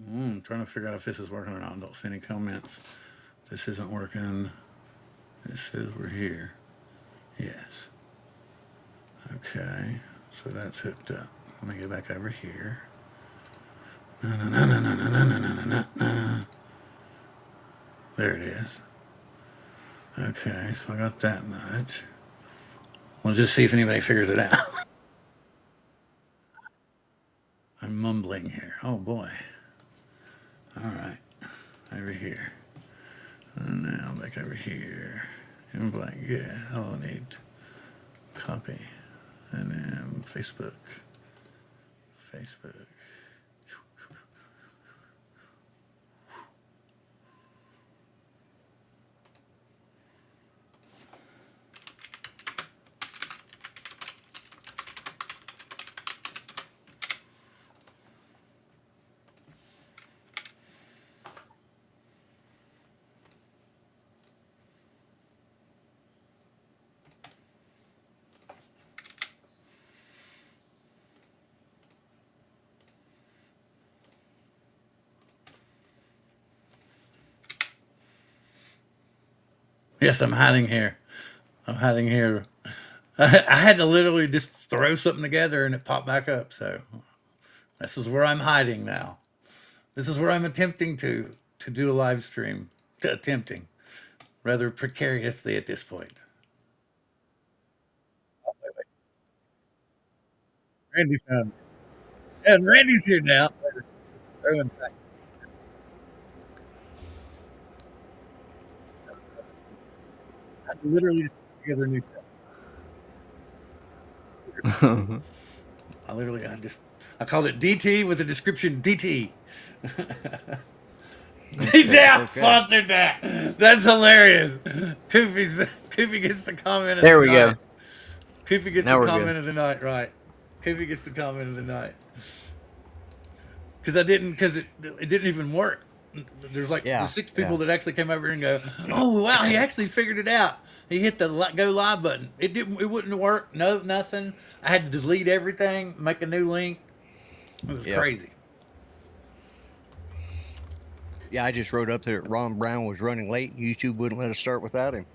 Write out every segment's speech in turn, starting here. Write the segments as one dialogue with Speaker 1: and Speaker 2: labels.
Speaker 1: Trying to figure out if this is working or not. Don't see any comments. This isn't working. It says we're here. Yes. Okay. So that's hooked up. Let me go back over here. Na, na, na, na, na, na, na, na, na, na. There it is. Okay, so I got that much. We'll just see if anybody figures it out. I'm mumbling here. Oh boy. All right. Over here. And now back over here. And blank. Yeah. Oh, I need copy. And then Facebook. Facebook. Yes, I'm hiding here. I'm hiding here. I had to literally just throw something together and it popped back up. So this is where I'm hiding now. This is where I'm attempting to do a live stream. Attempting, rather precariously at this point. Randy found me. And Randy's here now. I literally just put together a new stuff. I called it DT with the description DT. DJ sponsored that. That's hilarious. Koofy gets the comment of
Speaker 2: There
Speaker 1: the
Speaker 2: we
Speaker 1: night.
Speaker 2: go.
Speaker 1: Koofy gets
Speaker 2: Now
Speaker 1: the
Speaker 2: we're
Speaker 1: comment
Speaker 2: good.
Speaker 1: of the night, right? Koofy gets the comment of the night. Because it didn't even work. There's like the
Speaker 2: Yeah.
Speaker 1: six
Speaker 2: Yeah.
Speaker 1: people that actually came over and go, oh wow, he actually figured it out. He hit the go live button. It wouldn't work. No, nothing. I had to delete everything, make a new link. It was
Speaker 2: Yep.
Speaker 1: crazy.
Speaker 2: Yeah, I just wrote up that Ron Brown was running late. YouTube wouldn't let us start without him.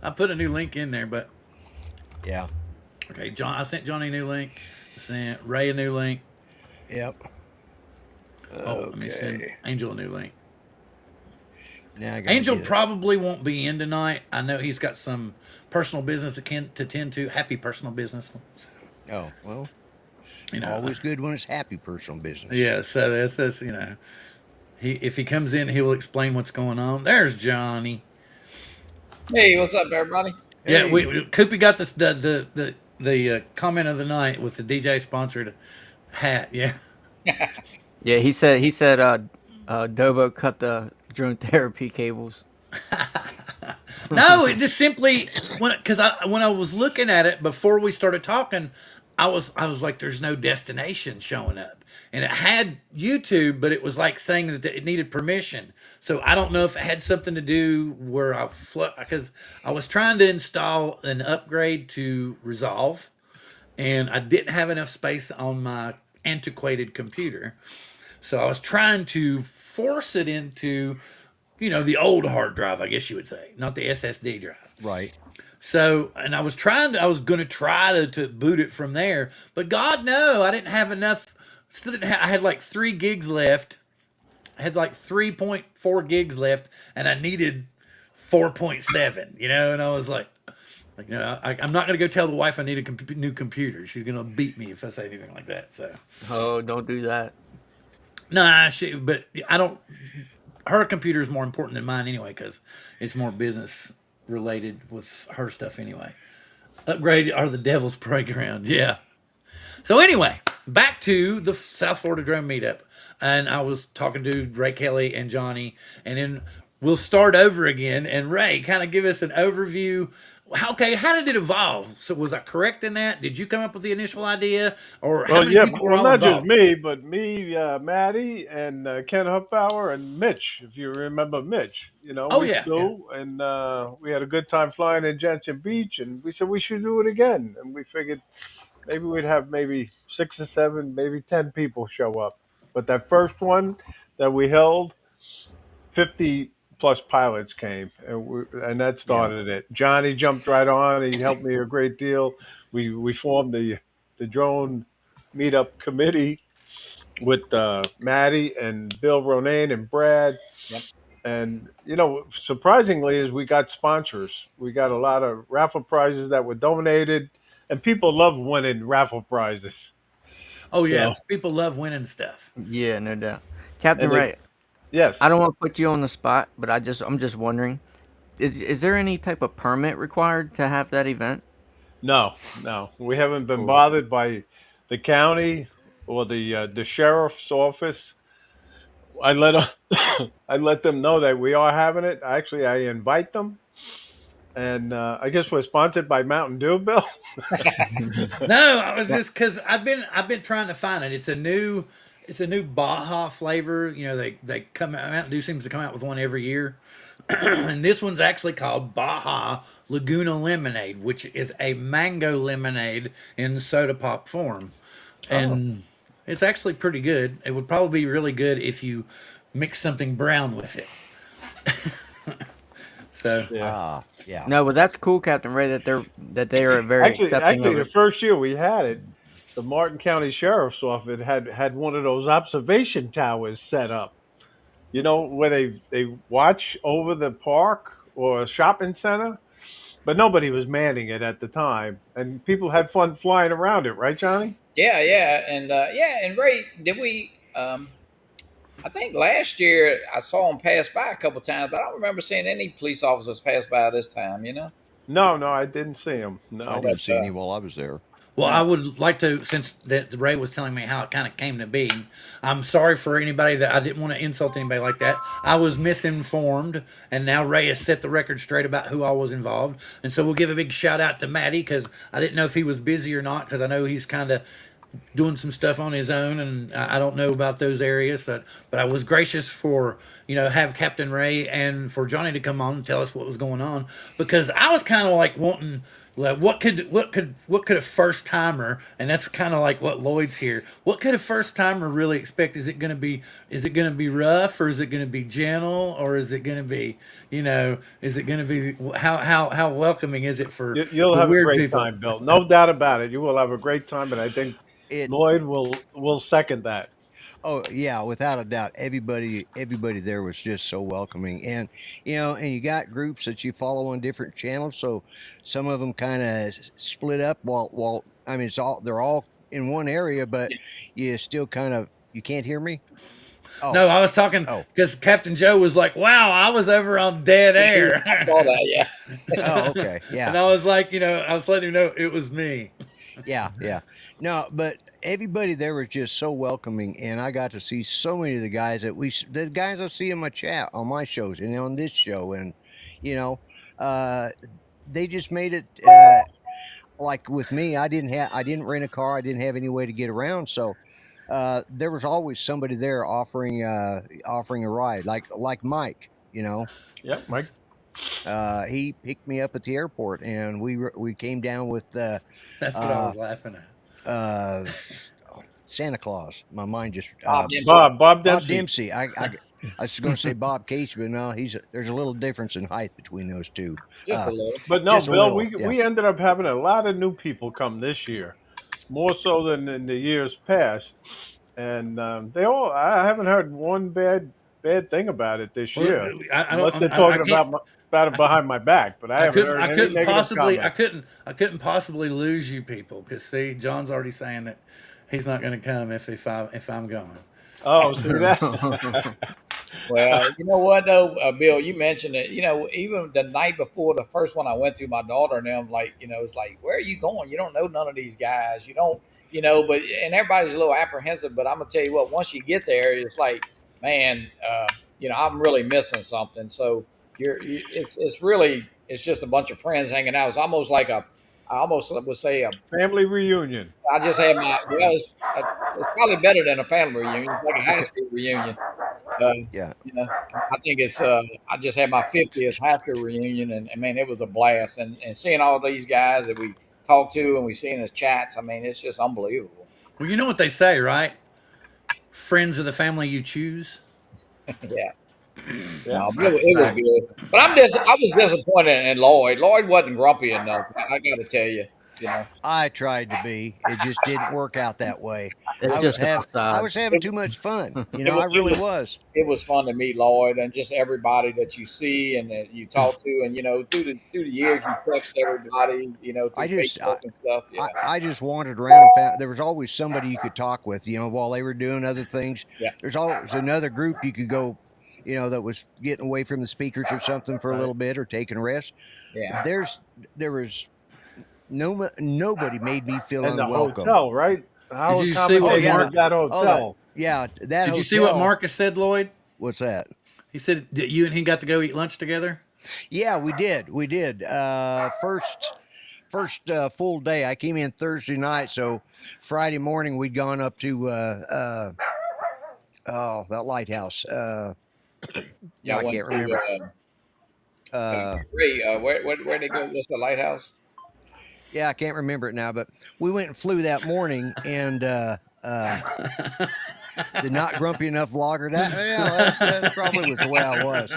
Speaker 1: I put a new link in there, but
Speaker 2: Yeah.
Speaker 1: okay, I sent Johnny a new link. I sent Ray a new link.
Speaker 2: Yep.
Speaker 1: Oh, let me send Angel a new link.
Speaker 2: Now I gotta
Speaker 1: Angel
Speaker 2: get it.
Speaker 1: probably won't be in tonight. I know he's got some personal business to tend to. Happy personal business. So,
Speaker 2: Oh, well,
Speaker 1: you know,
Speaker 2: always good when it's happy personal business.
Speaker 1: yeah. So that's you know, if he comes in, he will explain what's going on. There's Johnny.
Speaker 3: Hey, what's up, everybody?
Speaker 1: Yeah,
Speaker 2: Hey.
Speaker 1: Koopy got this the comment of the night with the DJ sponsored hat. Yeah.
Speaker 4: Yeah, he said Dobo cut the drone therapy cables.
Speaker 1: No, it just simply when I was looking at it before we started talking, I was like, "There's no destination showing up," and it had YouTube, but it was like saying that it needed permission. So I don't know if it had something to do where because I was trying to install an upgrade to Resolve, and I didn't have enough space on my antiquated computer, so I was trying to force it into the old hard drive, I guess you would say, not the SSD drive.
Speaker 2: Right.
Speaker 1: So, and I was going to try to boot it from there, but God, no, I didn't have enough. I had like 3 gigs left. I had like 3.4 gigs left, and I needed 4.7, and I was like, I'm not going to go tell the wife I need a new computer. She's going to beat me if I say anything like that. So,
Speaker 4: Oh, don't do that.
Speaker 1: nah, but I don't. Her computer is more important than mine anyway because it's more business related with her stuff anyway. Upgrade are the devil's playground. Yeah. So anyway, back to the South Florida Drone Meetup, and I was talking to Ray Kelly and Johnny, and then we'll start over again. And Ray, kind of give us an overview. Okay, how did it evolve? So was I correct in that? Did you come up with the initial idea, or how
Speaker 5: Well,
Speaker 1: many
Speaker 5: yeah,
Speaker 1: people were
Speaker 5: well,
Speaker 1: all
Speaker 5: not just
Speaker 1: involved?
Speaker 5: me, but me, Maddie, and Ken Huffbauer and Mitch. If you remember Mitch,
Speaker 1: Oh
Speaker 5: we
Speaker 1: yeah, yeah.
Speaker 5: flew and we had a good time flying in Jensen Beach, and we said we should do it again. And we figured maybe we'd have maybe 6 or 7, maybe 10 people show up. But that first one that we held, 50 plus pilots came, and that
Speaker 1: Yeah.
Speaker 5: started it. Johnny jumped right on. He helped me a great deal. We formed the drone meetup committee with Maddie and Bill Ronayne and Brad.
Speaker 3: Yep.
Speaker 5: And surprisingly, is we got sponsors. We got a lot of raffle prizes that were donated, and people love winning raffle prizes.
Speaker 1: Oh yeah,
Speaker 5: So,
Speaker 1: people love winning stuff.
Speaker 4: Yeah, no doubt. Captain
Speaker 5: and they,
Speaker 4: Ray,
Speaker 5: yes,
Speaker 4: I don't want to put you on the spot, but I'm just wondering, is there any type of permit required to have that event?
Speaker 5: no, no, we haven't been
Speaker 4: Cool.
Speaker 5: bothered by the county or the sheriff's office. I let 'em- I let them know that we are having it. Actually, I invite them, and I guess we're sponsored by Mountain Dew, Bill.
Speaker 1: No, I was just because I've been trying to find it. It's a new Baja flavor. They come out. Mountain Dew seems to come out with one every year, and this one's actually called Baja Laguna Lemonade, which is a mango lemonade in soda pop form,
Speaker 5: Oh,
Speaker 1: and it's actually pretty good. It would probably be really good if you mix something brown with it. So
Speaker 5: yeah.
Speaker 2: Yeah.
Speaker 4: No, but that's cool, Captain Ray, that they are very accepting
Speaker 5: Actually,
Speaker 4: of
Speaker 5: the
Speaker 4: it.
Speaker 5: first year we had it, the Martin County Sheriff's Office had one of those observation towers set up. Where they watch over the park or a shopping center, but nobody was manning it at the time, and people had fun flying around it, right, Johnny?
Speaker 3: Yeah, yeah, and Ray, did we? I think last year I saw him pass by a couple times, but I don't remember seeing any police officers pass by this time.
Speaker 5: No, no, I didn't see him.
Speaker 2: I
Speaker 5: No.
Speaker 2: didn't
Speaker 3: But
Speaker 2: see any while I was there.
Speaker 1: Well, I
Speaker 3: no,
Speaker 1: would like to, since that Ray was telling me how it kind of came to be. I'm sorry for anybody that I didn't want to insult anybody like that. I was misinformed, and now Ray has set the record straight about who all was involved. And so we'll give a big shout out to Maddie because I didn't know if he was busy or not because I know he's kind of doing some stuff on his own, and I don't know about those areas. But I was gracious for have Captain Ray and for Johnny to come on and tell us what was going on because I was kind of like wanting. Like, what could a first timer, and that's kind of like what Lloyd's here. What could a first timer really expect? Is it gonna be rough, or is it gonna be gentle, or is it gonna be is it gonna be how welcoming is it for
Speaker 5: You'll
Speaker 1: the
Speaker 5: have a
Speaker 1: weird
Speaker 5: great
Speaker 1: people?
Speaker 5: time, Bill. No doubt about it. You will have a great time, and I think
Speaker 2: It
Speaker 5: Lloyd will second that.
Speaker 2: Oh yeah, without a doubt. Everybody there was just so welcoming, and and you got groups that you follow on different channels. So some of them kind of split up. While I mean, they're all in one area, but you still kind of you can't hear me. Oh,
Speaker 1: No, I was talking
Speaker 2: oh,
Speaker 1: because Captain Joe was like, "Wow, I was over on dead
Speaker 3: I saw
Speaker 1: air,"
Speaker 3: that. Yeah,
Speaker 2: oh, okay, yeah.
Speaker 1: and I was like, I was letting him know it was me.
Speaker 2: Yeah, yeah. No, but everybody there was just so welcoming, and I got to see so many of the guys the guys I see in my chat on my shows and on this show, and you know, uh, they just made it like with me. I didn't rent a car. I didn't have any way to get around, so there was always somebody there offering a ride, like Mike.
Speaker 5: Yep, Mike.
Speaker 2: He picked me up at the airport, and we came down with
Speaker 1: That's what I
Speaker 2: uh,
Speaker 1: was laughing at.
Speaker 2: uh, Santa Claus. My mind just
Speaker 3: Bob Dempsey.
Speaker 5: Bob
Speaker 2: Bob
Speaker 5: Dempsey.
Speaker 2: Dempsey. I was going to say Bob Casey, but no, there's a little difference in height between those two.
Speaker 3: Just a little.
Speaker 5: But no,
Speaker 2: Just a
Speaker 5: Bill,
Speaker 2: little,
Speaker 5: we
Speaker 2: yeah.
Speaker 5: we ended up having a lot of new people come this year, more so than in the years past, and I haven't heard one bad thing about it this
Speaker 1: Well,
Speaker 5: year,
Speaker 1: I
Speaker 5: unless they're
Speaker 1: don't. I
Speaker 5: talking
Speaker 1: can't.
Speaker 5: about it behind my back. But I
Speaker 1: I
Speaker 5: haven't
Speaker 1: couldn't.
Speaker 5: heard
Speaker 1: I
Speaker 5: any
Speaker 1: couldn't
Speaker 5: negative
Speaker 1: possibly. I
Speaker 5: comments.
Speaker 1: couldn't. I couldn't possibly lose you people because see, John's already saying that he's not going to come if I'm going.
Speaker 5: Oh, see that?
Speaker 3: Well, you know what though, Bill, you mentioned it. Even the night before the first one I went to, my daughter and them, like, it's like, where are you going? You don't know none of these guys. You don't, and everybody's a little apprehensive. But I'm gonna tell you what, once you get there, it's like, man, I'm really missing something. So it's really, it's just a bunch of friends hanging out. It's almost like I almost would say
Speaker 5: Family reunion.
Speaker 3: I just had it's probably better than a family reunion. It's like a high school reunion. Uh,
Speaker 2: Yeah.
Speaker 3: I think it's. I just had my 50th high school reunion, and man, it was a blast. And seeing all these guys that we talked to and we see in the chats, I mean, it's just unbelievable.
Speaker 1: Well, you know what they say, right? friends of the family you choose.
Speaker 3: Yeah.
Speaker 5: Yeah.
Speaker 3: No, it was good. But I was disappointed in Lloyd. Lloyd wasn't grumpy enough. I got to tell you. You know,
Speaker 2: I tried to be. It just didn't work out that way.
Speaker 4: It's
Speaker 2: I was
Speaker 4: just a
Speaker 2: having I
Speaker 4: facade.
Speaker 2: was having
Speaker 3: it,
Speaker 2: too much fun. You
Speaker 3: it
Speaker 2: know,
Speaker 3: was
Speaker 2: I really was.
Speaker 3: it was fun to meet Lloyd and just everybody that you see and that you talk to, and through the years you text everybody,
Speaker 2: I
Speaker 3: through
Speaker 2: just
Speaker 3: Facebook and stuff. Yeah,
Speaker 2: I just wandered around and found there was always somebody you could talk with, while they were doing other things.
Speaker 3: yeah,
Speaker 2: There's always another group you could go, that was getting away from the speakers or something for a
Speaker 5: Right.
Speaker 2: little bit or taking a rest.
Speaker 3: yeah.
Speaker 2: There was nobody made me feel
Speaker 5: And the
Speaker 2: unwelcome.
Speaker 5: hotel, right? How
Speaker 1: Did you see what
Speaker 5: accommodating
Speaker 2: Mark-
Speaker 5: is that
Speaker 2: Oh,
Speaker 5: hotel?
Speaker 2: that
Speaker 1: Did you see what
Speaker 2: hotel-
Speaker 1: Marcus said, Lloyd?
Speaker 2: What's that?
Speaker 1: He said that you and he got to go eat lunch together.
Speaker 2: Yeah, we did. We did. First full day. I came in Thursday night, so Friday morning we'd gone up to that lighthouse.
Speaker 3: Yeah,
Speaker 2: I
Speaker 3: I went
Speaker 2: can't
Speaker 3: to
Speaker 2: remember.
Speaker 3: Ray. Where they go? What's the lighthouse?
Speaker 2: Yeah, I can't remember it now, but we went and flew that morning, and the not grumpy enough vlogger. That probably was the way I was.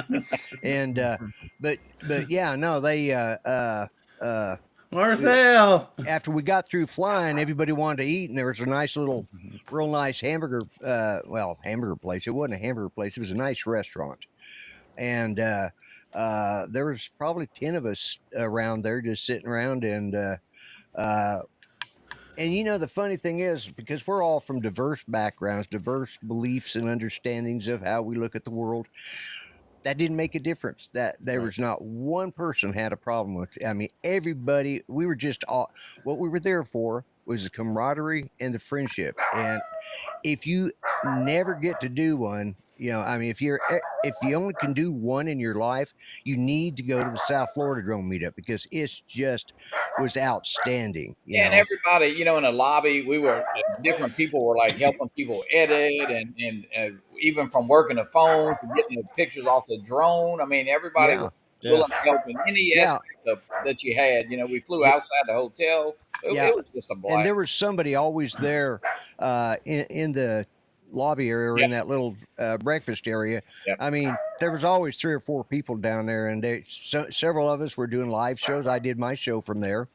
Speaker 2: And but yeah, no, they
Speaker 1: Marcel.
Speaker 2: after we got through flying, everybody wanted to eat, and there was a nice little, real nice hamburger. Hamburger place. It wasn't a hamburger place. It was a nice restaurant, and there was probably 10 of us around there just sitting around, and the funny thing is, because we're all from diverse backgrounds, diverse beliefs and understandings of how we look at the world, that didn't make a difference. That there was not one person had a problem with. I mean, everybody. We were just all. What we were there for was the camaraderie and the friendship. And if you never get to do one, if you only can do one in your life, you need to go to the South Florida Drone meetup, because it's just was outstanding.
Speaker 3: Yeah, and everybody, in the lobby, we were different people were like helping people edit, and even from working the phone to getting the pictures off the drone. I mean, everybody was willing to help in any aspect that you had. We flew outside the hotel. It was just a blast.
Speaker 2: And there was somebody always there in the lobby area or in that little breakfast area.
Speaker 3: Yep.
Speaker 2: I mean, there was always 3 or 4 people down there, and several of us were doing live shows. I did my show from there.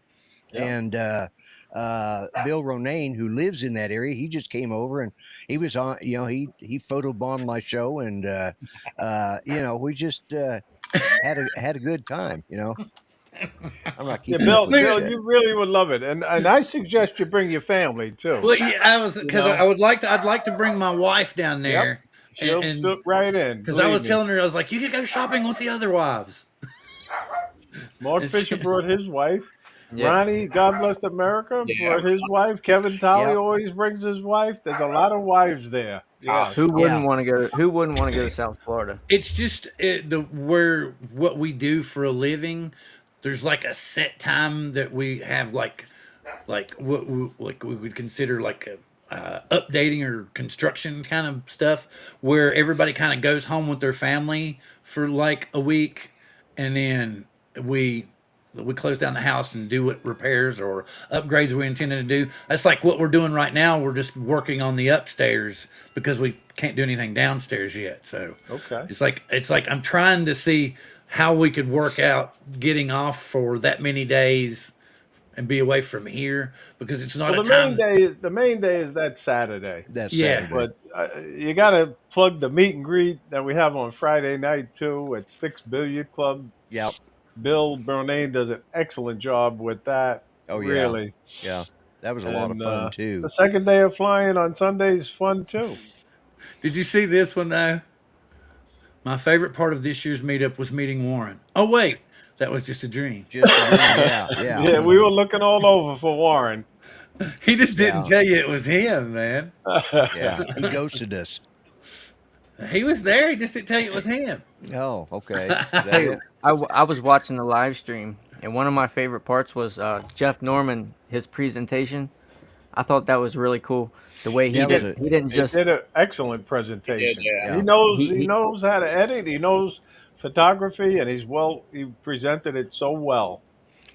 Speaker 2: And Bill Ronayne, who lives in that area, he just came over, and he was on, he photobombed my show, and we just had a good time. I'm not keeping
Speaker 5: Bill,
Speaker 2: up with
Speaker 5: Bill,
Speaker 2: shit.
Speaker 5: you really would love it, and I suggest you bring your family too.
Speaker 1: Well, yeah, I'd like to bring my wife down there.
Speaker 5: She'll fit right in.
Speaker 1: Because I was telling her, I was like, you could go shopping with the other wives.
Speaker 5: Mark Fisher brought his wife.
Speaker 4: Yeah.
Speaker 5: Ronnie, God bless America, brought his wife. Kevin Tolley always brings his wife. There's a lot of wives there. Yeah.
Speaker 4: Who wouldn't want to go? Who wouldn't want to go to South Florida?
Speaker 1: It's just what we do for a living. There's like a set time that we have, like what we would consider like a updating or construction kind of stuff, where everybody kind of goes home with their family for like a week, and then we close down the house and do what repairs or upgrades we intended to do. That's like what we're doing right now. We're just working on the upstairs because we can't do anything downstairs yet. So it's like I'm trying to see how we could work out getting off for that many days and be away from here, because it's not a time.
Speaker 5: The main day is that Saturday.
Speaker 2: That's
Speaker 1: Yeah.
Speaker 2: Saturday.
Speaker 5: But you got to plug the meet and greet that we have on Friday night too at Six Billiard Club.
Speaker 2: Yep.
Speaker 5: Bill Bernayne does an excellent job with that.
Speaker 2: Oh, yeah.
Speaker 5: Really.
Speaker 2: Yeah. That was a lot of fun too.
Speaker 5: The second day of flying on Sunday is fun too.
Speaker 1: Did you see this one though? My favorite part of this year's meetup was meeting Warren. Oh wait, that was just a dream.
Speaker 5: Yeah, we were looking all over for Warren.
Speaker 1: He just didn't tell you it was him, man.
Speaker 2: Yeah, he ghosted us.
Speaker 1: He was there. He just didn't tell you it was him.
Speaker 2: Oh, okay.
Speaker 4: Hey, I was watching the live stream, and one of my favorite parts was Jeff Norman, his presentation. I thought that was really cool. The way he did an
Speaker 5: excellent presentation.
Speaker 3: Yeah.
Speaker 5: He knows how to edit. He knows photography, and he presented it so well.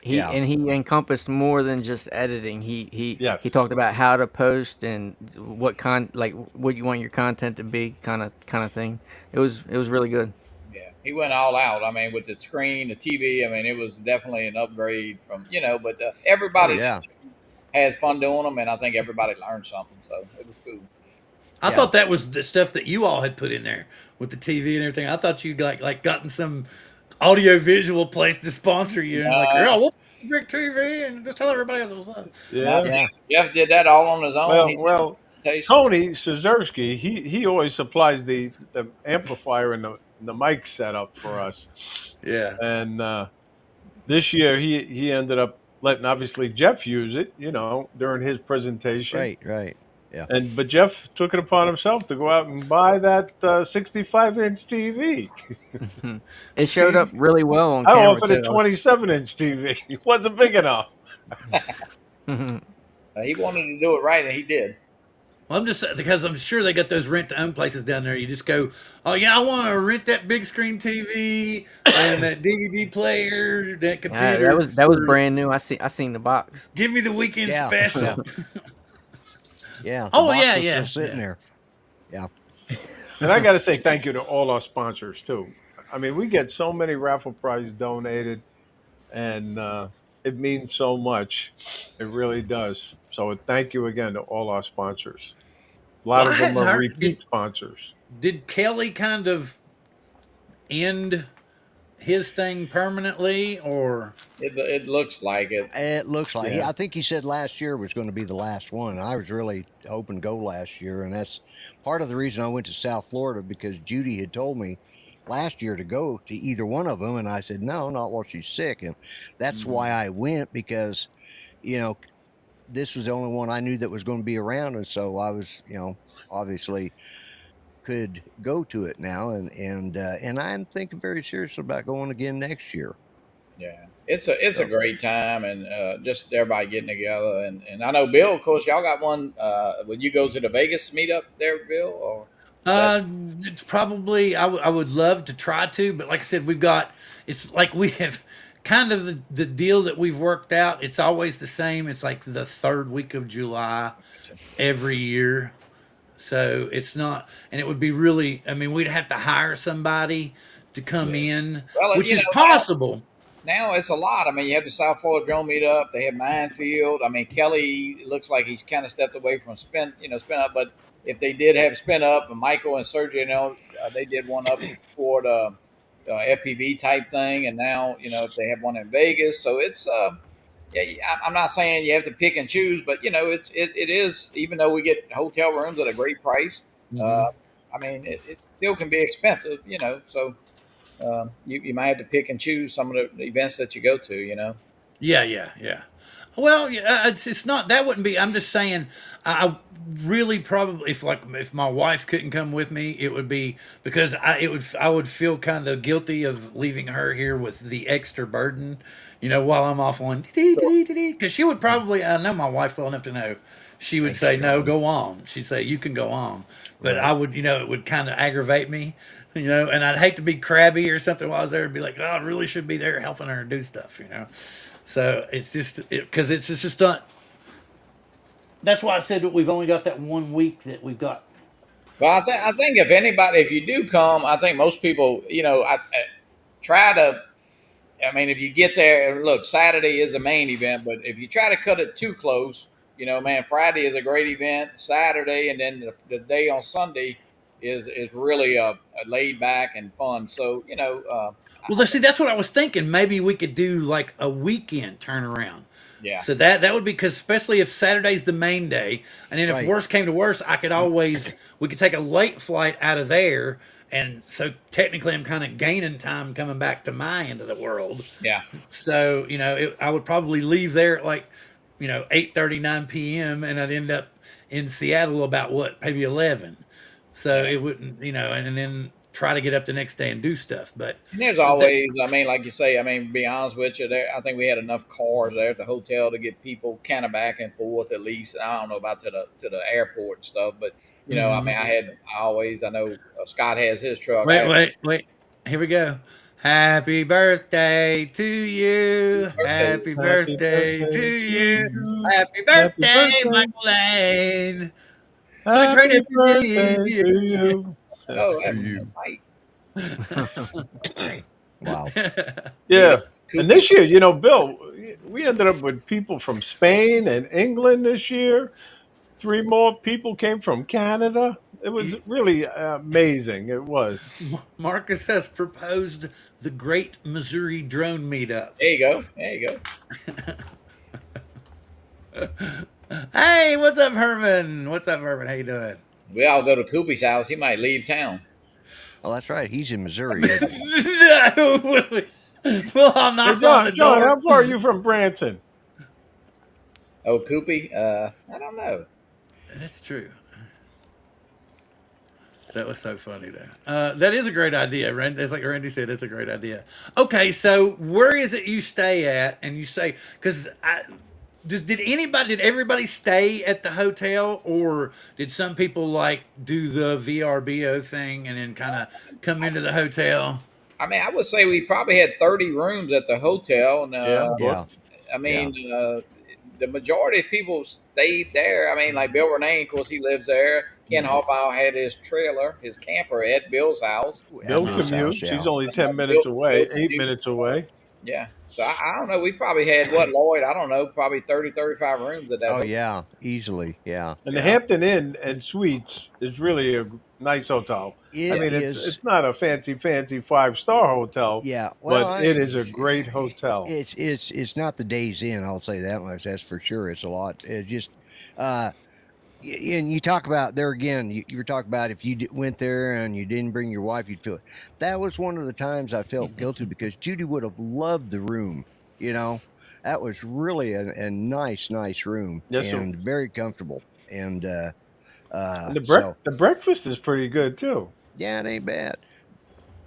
Speaker 2: Yeah.
Speaker 4: He encompassed more than just editing.
Speaker 5: Yes.
Speaker 4: He talked about how to post and what you want your content to be, kind of thing. It was really good.
Speaker 3: Yeah, he went all out. I mean, with the screen, the TV. I mean, it was definitely an upgrade from but
Speaker 2: Oh
Speaker 3: everybody
Speaker 2: yeah.
Speaker 3: has fun doing them, and I think everybody learned something. So it was cool.
Speaker 1: I
Speaker 2: Yeah.
Speaker 1: thought that was the stuff that you all had put in there with the TV and everything. I thought you'd like gotten some audio visual place to sponsor you and like,
Speaker 3: Uh,
Speaker 1: yeah, we'll big TV and just tell everybody else what's up.
Speaker 3: no,
Speaker 5: Yeah.
Speaker 2: Yeah.
Speaker 3: Jeff did that all on his own. He did
Speaker 5: Well,
Speaker 3: presentations.
Speaker 5: Tony Szerski, he always supplies the amplifier and the mic setup for us.
Speaker 1: Yeah.
Speaker 5: And this year he ended up letting obviously Jeff use it, during his presentation.
Speaker 2: Right. Yeah.
Speaker 5: But Jeff took it upon himself to go out and buy that 65-inch TV.
Speaker 4: It showed up really well on
Speaker 5: I
Speaker 4: camera
Speaker 5: offered a
Speaker 4: too.
Speaker 5: 27-inch TV. It wasn't big enough.
Speaker 3: He wanted to do it right, and he did.
Speaker 1: Well, I'm just because I'm sure they got those rent to own places down there. You just go, oh yeah, I want to rent that big screen TV and that DVD player, that
Speaker 4: Yeah,
Speaker 1: computer.
Speaker 4: that was
Speaker 1: for-
Speaker 4: brand new. I seen the box.
Speaker 1: Give me the weekend
Speaker 2: Yeah.
Speaker 1: special.
Speaker 2: Yeah. The
Speaker 1: Oh,
Speaker 2: box
Speaker 1: yeah,
Speaker 2: is
Speaker 1: yeah,
Speaker 2: still sitting
Speaker 1: yeah.
Speaker 2: there. Yeah.
Speaker 5: And I got to say thank you to all our sponsors too. I mean, we get so many raffle prizes donated, and it means so much. It really does. So thank you again to all our sponsors. A lot
Speaker 1: Well, I
Speaker 5: of them
Speaker 1: hadn't
Speaker 5: are
Speaker 1: heard-
Speaker 5: repeat sponsors.
Speaker 1: Did Kelly kind of end his thing permanently, or
Speaker 3: It looks like it.
Speaker 2: It looks like
Speaker 1: Yeah.
Speaker 2: I think he said last year was going to be the last one. I was really hoping to go last year, and that's part of the reason I went to South Florida, because Judy had told me last year to go to either one of them, and I said no, not while she's sick, and that's why I went, because this was the only one I knew that was going to be around, and so I was obviously could go to it now, and I'm thinking very seriously about going again next year.
Speaker 3: Yeah, it's a great time, and just everybody getting together. And I know Bill, of course, y'all got one. Would you go to the Vegas meetup there, Bill? Or
Speaker 1: it's probably I would love to try to, but like I said, it's like we have kind of the deal that we've worked out. It's always the same. It's like the third week of July every year. So it's not, and it would be really, I mean, we'd have to hire somebody to come in,
Speaker 3: Well,
Speaker 1: which
Speaker 3: you
Speaker 1: is
Speaker 3: know,
Speaker 1: possible.
Speaker 3: now it's a lot. I mean, you have the South Florida Drone Meetup. They have Minefield. I mean, Kelly looks like he's kind of stepped away from spin up. But if they did have spin up, and Michael and Sergio, they did one up for the FPV type thing, and now if they have one in Vegas, so it's yeah. I'm not saying you have to pick and choose, but it is, even though we get hotel rooms at a great price.
Speaker 1: Mhm.
Speaker 3: I mean, it still can be expensive, so. You might have to pick and choose some of the events that you go to.
Speaker 1: Yeah. Well, yeah, it's not that wouldn't be. I'm just saying, I really probably if my wife couldn't come with me, it would be because I would feel kind of guilty of leaving her here with the extra burden, while I'm off on because she would probably, I know my wife well enough to know, she would say no, go on. She'd say you can go on, but I would, it would kind of aggravate me. And I'd hate to be crabby or something while I was there and be like, oh, I really should be there helping her do stuff, So it's just because it's just not. That's why I said that we've only got that 1 week that we've got.
Speaker 3: Well, I think if you do come, I think most people, I try to. I mean, if you get there, look, Saturday is the main event, but if you try to cut it too close, man, Friday is a great event, Saturday, and then the day on Sunday is really a laid back and fun. So
Speaker 1: Well, see, that's what I was thinking. Maybe we could do like a weekend turnaround.
Speaker 3: yeah.
Speaker 1: So that would be, because especially if Saturday's the main day, and then if
Speaker 2: Right.
Speaker 1: worse came to worse, we could take a late flight out of there, and so technically I'm kind of gaining time coming back to my end of the world.
Speaker 3: Yeah.
Speaker 1: So I would probably leave there at like 8:30, 9 p.m. and I'd end up in Seattle about maybe 11. So it wouldn't, and then try to get up the next day and do stuff. But
Speaker 3: And there's always, I mean, like you say, to be honest with you, I think we had enough cars there at the hotel to get people kind of back and forth at least. I don't know about to the airport and stuff, but I mean, I know Scott has his truck.
Speaker 1: wait, here we go. Happy birthday to you.
Speaker 3: Birthday.
Speaker 1: Happy
Speaker 5: Happy
Speaker 1: birthday to
Speaker 5: birthday to
Speaker 1: you.
Speaker 5: you.
Speaker 1: Happy
Speaker 5: Happy
Speaker 1: birthday,
Speaker 5: birthday.
Speaker 1: Michael Lane. Good
Speaker 5: Happy
Speaker 1: train
Speaker 5: birthday
Speaker 1: to
Speaker 5: to you.
Speaker 3: Oh,
Speaker 2: To
Speaker 3: that
Speaker 2: you.
Speaker 3: Mike.
Speaker 2: Wow.
Speaker 5: Yeah.
Speaker 3: Coopy.
Speaker 5: And this year, you know, Bill, we ended up with people from Spain and England this year. 3 more people came from Canada. It was really amazing. It was.
Speaker 1: Marcus has proposed the Great Missouri Drone Meetup.
Speaker 3: There you go. There you go.
Speaker 1: Hey, what's up, Herman? What's up, Herman? How you doing?
Speaker 3: We all go to Coopy's house. He might leave town.
Speaker 2: Oh, that's right. He's in Missouri, isn't he?
Speaker 1: No. Well, I'll
Speaker 5: Hey,
Speaker 1: knock on the
Speaker 5: John,
Speaker 1: door.
Speaker 5: how far are you from Branson?
Speaker 3: Oh, Coopy? I don't know.
Speaker 1: That's true. That was so funny, though. That is a great idea, Randy. It's like Randy said, it's a great idea. Okay, so where is it you stay at? And you say, because did everybody stay at the hotel, or did some people like do the VRBO thing and then kind of come into the hotel?
Speaker 3: I mean, I would say we probably had 30 rooms at the hotel. And,
Speaker 5: Yeah.
Speaker 2: Yeah.
Speaker 3: I mean, the majority of people stayed there. I mean, like Bill Renee, of course, he lives there. Ken Hoffau had his trailer, his camper at Bill's house.
Speaker 5: Bill
Speaker 2: Bill's house,
Speaker 5: commutes.
Speaker 2: yeah.
Speaker 5: He's only 10 minutes away,
Speaker 3: Bill
Speaker 5: 8
Speaker 3: commutes.
Speaker 5: minutes away.
Speaker 3: Yeah. So I don't know. We probably had what, Lloyd? I don't know, probably 30, 35 rooms at that.
Speaker 2: Oh
Speaker 3: hotel.
Speaker 2: yeah, easily. Yeah.
Speaker 5: And the Hampton Inn and Suites is really a nice hotel.
Speaker 2: It
Speaker 5: I mean,
Speaker 2: is.
Speaker 5: it's not a fancy 5-star hotel,
Speaker 2: Yeah. Well,
Speaker 5: but it is a great hotel.
Speaker 2: It's not the Days Inn. I'll say that much. That's for sure. It's a lot. It's just. And you talk about there again. You were talking about if you went there and you didn't bring your wife, you'd feel it. That was one of the times I felt guilty because Judy would have loved the room. You know, that was really a nice room
Speaker 5: Yes, sir.
Speaker 2: and very comfortable. And
Speaker 5: And
Speaker 2: so
Speaker 5: the breakfast is pretty good too.
Speaker 2: yeah, it ain't bad.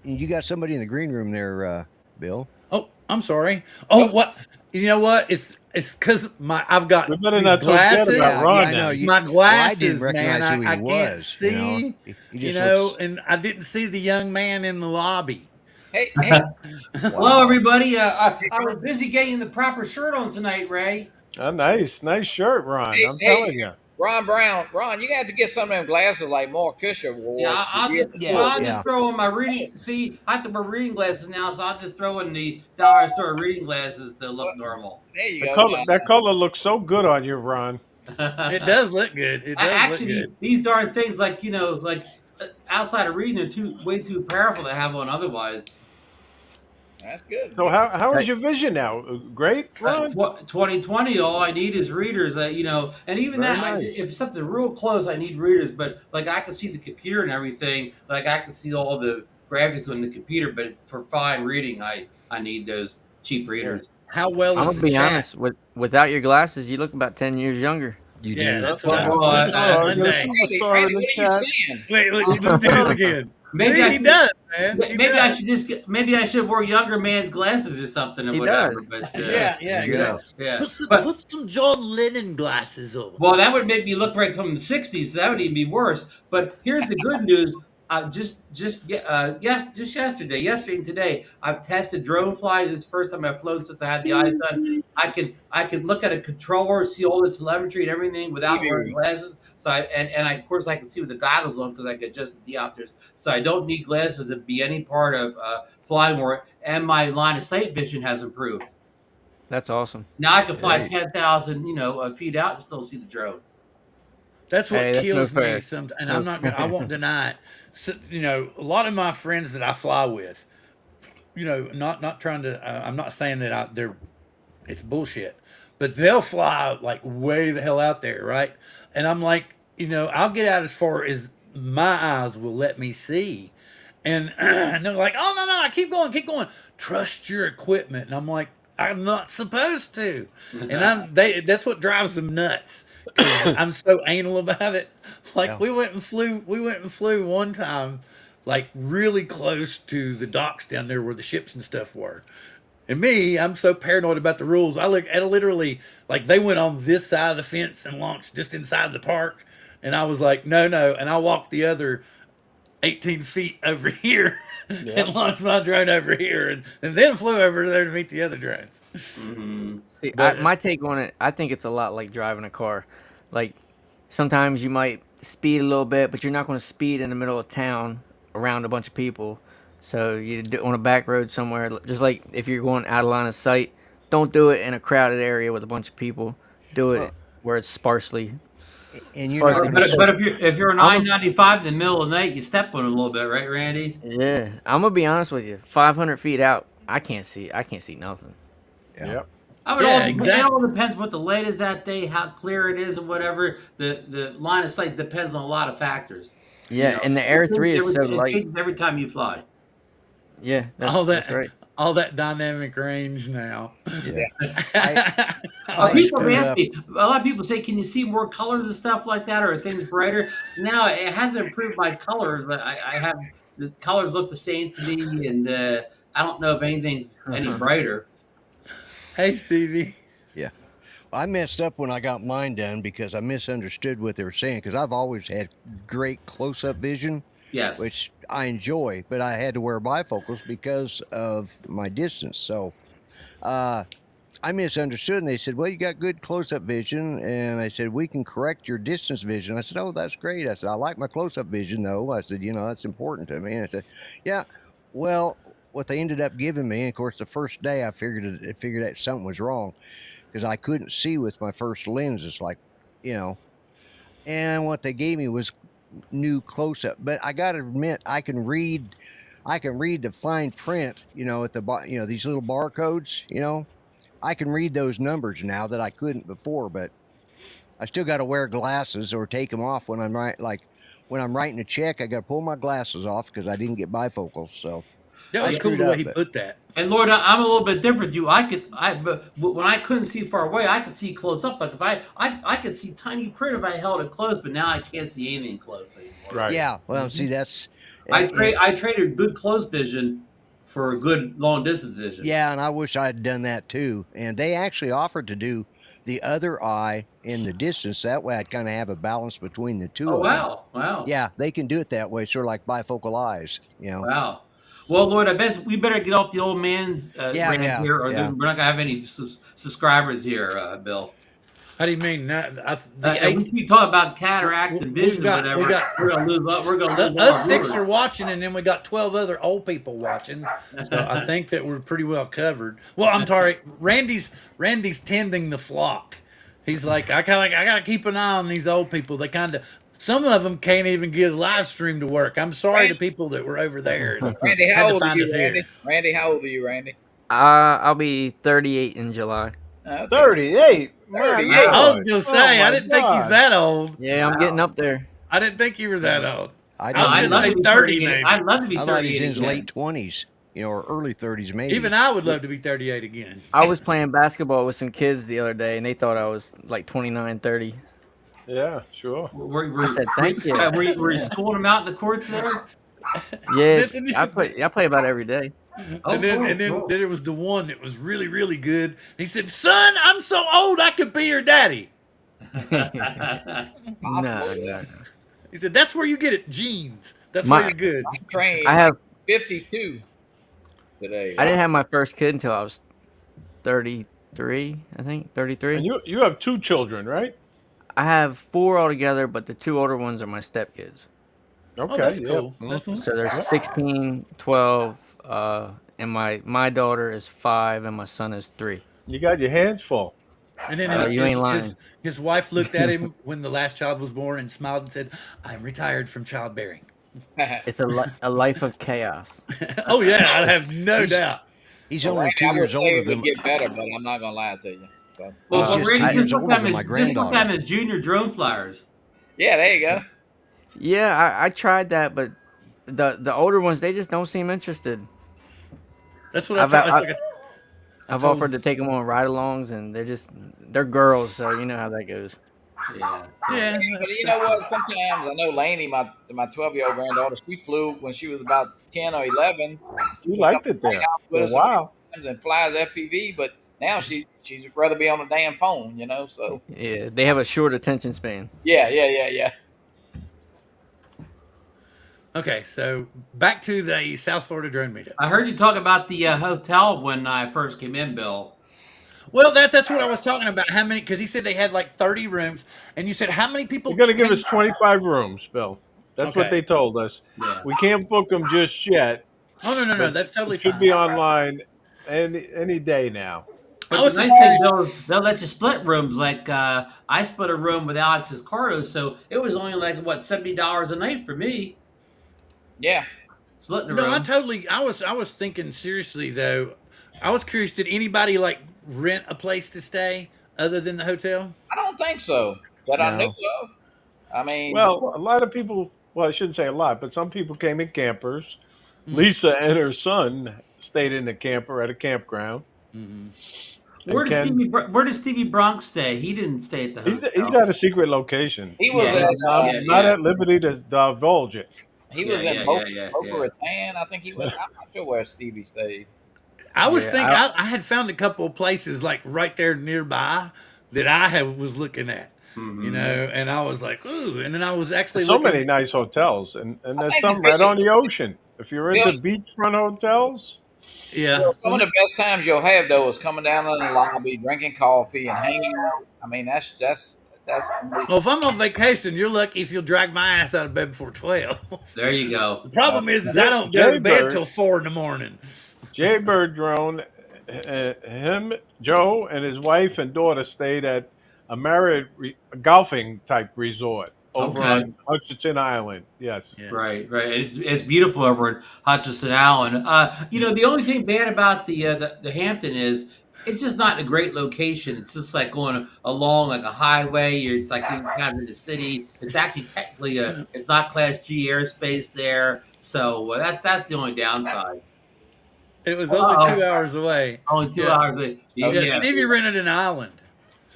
Speaker 2: And you got somebody in the green room there, Bill.
Speaker 1: Oh, I'm sorry. Oh, what? You know what? It's because I've got
Speaker 5: We better
Speaker 1: these
Speaker 5: not
Speaker 1: glasses.
Speaker 5: forget about Ron
Speaker 2: I know.
Speaker 5: now.
Speaker 1: My
Speaker 2: Well, I
Speaker 1: glasses,
Speaker 2: didn't recognize
Speaker 1: man.
Speaker 2: who he
Speaker 1: I can't
Speaker 2: was.
Speaker 1: see.
Speaker 2: He
Speaker 1: You
Speaker 2: just
Speaker 1: know,
Speaker 2: looks.
Speaker 1: and I didn't see the young man in the lobby.
Speaker 3: Hey,
Speaker 6: Hello,
Speaker 2: Wow.
Speaker 6: everybody. I was busy getting the proper shirt on tonight, Ray.
Speaker 5: Nice shirt, Ron.
Speaker 3: Hey,
Speaker 5: I'm telling you.
Speaker 3: Ron Brown. Ron, you got to get some of them glasses like Mark Fisher wore.
Speaker 6: Yeah, I'll just,
Speaker 2: Yeah,
Speaker 6: well, I'll
Speaker 2: yeah.
Speaker 6: just throw in my reading. See, I have to wear reading glasses now, so I'll just throw in the dollar store reading glasses to look normal.
Speaker 3: There you
Speaker 5: The
Speaker 3: go.
Speaker 5: that color looks so good on you, Ron.
Speaker 1: It does look good. It does look
Speaker 6: Actually,
Speaker 1: good.
Speaker 6: these darn things, like outside of reading, they're way too powerful to have on otherwise.
Speaker 3: That's good.
Speaker 5: So how is your vision now? Great, Ron?
Speaker 6: 2020, all I need is readers. And even
Speaker 5: Very
Speaker 6: that,
Speaker 5: nice.
Speaker 6: if something real close, I need readers. But like I can see the computer and everything. Like I can see all the graphics on the computer. But for fine reading, I need those cheap readers.
Speaker 1: How well
Speaker 4: I'm
Speaker 1: is
Speaker 4: gonna
Speaker 1: the
Speaker 4: be
Speaker 1: chat?
Speaker 4: honest. Without your glasses, you look about 10 years younger.
Speaker 2: You
Speaker 1: Yeah,
Speaker 2: do.
Speaker 1: that's
Speaker 6: Well,
Speaker 1: what I was
Speaker 6: well,
Speaker 1: going to say
Speaker 5: Randy,
Speaker 1: Monday.
Speaker 5: Superstar
Speaker 3: Randy,
Speaker 5: in
Speaker 3: what
Speaker 5: the
Speaker 3: are you
Speaker 5: chat.
Speaker 3: saying?
Speaker 1: Wait, let's do it again.
Speaker 6: Maybe
Speaker 1: See,
Speaker 6: I
Speaker 1: he
Speaker 6: should-
Speaker 1: does, man. He
Speaker 6: Maybe
Speaker 1: does.
Speaker 6: I should maybe I should wear younger man's glasses or something or
Speaker 4: He
Speaker 6: whatever.
Speaker 4: does.
Speaker 6: But
Speaker 1: Yeah,
Speaker 2: There you
Speaker 1: exactly.
Speaker 6: yeah.
Speaker 1: Put some John Lennon glasses on.
Speaker 6: Well, that would make me look like from the '60s. So that would even be worse. But here's the good news. Yesterday and today, I've tested drone fly. This is the first time I've flown since I had the eyes done. I can look at a controller, see all the telemetry and everything without wearing glasses. So I of course I can see with the goggles on because I can adjust the diopters. So I don't need glasses to be any part of flying more. And my line of sight vision has improved.
Speaker 4: That's awesome.
Speaker 6: Now I can fly
Speaker 2: Great.
Speaker 6: 10,000 feet out and still see the drone.
Speaker 1: That's what
Speaker 4: Hey, that's no
Speaker 1: kills me.
Speaker 4: fair.
Speaker 1: And I'm not gonna. I won't deny it. So, a lot of my friends that I fly with, not trying to. I'm not saying that it's bullshit, but they'll fly like way the hell out there, right? And I'm like, I'll get out as far as my eyes will let me see, and they're like, oh no, keep going, trust your equipment, and I'm like, I'm not supposed to, and that's what drives them nuts. 'Cause I'm so anal about it. Like
Speaker 2: Yeah.
Speaker 1: we went and flew one time, like really close to the docks down there where the ships and stuff were. And me, I'm so paranoid about the rules. I look at literally like they went on this side of the fence and launched just inside the park, and I was like, no, and I walked the other 18 feet over here.
Speaker 5: Yeah.
Speaker 1: and launched my drone over here, and then flew over there to meet the other drones.
Speaker 6: Hmm.
Speaker 4: See,
Speaker 1: But
Speaker 4: my take on it, I think it's a lot like driving a car. Like sometimes you might speed a little bit, but you're not going to speed in the middle of town around a bunch of people. So you do on a back road somewhere, just like if you're going out of line of sight, don't do it in a crowded area with a bunch of people. Do it
Speaker 2: Well,
Speaker 4: where it's sparsely
Speaker 2: and you're not
Speaker 4: sparsely.
Speaker 2: going to
Speaker 6: But
Speaker 2: see.
Speaker 6: but if you're on
Speaker 4: I'm a,
Speaker 6: I-95 in the middle of the night, you step on it a little bit, right, Randy?
Speaker 4: yeah, I'm gonna be honest with you. 500 feet out, I can't see nothing.
Speaker 2: Yeah.
Speaker 5: Yep.
Speaker 6: I mean,
Speaker 1: yeah,
Speaker 6: it all
Speaker 1: exactly.
Speaker 6: depends what the light is that day, how clear it is, and whatever. The line of sight depends on a lot of factors. You
Speaker 4: Yeah,
Speaker 6: know,
Speaker 4: and the Air 3 is so
Speaker 6: it
Speaker 4: light.
Speaker 6: changes every time you fly.
Speaker 4: Yeah,
Speaker 1: All
Speaker 4: that's
Speaker 1: that,
Speaker 4: right.
Speaker 1: all that dynamic range now.
Speaker 2: Yeah. I I
Speaker 6: People have
Speaker 2: screwed
Speaker 6: asked
Speaker 2: up.
Speaker 6: me. A lot of people say, "Can you see more colors and stuff like that, or are things brighter?" Now it hasn't improved my colors. I have the colors look the same to me, and I don't know if anything's any brighter.
Speaker 1: Hey, Stevie.
Speaker 2: Yeah. I messed up when I got mine done because I misunderstood what they were saying. Because I've always had great close-up vision,
Speaker 6: Yes.
Speaker 2: which I enjoy, but I had to wear bifocals because of my distance. So uh, I misunderstood, and they said, "Well, you got good close-up vision," and I said, "We can correct your distance vision." I said, "Oh, that's great." I said, "I like my close-up vision, though." I said, "That's important to me." And I said, "Yeah, well." What they ended up giving me, and of course, the first day I figured that something was wrong because I couldn't see with my first lens. It's like, you know, and what they gave me was new close up. But I got to admit, I can read the fine print. At the these little barcodes. I can read those numbers now that I couldn't before. But I still got to wear glasses or take them off when I'm like when I'm writing a check. I got to pull my glasses off because I didn't get bifocals. So
Speaker 1: That
Speaker 2: I
Speaker 1: was cool
Speaker 2: screwed
Speaker 1: the way
Speaker 2: up.
Speaker 1: he
Speaker 2: But
Speaker 1: put that.
Speaker 6: And Lord, I'm a little bit different. You, but when I couldn't see far away, I could see close up. Like if I could see tiny print if I held it close, but now I can't see anything close anymore.
Speaker 5: Right.
Speaker 2: yeah, well, see, that's
Speaker 6: I traded good close vision for good long distance vision.
Speaker 2: yeah, and I wish I had done that too. And they actually offered to do the other eye in the distance. That way I'd kind of have a balance between the two
Speaker 6: Oh
Speaker 2: of them.
Speaker 6: wow, wow,
Speaker 2: Yeah, they can do it that way, sort of like bifocal eyes.
Speaker 6: wow. Well, Lord, I bet we better get off the old man's
Speaker 2: Yeah,
Speaker 6: rant
Speaker 2: yeah,
Speaker 6: here, or
Speaker 2: yeah.
Speaker 6: we're not gonna have any subscribers here, Bill.
Speaker 1: How do you mean? The
Speaker 6: And we
Speaker 1: eight,
Speaker 6: keep talking about cataracts and
Speaker 1: we've
Speaker 6: vision, or
Speaker 1: got
Speaker 6: whatever.
Speaker 1: we got
Speaker 6: We're gonna lose. We're gonna lose all
Speaker 1: us
Speaker 6: our
Speaker 1: six
Speaker 6: viewers.
Speaker 1: are watching, and then we got 12 other old people watching. So I think that we're pretty well covered. Well, I'm sorry, Randy's tending the flock. He's like, I gotta keep an eye on these old people. They kind of, some of them can't even get a live stream to work. I'm sorry to people that were over there and
Speaker 3: Randy,
Speaker 1: had
Speaker 3: how
Speaker 1: to
Speaker 3: old are
Speaker 1: find
Speaker 3: you,
Speaker 1: us
Speaker 3: Randy?
Speaker 1: here.
Speaker 3: Randy, how old are you, Randy?
Speaker 4: I'll be 38 in July.
Speaker 3: Okay.
Speaker 5: 38. My
Speaker 3: 38.
Speaker 1: I was
Speaker 5: Lord.
Speaker 1: gonna say,
Speaker 5: Oh,
Speaker 1: I
Speaker 5: my
Speaker 1: didn't think he's
Speaker 5: God.
Speaker 1: that old.
Speaker 4: Yeah, I'm getting up there.
Speaker 1: I didn't think you were that old.
Speaker 2: I
Speaker 1: I was
Speaker 6: I'd
Speaker 2: didn't
Speaker 1: gonna
Speaker 6: love
Speaker 1: say
Speaker 6: to be
Speaker 1: 30
Speaker 6: 38.
Speaker 1: maybe.
Speaker 6: I'd love to be
Speaker 2: I thought he's
Speaker 6: 38
Speaker 2: in his
Speaker 6: again.
Speaker 2: late 20s, or early 30s, maybe.
Speaker 1: Even I would love to be 38 again.
Speaker 4: I was playing basketball with some kids the other day, and they thought I was like 29, 30.
Speaker 5: Yeah, sure.
Speaker 6: Were,
Speaker 4: I said, "Thank you."
Speaker 6: were you schooling them out in the courts there?
Speaker 4: Yeah,
Speaker 1: Didn't you?
Speaker 4: I play about every day.
Speaker 6: Oh,
Speaker 1: And then
Speaker 6: cool,
Speaker 1: and then
Speaker 6: cool.
Speaker 1: then it was the one that was really really good. He said, "Son, I'm so old I could be your daddy."
Speaker 4: No,
Speaker 3: Possible,
Speaker 4: no.
Speaker 1: He said, "That's where you get it, genes. That's
Speaker 4: My-
Speaker 1: where you're good."
Speaker 3: I'm trained
Speaker 4: I have
Speaker 3: 52 today.
Speaker 4: I didn't have my first kid until I was 33, I think, 33.
Speaker 5: And you have two children, right?
Speaker 4: I have 4 altogether, but the 2 older ones are my stepkids.
Speaker 5: Okay.
Speaker 1: Oh, that's
Speaker 5: yeah.
Speaker 1: cool.
Speaker 5: Mhm.
Speaker 1: That's cool.
Speaker 4: So they're 16, 12, and my daughter is 5, and my son is 3.
Speaker 5: You got your hands full.
Speaker 1: And then
Speaker 4: You ain't lying.
Speaker 1: his wife looked at him when the last child was born and smiled and said, "I'm retired from childbearing."
Speaker 4: It's a life of chaos.
Speaker 1: Oh yeah, I have no
Speaker 2: He's-
Speaker 1: doubt.
Speaker 2: He's
Speaker 3: Well,
Speaker 2: only
Speaker 3: Randy,
Speaker 2: 2
Speaker 3: I would
Speaker 2: years
Speaker 3: say
Speaker 2: older
Speaker 3: it
Speaker 2: than
Speaker 3: would get better, but I'm not gonna lie to you. So,
Speaker 6: Well,
Speaker 2: He's just
Speaker 6: Randy,
Speaker 2: 2
Speaker 6: just
Speaker 2: years
Speaker 6: look
Speaker 2: older
Speaker 6: at
Speaker 2: than
Speaker 6: him
Speaker 2: my
Speaker 6: as just look at him
Speaker 2: granddaughter.
Speaker 6: as junior drone flyers.
Speaker 3: yeah, there you go.
Speaker 4: Yeah, I tried that, but the older ones, they just don't seem interested.
Speaker 1: That's what I
Speaker 4: I've-
Speaker 1: tell. It's
Speaker 4: I-
Speaker 1: like
Speaker 4: I've
Speaker 1: told-
Speaker 4: offered to take them on ride-alongs, and they're girls, so you know how that goes.
Speaker 6: Yeah.
Speaker 1: yeah.
Speaker 3: But you know what? Sometimes I know Lainey, my 12-year-old granddaughter, she flew when she was about 10 or 11.
Speaker 5: You liked it there
Speaker 3: With
Speaker 5: for a
Speaker 3: us a few
Speaker 5: while.
Speaker 3: times and flies FPV, but now she'd rather be on a damn phone, So
Speaker 4: Yeah, they have a short attention span.
Speaker 3: yeah.
Speaker 1: Okay, so back to the South Florida drone meetup.
Speaker 6: I heard you talk about the hotel when I first came in, Bill.
Speaker 1: Well, that's what I was talking about. How many? Because he said they had like 30 rooms, and you said how many people
Speaker 5: They're going to give us
Speaker 1: came?
Speaker 5: 25 rooms, Bill. That's what
Speaker 1: Okay.
Speaker 5: they told us.
Speaker 6: Yeah.
Speaker 5: We can't book them just yet,
Speaker 1: Oh no,
Speaker 5: but
Speaker 1: that's totally
Speaker 5: it should
Speaker 1: fine.
Speaker 5: be online any day now.
Speaker 6: But
Speaker 1: I was
Speaker 6: the
Speaker 1: just
Speaker 6: nice thing,
Speaker 1: curious.
Speaker 6: Bill, is they'll let you split rooms. Like I split a room with Alex Escardo, so it was only like what $70 a night for me
Speaker 3: Yeah.
Speaker 6: splitting a
Speaker 1: No,
Speaker 6: room.
Speaker 1: I was thinking seriously though. I was curious. Did anybody like rent a place to stay other than the hotel?
Speaker 3: I don't think so that I knew
Speaker 2: No.
Speaker 3: of. I mean,
Speaker 5: Well, a lot of people, well, I shouldn't say a lot, but some people came in campers.
Speaker 1: Mm.
Speaker 5: Lisa and her son stayed in the camper at a campground.
Speaker 1: Mm-hmm.
Speaker 6: Where
Speaker 5: And
Speaker 6: does
Speaker 5: Ken,
Speaker 6: Where does Stevie Bronx stay? He didn't stay at the
Speaker 5: he's
Speaker 6: hotel.
Speaker 5: at a secret location.
Speaker 3: he was
Speaker 6: Yeah,
Speaker 3: at
Speaker 6: yeah,
Speaker 5: Not
Speaker 6: yeah,
Speaker 5: at liberty to divulge it.
Speaker 3: he
Speaker 6: yeah,
Speaker 3: was
Speaker 6: yeah,
Speaker 3: in
Speaker 6: yeah, yeah,
Speaker 3: Boca
Speaker 6: yeah.
Speaker 3: Raton. I think he was. I'm not sure where Stevie stayed.
Speaker 1: I was
Speaker 4: Yeah,
Speaker 1: thinking I had found a couple of places like right there nearby that was looking at,
Speaker 6: Mhm.
Speaker 1: you know, and I was like, ooh, and then I was actually
Speaker 5: So
Speaker 1: looking.
Speaker 5: many nice hotels, and
Speaker 3: I
Speaker 5: there's
Speaker 3: think
Speaker 5: some
Speaker 3: the
Speaker 5: right
Speaker 3: biggest,
Speaker 5: on the ocean. If you're
Speaker 3: Bill,
Speaker 5: into beachfront hotels,
Speaker 1: Yeah.
Speaker 3: some of the best times you'll have though is coming down in the lobby, drinking coffee, and hanging out. I mean, that's
Speaker 1: Well, if I'm on vacation, you're lucky if you'll drag my ass out of bed before 12.
Speaker 6: There you go.
Speaker 1: The problem is I don't go to bed
Speaker 5: Jaybird,
Speaker 1: till 4 in the morning.
Speaker 5: Jaybird Drone, him, Joe, and his wife and daughter stayed at a Marriott golfing type resort over
Speaker 6: Okay.
Speaker 5: on Hutchinson Island. Yes.
Speaker 1: Yeah.
Speaker 6: Right, right. It's beautiful over in Hutchinson Island. The only thing bad about the Hampton is it's just not a great location. It's just like going along like a highway. It's like being kind of in the city. It's actually technically it's not Class G airspace there, so that's the only downside.
Speaker 1: It was only
Speaker 6: Uh-oh.
Speaker 1: 2 hours away.
Speaker 6: Only 2
Speaker 1: Yeah.
Speaker 6: hours.
Speaker 1: Yeah,
Speaker 3: yeah.
Speaker 1: Stevie rented an island.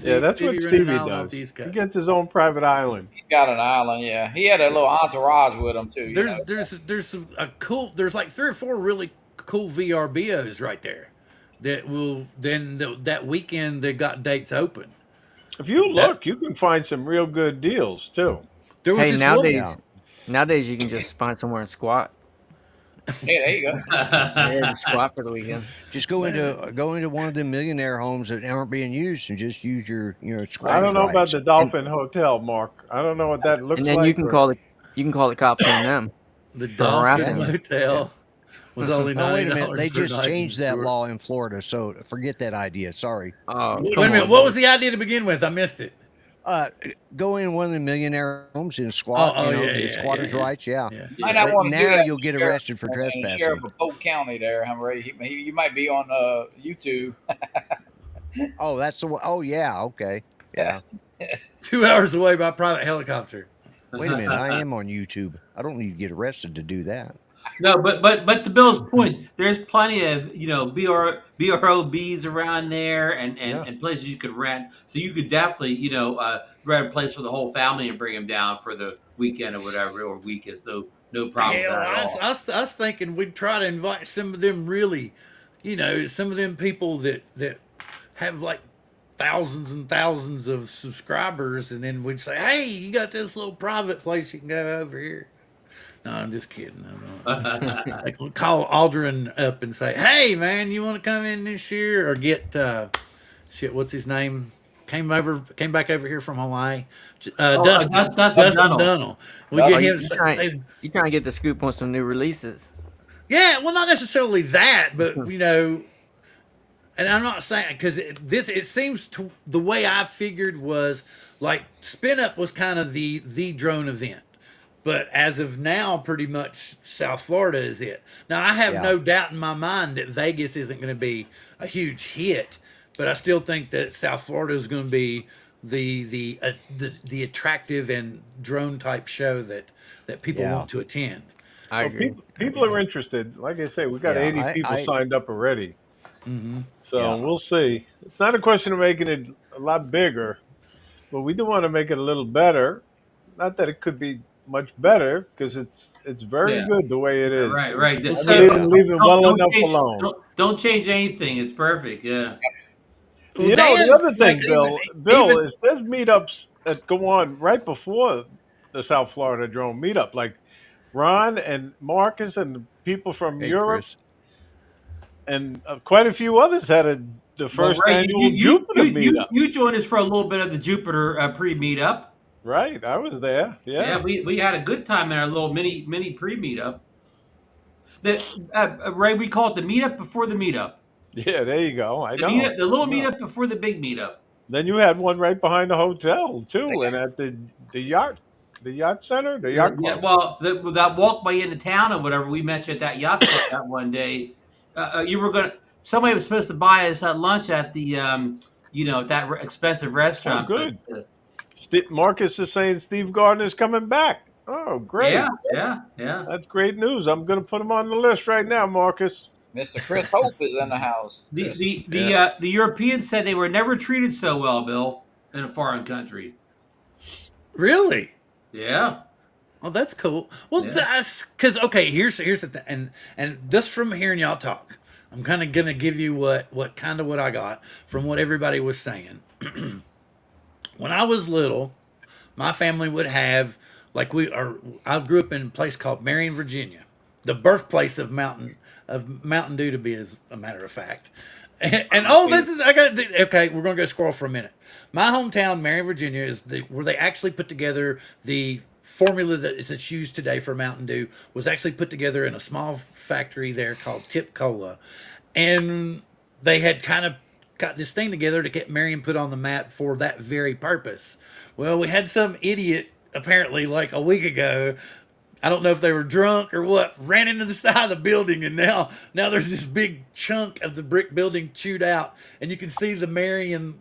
Speaker 5: Yeah, that's what
Speaker 1: rented an
Speaker 5: Stevie
Speaker 1: island off
Speaker 5: does.
Speaker 1: the East
Speaker 5: He
Speaker 1: Coast.
Speaker 5: gets his own private island.
Speaker 3: he got an island. Yeah, he had a little entourage with him too.
Speaker 1: There's there's like 3 or 4 really cool VRBOs right there that will that weekend they got dates open.
Speaker 5: If you
Speaker 1: That-
Speaker 5: look, you can find some real good deals too.
Speaker 1: There was
Speaker 4: Hey,
Speaker 1: this
Speaker 4: nowadays you can just find somewhere and squat.
Speaker 3: Yeah, there you go.
Speaker 4: Yeah, just squat for the weekend.
Speaker 2: Just go into one of the millionaire homes that aren't being used and just use your
Speaker 5: I
Speaker 2: squatters'
Speaker 5: don't know about
Speaker 2: rights.
Speaker 5: the Dolphin Hotel, Mark. I don't know what that looks
Speaker 4: And then
Speaker 5: like.
Speaker 4: you can call the cops on them.
Speaker 1: the
Speaker 4: for
Speaker 1: Dolphin
Speaker 4: harassing you.
Speaker 1: Motel was only
Speaker 2: No, wait a minute.
Speaker 1: $90
Speaker 2: They
Speaker 1: per
Speaker 2: just
Speaker 1: night
Speaker 2: changed
Speaker 1: in
Speaker 2: that
Speaker 1: Stewart.
Speaker 2: law in Florida, so forget that idea. Sorry.
Speaker 4: Oh,
Speaker 1: Wait
Speaker 4: come
Speaker 1: a minute,
Speaker 4: on,
Speaker 1: what
Speaker 4: man.
Speaker 1: was the idea to begin with? I missed it.
Speaker 2: Go in one of the millionaire homes and squat.
Speaker 1: Oh,
Speaker 2: you know,
Speaker 1: yeah,
Speaker 2: get
Speaker 1: yeah,
Speaker 2: squatters'
Speaker 1: yeah.
Speaker 2: rights. Yeah.
Speaker 1: Yeah.
Speaker 3: Might not
Speaker 2: But
Speaker 3: want to do
Speaker 2: now
Speaker 3: that.
Speaker 2: you'll get
Speaker 3: Sheriff-
Speaker 2: arrested for trespassing.
Speaker 3: Sheriff of Polk County there, Henry. You might be on YouTube.
Speaker 2: Oh, that's the one. Oh, yeah. Okay. Yeah.
Speaker 1: 2 hours away by private helicopter.
Speaker 2: Wait a minute. I am on YouTube. I don't need to get arrested to do that.
Speaker 6: No, but to Bill's point, there's plenty of BROBs around there and
Speaker 5: Yeah.
Speaker 6: and places you could rent. So you could definitely rent a place for the whole family and bring them down for the weekend or whatever or week is no problem with
Speaker 1: Hell,
Speaker 6: that at all.
Speaker 1: I was thinking we'd try to invite some of them really, some of them people that have like thousands and thousands of subscribers, and then we'd say, "Hey, you got this little private place you can go over here." No, I'm just kidding. Like we'll call Aldrin up and say, "Hey, man, you want to come in this year?" Or get what's his name? Came back over here from Hawaii. Dustin
Speaker 6: Dustin Dunnell.
Speaker 1: Dunnell. We
Speaker 3: Oh,
Speaker 1: get
Speaker 4: you
Speaker 1: him.
Speaker 4: trying- You trying to get the scoop on some new releases?
Speaker 1: Yeah, well, not necessarily that, but and I'm not saying because it seems to the way I figured was like Spin Up was kind of the drone event, but as of now, pretty much South Florida is it. Now I have
Speaker 2: Yeah.
Speaker 1: no doubt in my mind that Vegas isn't going to be a huge hit, but I still think that South Florida is going to be the attractive and drone type show that people
Speaker 2: Yeah.
Speaker 1: want to attend.
Speaker 4: I
Speaker 5: Well,
Speaker 4: agree.
Speaker 5: people are interested. Like I say, we got
Speaker 2: Yeah,
Speaker 5: 80
Speaker 2: I-
Speaker 5: people
Speaker 2: I-
Speaker 5: signed up already.
Speaker 1: Mm-hmm.
Speaker 5: So
Speaker 2: Yeah.
Speaker 5: we'll see. It's not a question of making it a lot bigger, but we do want to make it a little better. Not that it could be much better, because it's very
Speaker 6: Yeah.
Speaker 5: good the way it is.
Speaker 6: Right, right.
Speaker 5: I
Speaker 1: So-
Speaker 5: mean, didn't leave it well enough
Speaker 6: change,
Speaker 5: alone.
Speaker 6: don't change anything. It's perfect. Yeah.
Speaker 1: Well,
Speaker 5: You know,
Speaker 1: Dan,
Speaker 5: the other thing,
Speaker 1: like,
Speaker 5: Bill,
Speaker 1: even-
Speaker 5: is there's meetups that go on right before the South Florida drone meetup. Like Ron and Marcus and the people from
Speaker 2: Hey,
Speaker 5: Europe
Speaker 2: Chris.
Speaker 5: and quite a few others had the
Speaker 6: Well,
Speaker 5: first
Speaker 6: Ray,
Speaker 5: annual Jupiter meetup.
Speaker 6: you joined us for a little bit of the Jupiter pre-meetup.
Speaker 5: Right, I was there.
Speaker 6: Yeah,
Speaker 5: Yeah,
Speaker 6: we had a good time in our little mini pre-meetup. The Ray, we call it the meetup before the meetup.
Speaker 5: yeah. There you go. I
Speaker 6: The
Speaker 5: know.
Speaker 6: meetup, the little
Speaker 5: I know.
Speaker 6: meetup before the big meetup.
Speaker 5: Then you had one right behind the hotel too,
Speaker 3: Yeah.
Speaker 5: and at the yacht center, the yacht
Speaker 6: Yeah,
Speaker 5: club.
Speaker 6: well, that walkway into town or whatever we mentioned at that yacht club that one day. You were gonna. Somebody was supposed to buy us lunch at the that expensive
Speaker 5: Oh,
Speaker 6: restaurant.
Speaker 5: good.
Speaker 6: But,
Speaker 5: Marcus is saying Steve Gardner's coming back. Oh, great.
Speaker 6: yeah.
Speaker 5: That's great news. I'm going to put him on the list right now, Marcus.
Speaker 3: Mr. Chris Hope is in the house.
Speaker 6: The
Speaker 3: Chris.
Speaker 6: the Europeans said they were never treated so well, Bill, in a foreign country.
Speaker 1: Really?
Speaker 6: Yeah.
Speaker 1: Oh, that's cool. Well,
Speaker 6: Yeah.
Speaker 1: that's because okay. Here's the thing, and just from hearing y'all talk, I'm kind of gonna give you what I got from what everybody was saying. When I was little, my family would have I grew up in a place called Marion, Virginia, the birthplace of Mountain Dew, to be as a matter of fact. And this is okay. We're gonna go squirrel for a minute. My hometown, Marion, Virginia, is where they actually put together the formula that's used today for Mountain Dew. Was actually put together in a small factory there called Tip Cola, and they had kind of got this thing together to get Marion put on the map for that very purpose. Well, we had some idiot apparently like a week ago. I don't know if they were drunk or what, ran into the side of the building, and now there's this big chunk of the brick building chewed out, and you can see the Marion,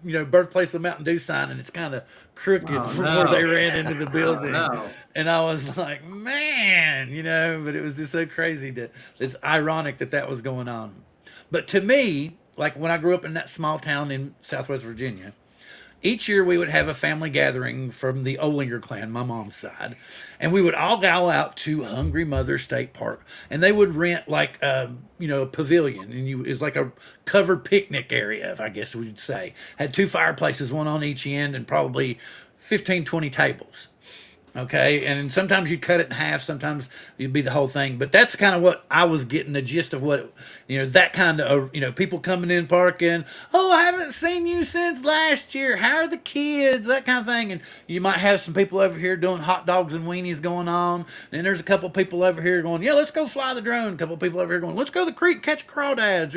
Speaker 1: birthplace of Mountain Dew sign, and it's kind of crooked from where they ran into the building.
Speaker 6: no.
Speaker 1: And I was like, man, but it was just so crazy it's ironic that was going on. But to me, like when I grew up in that small town in Southwest Virginia, each year we would have a family gathering from the Olinger clan, my mom's side, and we would all go out to Hungry Mother State Park, and they would rent like a pavilion, and it's like a covered picnic area, if I guess we'd say. Had two fireplaces, one on each end, and probably 15, 20 tables. Okay, and sometimes you cut it in half, sometimes it'd be the whole thing. But that's kind of what I was getting, the gist of what, that kind of, people coming in parking. Oh, I haven't seen you since last year. How are the kids? That kind of thing. And you might have some people over here doing hot dogs and weenies going on. And there's a couple people over here going, yeah, let's go fly the drone. A couple people over here going, let's go to the creek, catch crawdads.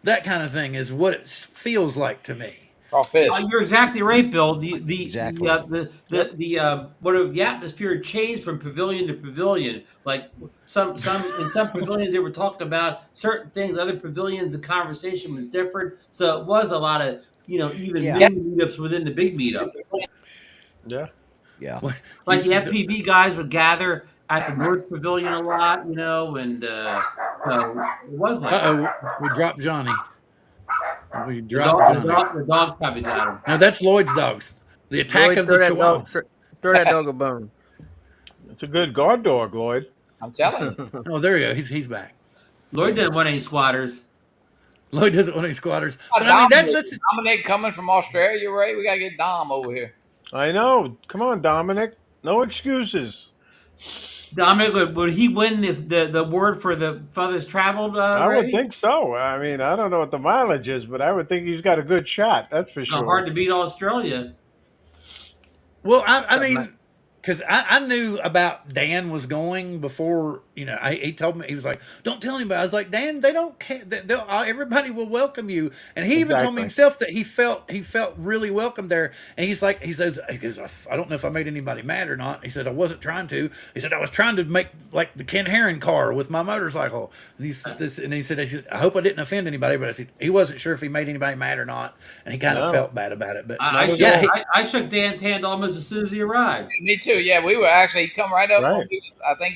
Speaker 1: That kind of thing is what it feels like to me.
Speaker 3: Crawfish.
Speaker 6: You're exactly right, Bill.
Speaker 2: Exactly.
Speaker 6: The atmosphere changed from pavilion to pavilion. Like some in some pavilions they were talking about certain things. Other pavilions the conversation was different. So it was a lot of even
Speaker 2: Yeah.
Speaker 6: mini meetups within the big meetup.
Speaker 5: Yeah.
Speaker 2: Yeah.
Speaker 6: Like the FPV guys would gather at the North Pavilion a lot, and so it was like
Speaker 1: We dropped Johnny. We
Speaker 6: the,
Speaker 1: dropped Johnny.
Speaker 6: the dogs probably got him.
Speaker 1: No, that's Lloyd's dogs. The attack
Speaker 4: Lloyd,
Speaker 1: of the Chihuahuas.
Speaker 4: throw that dog a bone.
Speaker 5: It's a good guard dog, Lloyd.
Speaker 3: I'm telling you.
Speaker 1: Oh, there we go. He's back.
Speaker 6: Lloyd didn't want any squatters.
Speaker 1: Lloyd doesn't want any squatters. But I mean, that's
Speaker 3: Dominic coming from Australia, Ray. We gotta get Dom over here.
Speaker 5: I know. Come on, Dominic. No excuses.
Speaker 6: Dominic, would he win if the word for the furthest traveled?
Speaker 5: I would
Speaker 6: Ray?
Speaker 5: think so. I mean, I don't know what the mileage is, but I would think he's got a good shot. That's for
Speaker 6: Not
Speaker 5: sure.
Speaker 6: hard to beat Australia.
Speaker 1: well. I mean, because I knew about Dan was going before. He told me, he was like, "Don't tell anybody." I was like, "Dan, they don't care. Everybody will welcome you." And he even told me
Speaker 5: Exactly.
Speaker 1: himself that he felt really welcome there. And he says, "I don't know if I made anybody mad or not." He said, "I wasn't trying to." He said, "I was trying to make like the Ken Herron car with my motorcycle." And he said, "I hope I didn't offend anybody," but I said he wasn't sure if he made anybody mad or not, and he kind of
Speaker 5: No.
Speaker 1: felt bad about it. But
Speaker 6: I shook Dan's hand almost as soon as he arrived.
Speaker 3: Me too. Yeah, we were actually come right up.
Speaker 5: Right.
Speaker 3: He was, I think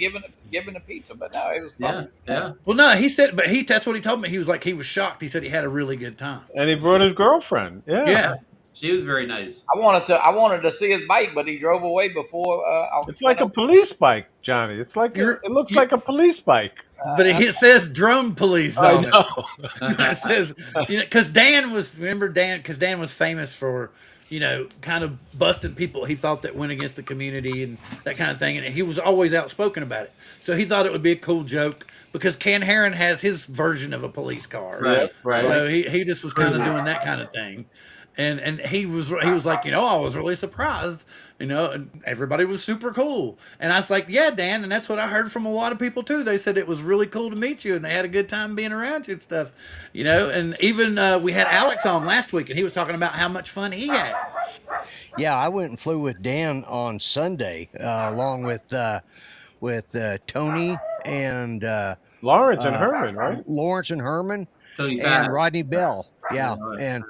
Speaker 3: giving the pizza, but no, it was
Speaker 6: Yeah,
Speaker 3: fun.
Speaker 6: yeah.
Speaker 1: Well, no, he said, but that's what he told me. He was like, he was shocked. He said he had a really good time.
Speaker 5: And he brought his girlfriend. Yeah.
Speaker 1: Yeah.
Speaker 6: She was very nice.
Speaker 3: I wanted to see his bike, but he drove away before.
Speaker 5: It's like a police bike, Johnny. It looks like a police bike.
Speaker 1: but it says drone police
Speaker 5: I
Speaker 1: on it.
Speaker 5: know.
Speaker 1: It says, because Dan was famous for, kind of busting people he thought that went against the community and that kind of thing. And he was always outspoken about it. So he thought it would be a cool joke because Ken Heron has his version of a police car.
Speaker 6: Right, right.
Speaker 1: So he just was kind of doing that kind of thing. And he was like, I was really surprised, and everybody was super cool. And I was like, yeah, Dan, and that's what I heard from a lot of people too. They said it was really cool to meet you, and they had a good time being around you and stuff, And even we had Alex on last week, and he was talking about how much fun he had.
Speaker 2: Yeah, I went and flew with Dan on Sunday, along with Tony and
Speaker 5: Lawrence and Herman, right?
Speaker 2: Lawrence and Herman
Speaker 6: Tony
Speaker 2: and
Speaker 6: Fat.
Speaker 2: Rodney Bell. Yeah,
Speaker 6: Right.
Speaker 2: and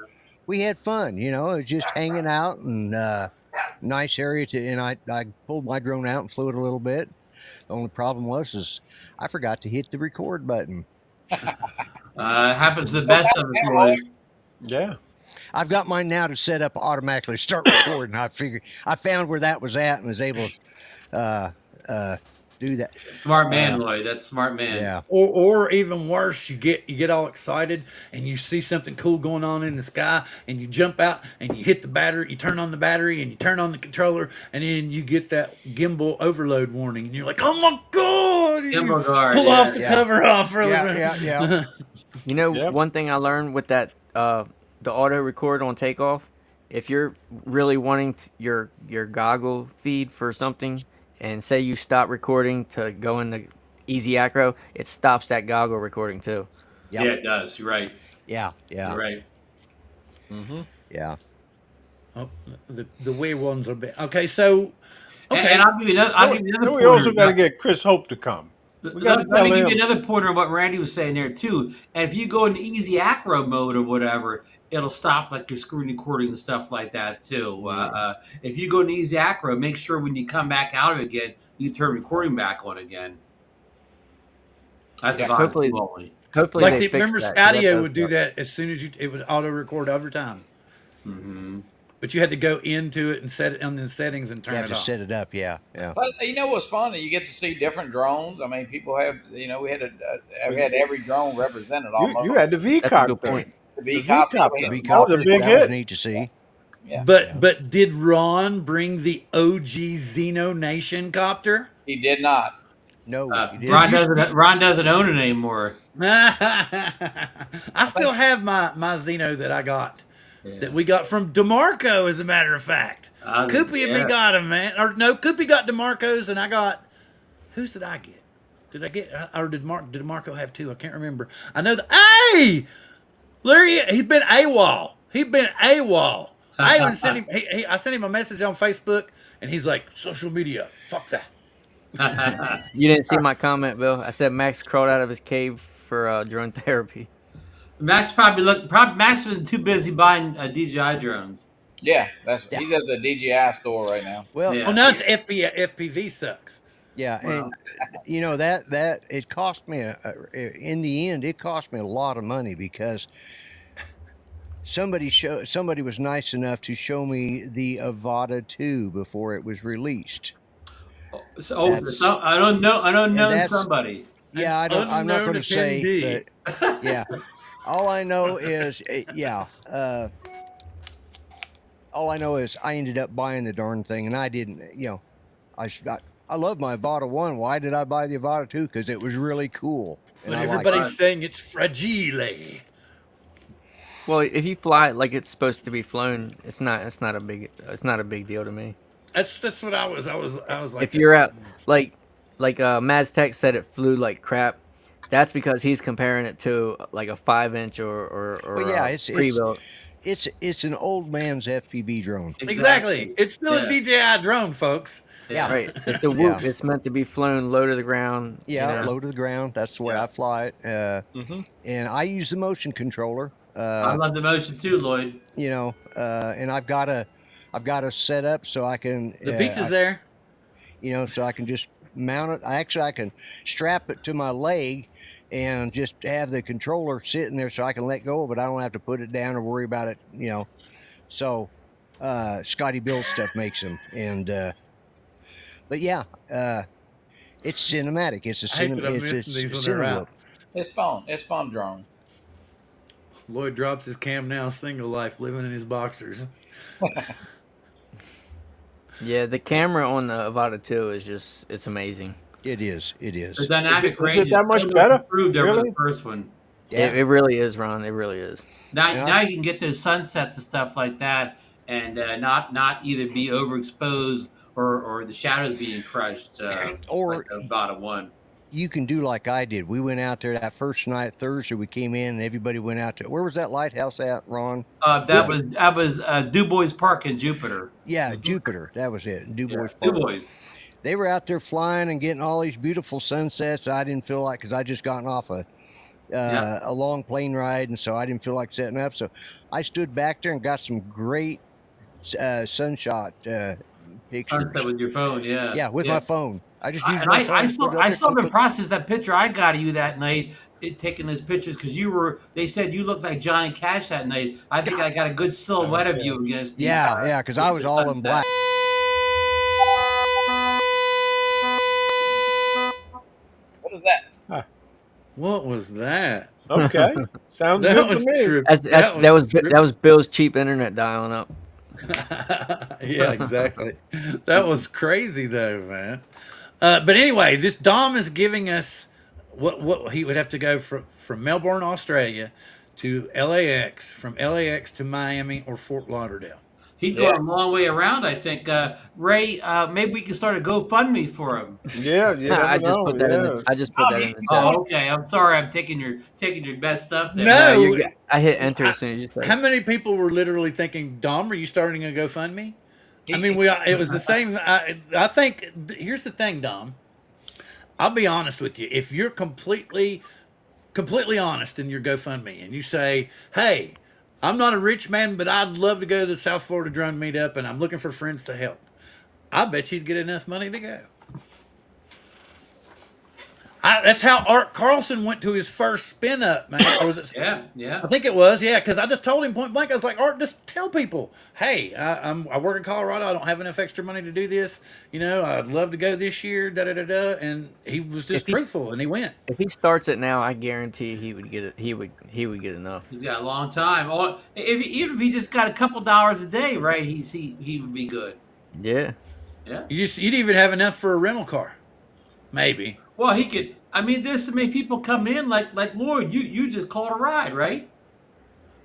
Speaker 2: we had fun. It was just hanging out and nice area and I pulled my drone out and flew it a little bit. The only problem is I forgot to hit the record button.
Speaker 6: Happens to the best of us, Lloyd.
Speaker 5: Yeah.
Speaker 2: I've got mine now to set up automatically start recording. I found where that was at and was able to do that.
Speaker 6: Smart man, Lloyd. That's smart man.
Speaker 2: Yeah.
Speaker 1: Or even worse, you get all excited and you see something cool going on in the sky and you jump out and you hit the battery, you turn on the battery and you turn on the controller and then you get that gimbal overload warning and you're like, oh my god!
Speaker 6: Gimbal guard,
Speaker 1: pull
Speaker 6: yeah.
Speaker 1: off the cover off really
Speaker 2: Yeah.
Speaker 4: You one thing I learned with that the auto record on takeoff, if you're really wanting your goggle feed for something, and say you stop recording to go into Easy Acro, it stops that goggle recording too.
Speaker 2: Yep.
Speaker 6: Yeah, it does. You're right.
Speaker 2: Yeah.
Speaker 6: You're right.
Speaker 2: Yeah.
Speaker 1: Oh, the weird ones are big. Okay, so
Speaker 6: And I'll give you another.
Speaker 5: We also got to get Chris Hope to come.
Speaker 6: Let me give you another pointer on what Randy was saying there too. And if you go into easy acro mode or whatever, it'll stop like your screen recording and stuff like that too. If you go into easy acro, make sure when you come back out of it again, you turn recording back on again. That's
Speaker 4: hopefully
Speaker 1: like
Speaker 4: they fix
Speaker 1: remember
Speaker 4: that, 'cause
Speaker 1: Skydio
Speaker 4: that
Speaker 1: would do
Speaker 4: does
Speaker 1: that as soon as it would auto record every time.
Speaker 6: Mm-hmm.
Speaker 1: But you had to go into it and set it on the settings and turn
Speaker 2: You
Speaker 1: it
Speaker 2: have to
Speaker 1: off.
Speaker 2: set it up. Yeah.
Speaker 3: But what's funny? You get to see different drones. I mean, people have, we had every drone represented almost.
Speaker 5: You had the V
Speaker 4: That's a good
Speaker 5: cockpit.
Speaker 4: point.
Speaker 3: The
Speaker 5: The
Speaker 3: V-copter.
Speaker 5: V-copter.
Speaker 2: The
Speaker 5: That was a big
Speaker 2: that was
Speaker 5: hit.
Speaker 2: neat to see.
Speaker 3: Yeah.
Speaker 1: But did Ron bring the OG Xeno Nation copter?
Speaker 3: He did not.
Speaker 2: No, you didn't.
Speaker 6: Ron doesn't own it anymore.
Speaker 1: I still have my Xeno that I got. That we got from DeMarco, as a matter of fact. Coopy and me got him, man. Or no, Coopy got DeMarco's, and I got. Whose did I get? Did I get? Or did DeMarco have two? I can't remember. I know that. Hey, Larry, he's been AWOL. I even sent him. I sent him a message on Facebook, and he's like, "Social media, fuck that."
Speaker 4: You didn't see my comment, Bill. I said Max crawled out of his cave for drone therapy.
Speaker 6: Max Max has been too busy buying DJI drones.
Speaker 3: Yeah, he's at the DJI store right now.
Speaker 2: Well,
Speaker 6: Yeah.
Speaker 1: Well, now it's FPV sucks.
Speaker 2: yeah, and that it cost me in the end it cost me a lot of money because somebody was nice enough to show me the Avata 2 before it was released.
Speaker 6: So I don't know
Speaker 2: that's-
Speaker 6: somebody.
Speaker 2: Yeah, I'm not
Speaker 1: Unknown
Speaker 2: going to say,
Speaker 1: attendee.
Speaker 2: but yeah. All I know is, all I know is I ended up buying the darn thing, and I didn't, I love my Avata 1. Why did I buy the Avata 2? Because it was really cool. And
Speaker 1: But
Speaker 2: I liked
Speaker 1: everybody's
Speaker 2: it.
Speaker 1: saying it's fragile.
Speaker 4: Well, if you fly it like it's supposed to be flown, it's not a big deal to me.
Speaker 1: That's what I was like.
Speaker 4: If you're at like Mads Tech said it flew like crap, that's because he's comparing it to like a 5-inch or
Speaker 2: Well, yeah, it's
Speaker 4: pre-built.
Speaker 2: it's an old man's FPV drone.
Speaker 1: exactly, it's still a DJI drone, folks.
Speaker 2: Yeah.
Speaker 4: Right. It's a whoop.
Speaker 2: Yeah.
Speaker 4: It's meant to be flown low to the ground.
Speaker 2: Yeah,
Speaker 4: you know.
Speaker 2: low to the ground. That's the way I fly it. And I use the motion controller.
Speaker 6: I love the motion too, Lloyd.
Speaker 2: And I've got a set up so I can.
Speaker 1: The pizza's there.
Speaker 2: So I can just mount it. I can strap it to my leg and just have the controller sitting there so I can let go of it. I don't have to put it down or worry about it. So Scotty Bill stuff makes them. And but yeah, It's cinematic. It's a
Speaker 1: I hate that I'm
Speaker 2: it's
Speaker 1: missing these when they're
Speaker 2: cinema.
Speaker 1: out.
Speaker 3: It's fun. It's fun drone.
Speaker 1: Lloyd drops his cam now, single life, living in his boxers.
Speaker 4: Yeah, the camera on the Avata 2 is just, it's amazing.
Speaker 2: It is. It
Speaker 6: The
Speaker 2: is.
Speaker 6: dynamic
Speaker 5: Is
Speaker 6: range
Speaker 5: it that much
Speaker 6: so much
Speaker 5: better?
Speaker 6: improved over
Speaker 5: Really?
Speaker 6: the first one.
Speaker 2: Yeah.
Speaker 4: It really is, Ron. It really is.
Speaker 6: Now,
Speaker 2: And
Speaker 6: now you can get those sunsets and stuff like that, and not either be overexposed or the shadows being crushed.
Speaker 2: Or-
Speaker 6: like the bottom one.
Speaker 2: You can do like I did. We went out there that first night, Thursday. We came in and everybody went out to. Where was that lighthouse at, Ron?
Speaker 6: That was Du Bois Park in Jupiter.
Speaker 2: Yeah, Jupiter. That was it. Du Bois
Speaker 6: Du
Speaker 2: Park.
Speaker 6: Bois.
Speaker 2: They were out there flying and getting all these beautiful sunsets. I didn't feel like, because I just gotten off a long plane ride, and so I didn't feel like setting up. So I stood back there and got some great sunshot pictures.
Speaker 6: Sunset with your phone, yeah.
Speaker 2: Yeah, with my phone. I just used
Speaker 6: And
Speaker 2: my phone.
Speaker 6: I
Speaker 2: to
Speaker 6: still,
Speaker 2: put it up
Speaker 6: I
Speaker 2: there,
Speaker 6: still
Speaker 2: click,
Speaker 6: haven't
Speaker 2: click.
Speaker 6: processed that picture I got of you that night, taking those pictures because they said you looked like Johnny Cash that night. I think I got a good silhouette of you against the
Speaker 2: Yeah, because I was all in
Speaker 6: sunset.
Speaker 2: black.
Speaker 3: What is that?
Speaker 1: What was that?
Speaker 5: Okay, sounds
Speaker 1: That
Speaker 5: good
Speaker 1: was
Speaker 5: to me.
Speaker 1: trippy.
Speaker 4: That was Bill's cheap internet dialing up.
Speaker 1: Yeah, exactly. That was crazy though, man. But anyway, this Dom is giving us what he would have to go from Melbourne, Australia, to LAX, from LAX to Miami or Fort Lauderdale.
Speaker 6: He's going a long way around, I think. Ray, maybe we can start a GoFundMe for him.
Speaker 5: Yeah, you never
Speaker 4: I just
Speaker 5: know,
Speaker 4: put that in.
Speaker 5: yeah.
Speaker 4: I just put that in the chat.
Speaker 6: Oh, okay. I'm sorry. I'm taking your best stuff there.
Speaker 1: No.
Speaker 4: You're good. I hit enter as soon as you said
Speaker 1: How
Speaker 4: it.
Speaker 1: many people were literally thinking, Dom, are you starting a GoFundMe? I mean, it was the same. I think, here's the thing, Dom. I'll be honest with you. If you're completely honest in your GoFundMe and you say, hey, I'm not a rich man, but I'd love to go to the South Florida Drone Meetup and I'm looking for friends to help, I bet you'd get enough money to go. That's how Art Carlson went to his first spin up, man. Or was it?
Speaker 6: Yeah.
Speaker 1: I think it was, yeah, because I just told him point blank. I was like, Art, just tell people, hey, I work in Colorado. I don't have enough extra money to do this. You know, I'd love to go this year, And he was just truthful, and he went.
Speaker 4: If he starts it now, I guarantee he would get it. He would get enough.
Speaker 6: He's got a long time. Or even if he just got a couple dollars a day, right? He would be good.
Speaker 4: Yeah.
Speaker 6: Yeah.
Speaker 1: You'd even have enough for a rental car, maybe.
Speaker 6: Well, he could. I mean, there's so many people coming in. Like Lloyd, you just called a ride, right?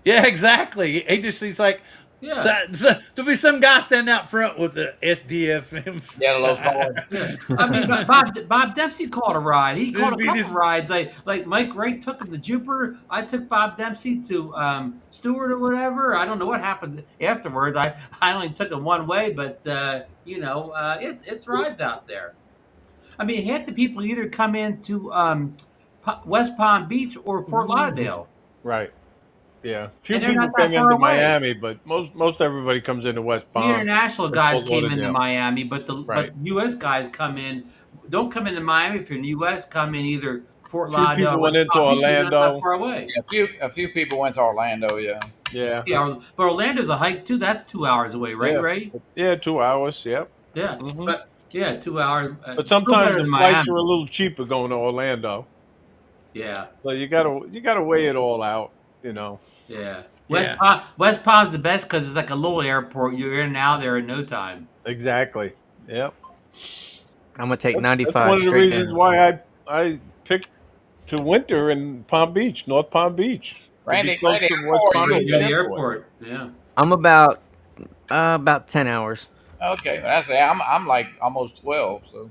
Speaker 1: Yeah, exactly. He's like,
Speaker 6: Yeah.
Speaker 1: so there'll be some guy standing out front with the SDFM.
Speaker 3: Yeah, the low card.
Speaker 6: Yeah. I mean, Bob Dempsey called a ride. He called a
Speaker 1: Dude,
Speaker 6: couple rides. Like Mike Wright took him to Jupiter. I took Bob Dempsey to Stewart or whatever. I don't know what happened afterwards. I only took him one way, but it's rides out there. I mean, half the people either come into West Palm Beach or Fort Lauderdale.
Speaker 5: Right. Yeah. Few
Speaker 6: And they're
Speaker 5: people
Speaker 6: not that
Speaker 5: came
Speaker 6: far
Speaker 5: into
Speaker 6: away.
Speaker 5: Miami, but most everybody comes into West
Speaker 6: The
Speaker 5: Palm.
Speaker 6: international
Speaker 5: or
Speaker 6: guys
Speaker 5: Fort
Speaker 6: came into
Speaker 5: Lauderdale.
Speaker 6: Miami, but
Speaker 5: Right.
Speaker 6: U.S. guys don't come into Miami. If you're in the U.S., come in either Fort
Speaker 5: Few
Speaker 6: Lauderdale
Speaker 5: people
Speaker 6: or
Speaker 5: went
Speaker 6: West
Speaker 5: into
Speaker 6: Palm Beach, they're not
Speaker 5: Orlando.
Speaker 6: that far away.
Speaker 3: Yeah, a few people went to Orlando. Yeah.
Speaker 5: Yeah.
Speaker 6: Yeah, but Orlando's a hike too. That's 2 hours away, right?
Speaker 5: Yeah.
Speaker 6: Right?
Speaker 5: Yeah, 2 hours. Yep.
Speaker 6: Yeah,
Speaker 5: Mhm.
Speaker 6: but yeah, 2 hours.
Speaker 5: But
Speaker 6: still
Speaker 5: sometimes
Speaker 6: better
Speaker 5: the
Speaker 6: than
Speaker 5: flights
Speaker 6: Miami.
Speaker 5: are a little cheaper going to Orlando.
Speaker 6: Yeah,
Speaker 5: So you gotta weigh it all out, you know.
Speaker 6: yeah.
Speaker 1: Yeah.
Speaker 6: West Palm's the best because it's like a little airport. You're in and out there in no time.
Speaker 5: Exactly. Yep.
Speaker 4: I'm gonna take
Speaker 5: That's
Speaker 4: 95
Speaker 5: one of the
Speaker 4: straight
Speaker 5: reasons
Speaker 4: down.
Speaker 5: why I picked to winter in Palm Beach, North Palm Beach.
Speaker 3: Randy,
Speaker 5: To be close
Speaker 3: Randy,
Speaker 5: to
Speaker 3: how
Speaker 5: West
Speaker 3: far
Speaker 5: Palm
Speaker 3: are
Speaker 5: Beach
Speaker 6: You're
Speaker 3: you?
Speaker 6: at the
Speaker 5: Airport.
Speaker 6: airport. Yeah.
Speaker 4: I'm about 10 hours.
Speaker 3: Okay, well, I'm like almost 12. So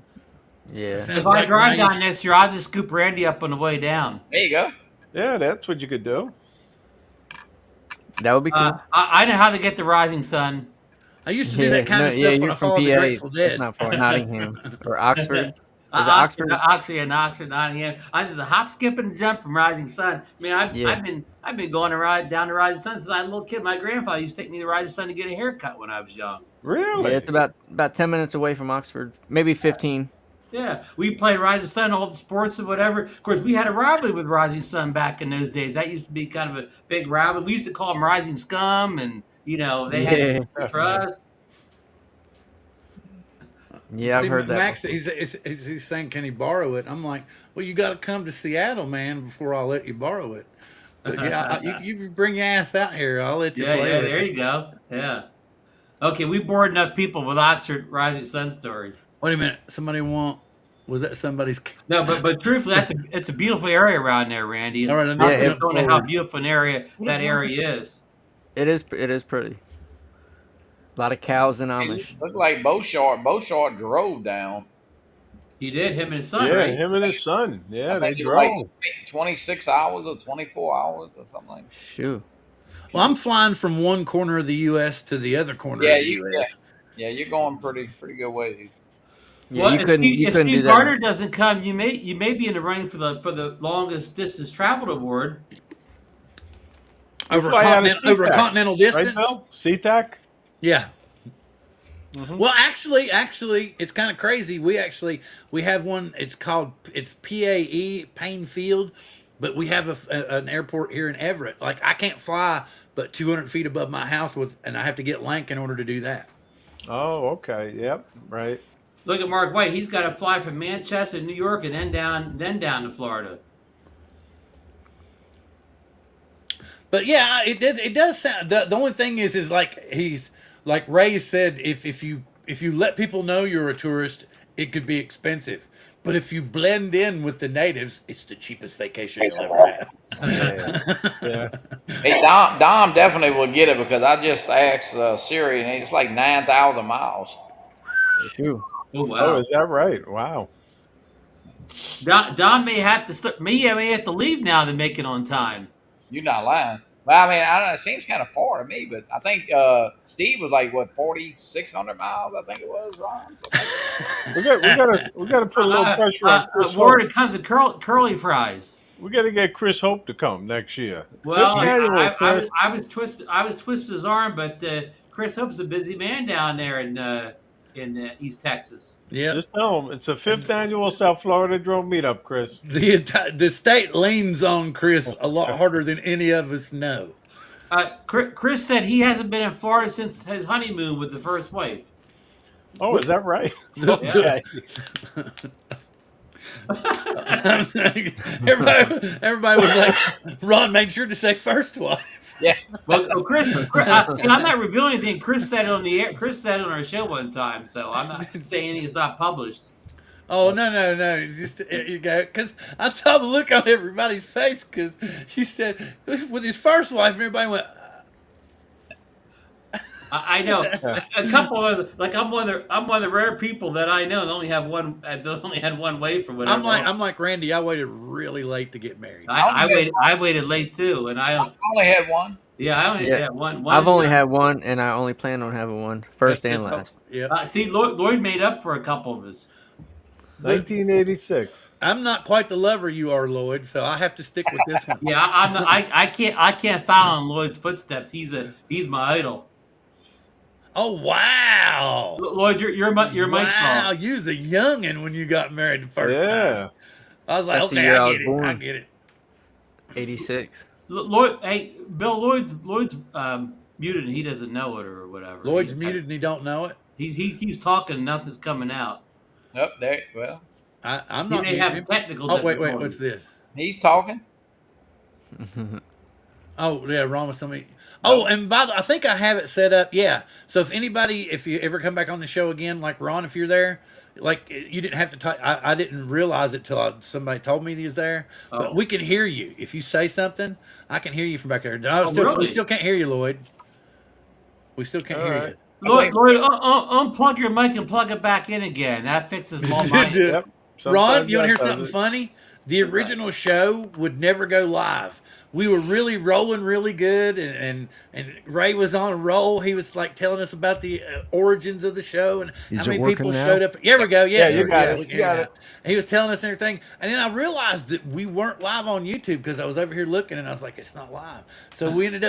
Speaker 4: Yeah.
Speaker 1: Sounds
Speaker 6: If I
Speaker 1: like
Speaker 6: drive
Speaker 1: when I
Speaker 6: down next year, I'll just scoop Randy up on the way down.
Speaker 3: there you go.
Speaker 5: Yeah, that's what you could do.
Speaker 4: That would be cool.
Speaker 6: I know how to get the Rising Sun.
Speaker 1: I used to do that kind of stuff
Speaker 4: yeah,
Speaker 1: when
Speaker 4: you're
Speaker 1: I
Speaker 4: from
Speaker 1: followed the
Speaker 4: PA.
Speaker 1: Grateful
Speaker 4: That's
Speaker 1: Dead.
Speaker 4: not far. Nottingham or Oxford. Is it
Speaker 6: Oxford,
Speaker 4: Oxford?
Speaker 6: Nottingham. I just a hop, skip, and jump from Rising Sun. I mean, I've been going down to Rising Sun since I was a little kid. My grandfather used to take me to Rising Sun to get a haircut when I was young.
Speaker 5: Really?
Speaker 4: Yeah, it's about 10 minutes away from Oxford, maybe 15.
Speaker 6: Yeah, we played Rising Sun, all the sports and whatever. Of course, we had a rivalry with Rising Sun back in those days. That used to be kind of a big rivalry. We used to call them Rising Scum, and they had for us.
Speaker 4: Yeah, I've
Speaker 1: See,
Speaker 4: heard that.
Speaker 1: Max,
Speaker 4: before.
Speaker 1: he's saying, can he borrow it? I'm like, well, you got to come to Seattle, man, before I'll let you borrow it. But yeah, you bring your ass out here. I'll let you
Speaker 6: Yeah,
Speaker 1: play
Speaker 6: yeah,
Speaker 1: with
Speaker 6: there
Speaker 1: it.
Speaker 6: you go. Yeah. Okay, we bored enough people with Oxford Rising Sun stories.
Speaker 1: Wait a minute. Somebody was that somebody's?
Speaker 6: No, but truthfully, it's a beautiful area around there, Randy.
Speaker 1: All
Speaker 6: And
Speaker 1: right, I
Speaker 6: I'm
Speaker 1: need
Speaker 4: Yeah,
Speaker 1: to
Speaker 6: just
Speaker 1: jump
Speaker 6: showing you how
Speaker 1: forward.
Speaker 6: beautiful an area that area is.
Speaker 4: It is pretty. A lot of cows and Amish.
Speaker 3: Looked like Beauchart drove down.
Speaker 6: He did, him and his son,
Speaker 5: Yeah,
Speaker 6: right?
Speaker 5: him and his son.
Speaker 3: I
Speaker 5: Yeah, they
Speaker 3: think it was like
Speaker 5: drove.
Speaker 3: 26 hours or 24 hours or something like that.
Speaker 4: Shoot.
Speaker 1: Well, I'm flying from one corner of the U.S. to the other corner
Speaker 3: Yeah,
Speaker 1: of the U.S.
Speaker 3: Yeah, you're going pretty good ways.
Speaker 4: Yeah,
Speaker 6: Well,
Speaker 4: you couldn't
Speaker 6: if
Speaker 4: do
Speaker 6: Steve
Speaker 4: that.
Speaker 6: Carter doesn't come, you may be in the running for the longest distance traveled award.
Speaker 1: Over
Speaker 5: Fly out of
Speaker 1: over a
Speaker 5: SeaTac,
Speaker 1: continental
Speaker 5: right,
Speaker 1: distance.
Speaker 5: Bill? SeaTac?
Speaker 1: Yeah.
Speaker 5: Mhm.
Speaker 1: Well, actually, it's kind of crazy. We have one. It's PAE Payne Field, but we have an airport here in Everett. Like I can't fly, but 200 feet above my house and I have to get Lank in order to do that.
Speaker 5: Oh, okay. Yep. Right.
Speaker 6: Look at Mark White; he's got to fly from Manchester, New York, and then down to Florida.
Speaker 1: But yeah, it does sound. The only thing is like he's like Ray said, if you let people know you're a tourist, it could be expensive. But if you blend in with the natives, it's the cheapest vacation you'll ever have.
Speaker 5: Yeah.
Speaker 3: Hey, Dom definitely will get it because I just asked Siri, and it's like 9,000 miles.
Speaker 4: Shoot.
Speaker 6: Oh
Speaker 5: Oh,
Speaker 6: wow!
Speaker 5: is that right? Wow.
Speaker 6: Don may have to may have to leave now to make it on time.
Speaker 3: You're not lying. Well, I mean, I don't know. It seems kind of far to me, but I think Steve was like what 4,600 miles. I think it was, Ron.
Speaker 5: We gotta put a little pressure on Chris
Speaker 6: Word,
Speaker 5: Hope.
Speaker 6: it comes to curly fries.
Speaker 5: We gotta get Chris Hope to come next year.
Speaker 6: Well,
Speaker 5: Fifth annual, Chris.
Speaker 6: I was twisted his arm, but Chris Hope's a busy man down there in East Texas.
Speaker 1: Yeah,
Speaker 5: Just tell him it's the 5th annual South Florida Drone Meetup, Chris.
Speaker 1: the state leans on Chris a lot harder than any of us know.
Speaker 6: Chris said he hasn't been in Florida since his honeymoon with the first wife.
Speaker 5: Oh, is that right?
Speaker 1: Yeah. everybody was like, Ron made sure to say first wife.
Speaker 3: Yeah.
Speaker 6: Well, Chris, I'm not revealing anything. Chris said it on the air. Chris said it on our show one time, so I'm not saying anything that's not published.
Speaker 1: Oh no! It's just you go because I saw the look on everybody's face because she said with his first wife and everybody went.
Speaker 6: I know a couple of like I'm one of the rare people that I know that only had one wife or whatever.
Speaker 1: I'm like Randy. I waited really late to get married.
Speaker 6: I waited late too, and I
Speaker 3: only had one.
Speaker 6: Yeah, I only had one.
Speaker 4: I've only had one, and I only plan on having one, first and last.
Speaker 1: Yeah.
Speaker 6: See, Lloyd made up for a couple of us.
Speaker 5: 1986.
Speaker 1: I'm not quite the lover you are, Lloyd, so I have to stick with this one.
Speaker 6: Yeah, I can't follow in Lloyd's footsteps. He's my idol.
Speaker 1: Oh wow,
Speaker 6: Lloyd, you're Mike's
Speaker 1: wow!
Speaker 6: fault.
Speaker 1: You was a youngin' when you got married the first time. I was like,
Speaker 4: That's the
Speaker 1: okay,
Speaker 4: year I
Speaker 1: I
Speaker 4: was
Speaker 1: get it.
Speaker 4: born.
Speaker 1: I get it.
Speaker 4: 86.
Speaker 6: Lloyd, hey, Bill, Lloyd's muted and he doesn't know it or whatever.
Speaker 1: Lloyd's muted and he don't know it.
Speaker 6: He keeps talking and nothing's coming out.
Speaker 3: Oh, there. Well,
Speaker 1: I'm
Speaker 6: He
Speaker 1: not.
Speaker 6: may
Speaker 1: muting
Speaker 6: have
Speaker 1: him.
Speaker 6: technical.
Speaker 1: Oh wait,
Speaker 6: difficulties.
Speaker 1: what's this?
Speaker 3: he's talking.
Speaker 1: Oh yeah, Ron was telling me. Oh, and I think I have it set up. Yeah. So if you ever come back on the show again, like Ron, if you're there, like you didn't have to talk. I didn't realize it till somebody told me he was there. But
Speaker 6: Oh.
Speaker 1: we can hear you if you say something. I can hear you from back there. No,
Speaker 6: Oh,
Speaker 1: we
Speaker 6: really?
Speaker 1: still can't hear you, Lloyd. We still can't hear
Speaker 5: right.
Speaker 6: Lloyd, unplug your mic and plug it back in again. That fixes more mic.
Speaker 1: you.
Speaker 5: Yep.
Speaker 1: Ron,
Speaker 5: Sometimes
Speaker 1: you want to
Speaker 5: that
Speaker 1: hear
Speaker 5: does
Speaker 1: something
Speaker 5: it.
Speaker 1: funny? The original show would never go live. We were really rolling really good, and Ray was on a roll. He was like telling us about the origins of the show and
Speaker 2: Is
Speaker 1: how
Speaker 2: it
Speaker 1: many
Speaker 2: working
Speaker 1: people
Speaker 2: now?
Speaker 1: showed up. Here we go.
Speaker 5: Yeah,
Speaker 1: Yes,
Speaker 5: you got it.
Speaker 1: we can
Speaker 5: You
Speaker 1: hear
Speaker 5: got
Speaker 1: now.
Speaker 5: it.
Speaker 1: And he was telling us everything, and then I realized that we weren't live on YouTube because I was over here looking, and I was like, it's not live. So I ended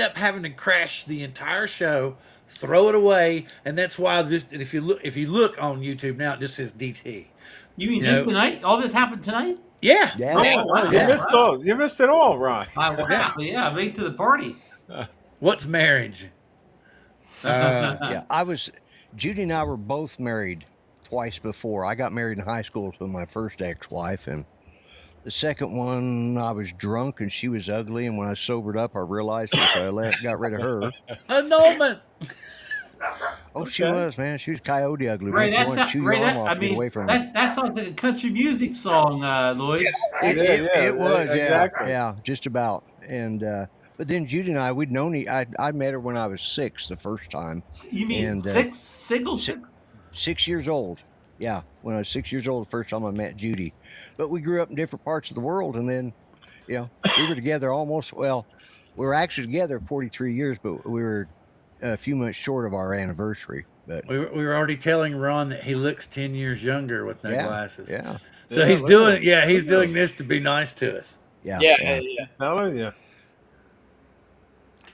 Speaker 1: up having to crash the entire show, throw it away, and that's why if you look on YouTube now, it just says DT.
Speaker 6: You mean
Speaker 1: You
Speaker 6: just
Speaker 1: know-
Speaker 6: tonight? All this happened tonight?
Speaker 1: Yeah.
Speaker 2: Yeah.
Speaker 6: Oh, wow.
Speaker 1: Yeah.
Speaker 5: You missed it all, Ron.
Speaker 6: Yeah, late to the party.
Speaker 1: What's marriage?
Speaker 2: Yeah. Judy and I were both married twice before. I got married in high school to my first ex-wife, and the second one I was drunk and she was ugly, and when I sobered up, I realized it, so got rid of her.
Speaker 1: Annulment.
Speaker 2: Oh, she
Speaker 5: Okay.
Speaker 2: was, man. She was coyote ugly, man.
Speaker 6: Ray,
Speaker 2: She
Speaker 6: that's
Speaker 2: wanted to
Speaker 6: not
Speaker 2: chew
Speaker 6: Ray.
Speaker 2: your arm
Speaker 6: That
Speaker 2: off
Speaker 6: I
Speaker 2: to get away
Speaker 6: mean,
Speaker 2: from her.
Speaker 6: that sounds like a country music song, Lloyd.
Speaker 2: It,
Speaker 5: Yeah,
Speaker 2: it,
Speaker 5: yeah,
Speaker 2: it was,
Speaker 5: exactly.
Speaker 2: yeah, just about. And but then Judy and I, we'd known. I met her when I was 6 the first time,
Speaker 6: You mean
Speaker 2: and
Speaker 6: six single
Speaker 2: si-
Speaker 6: six?
Speaker 2: 6 years old. Yeah, when I was 6 years old, the first time I met Judy. But we grew up in different parts of the world, and then, we were together almost. Well, we were actually together 43 years, but we were a few months short of our anniversary. But
Speaker 1: We were already telling Ron that he looks 10 years younger with no
Speaker 2: yeah,
Speaker 1: glasses.
Speaker 2: yeah,
Speaker 1: So
Speaker 5: Yeah,
Speaker 1: he's
Speaker 5: look at
Speaker 1: doing,
Speaker 5: him.
Speaker 1: yeah, he's
Speaker 5: Look at
Speaker 1: doing
Speaker 5: him.
Speaker 1: this to be nice to us.
Speaker 2: yeah,
Speaker 3: Yeah,
Speaker 2: yeah.
Speaker 3: yeah.
Speaker 5: Telling you.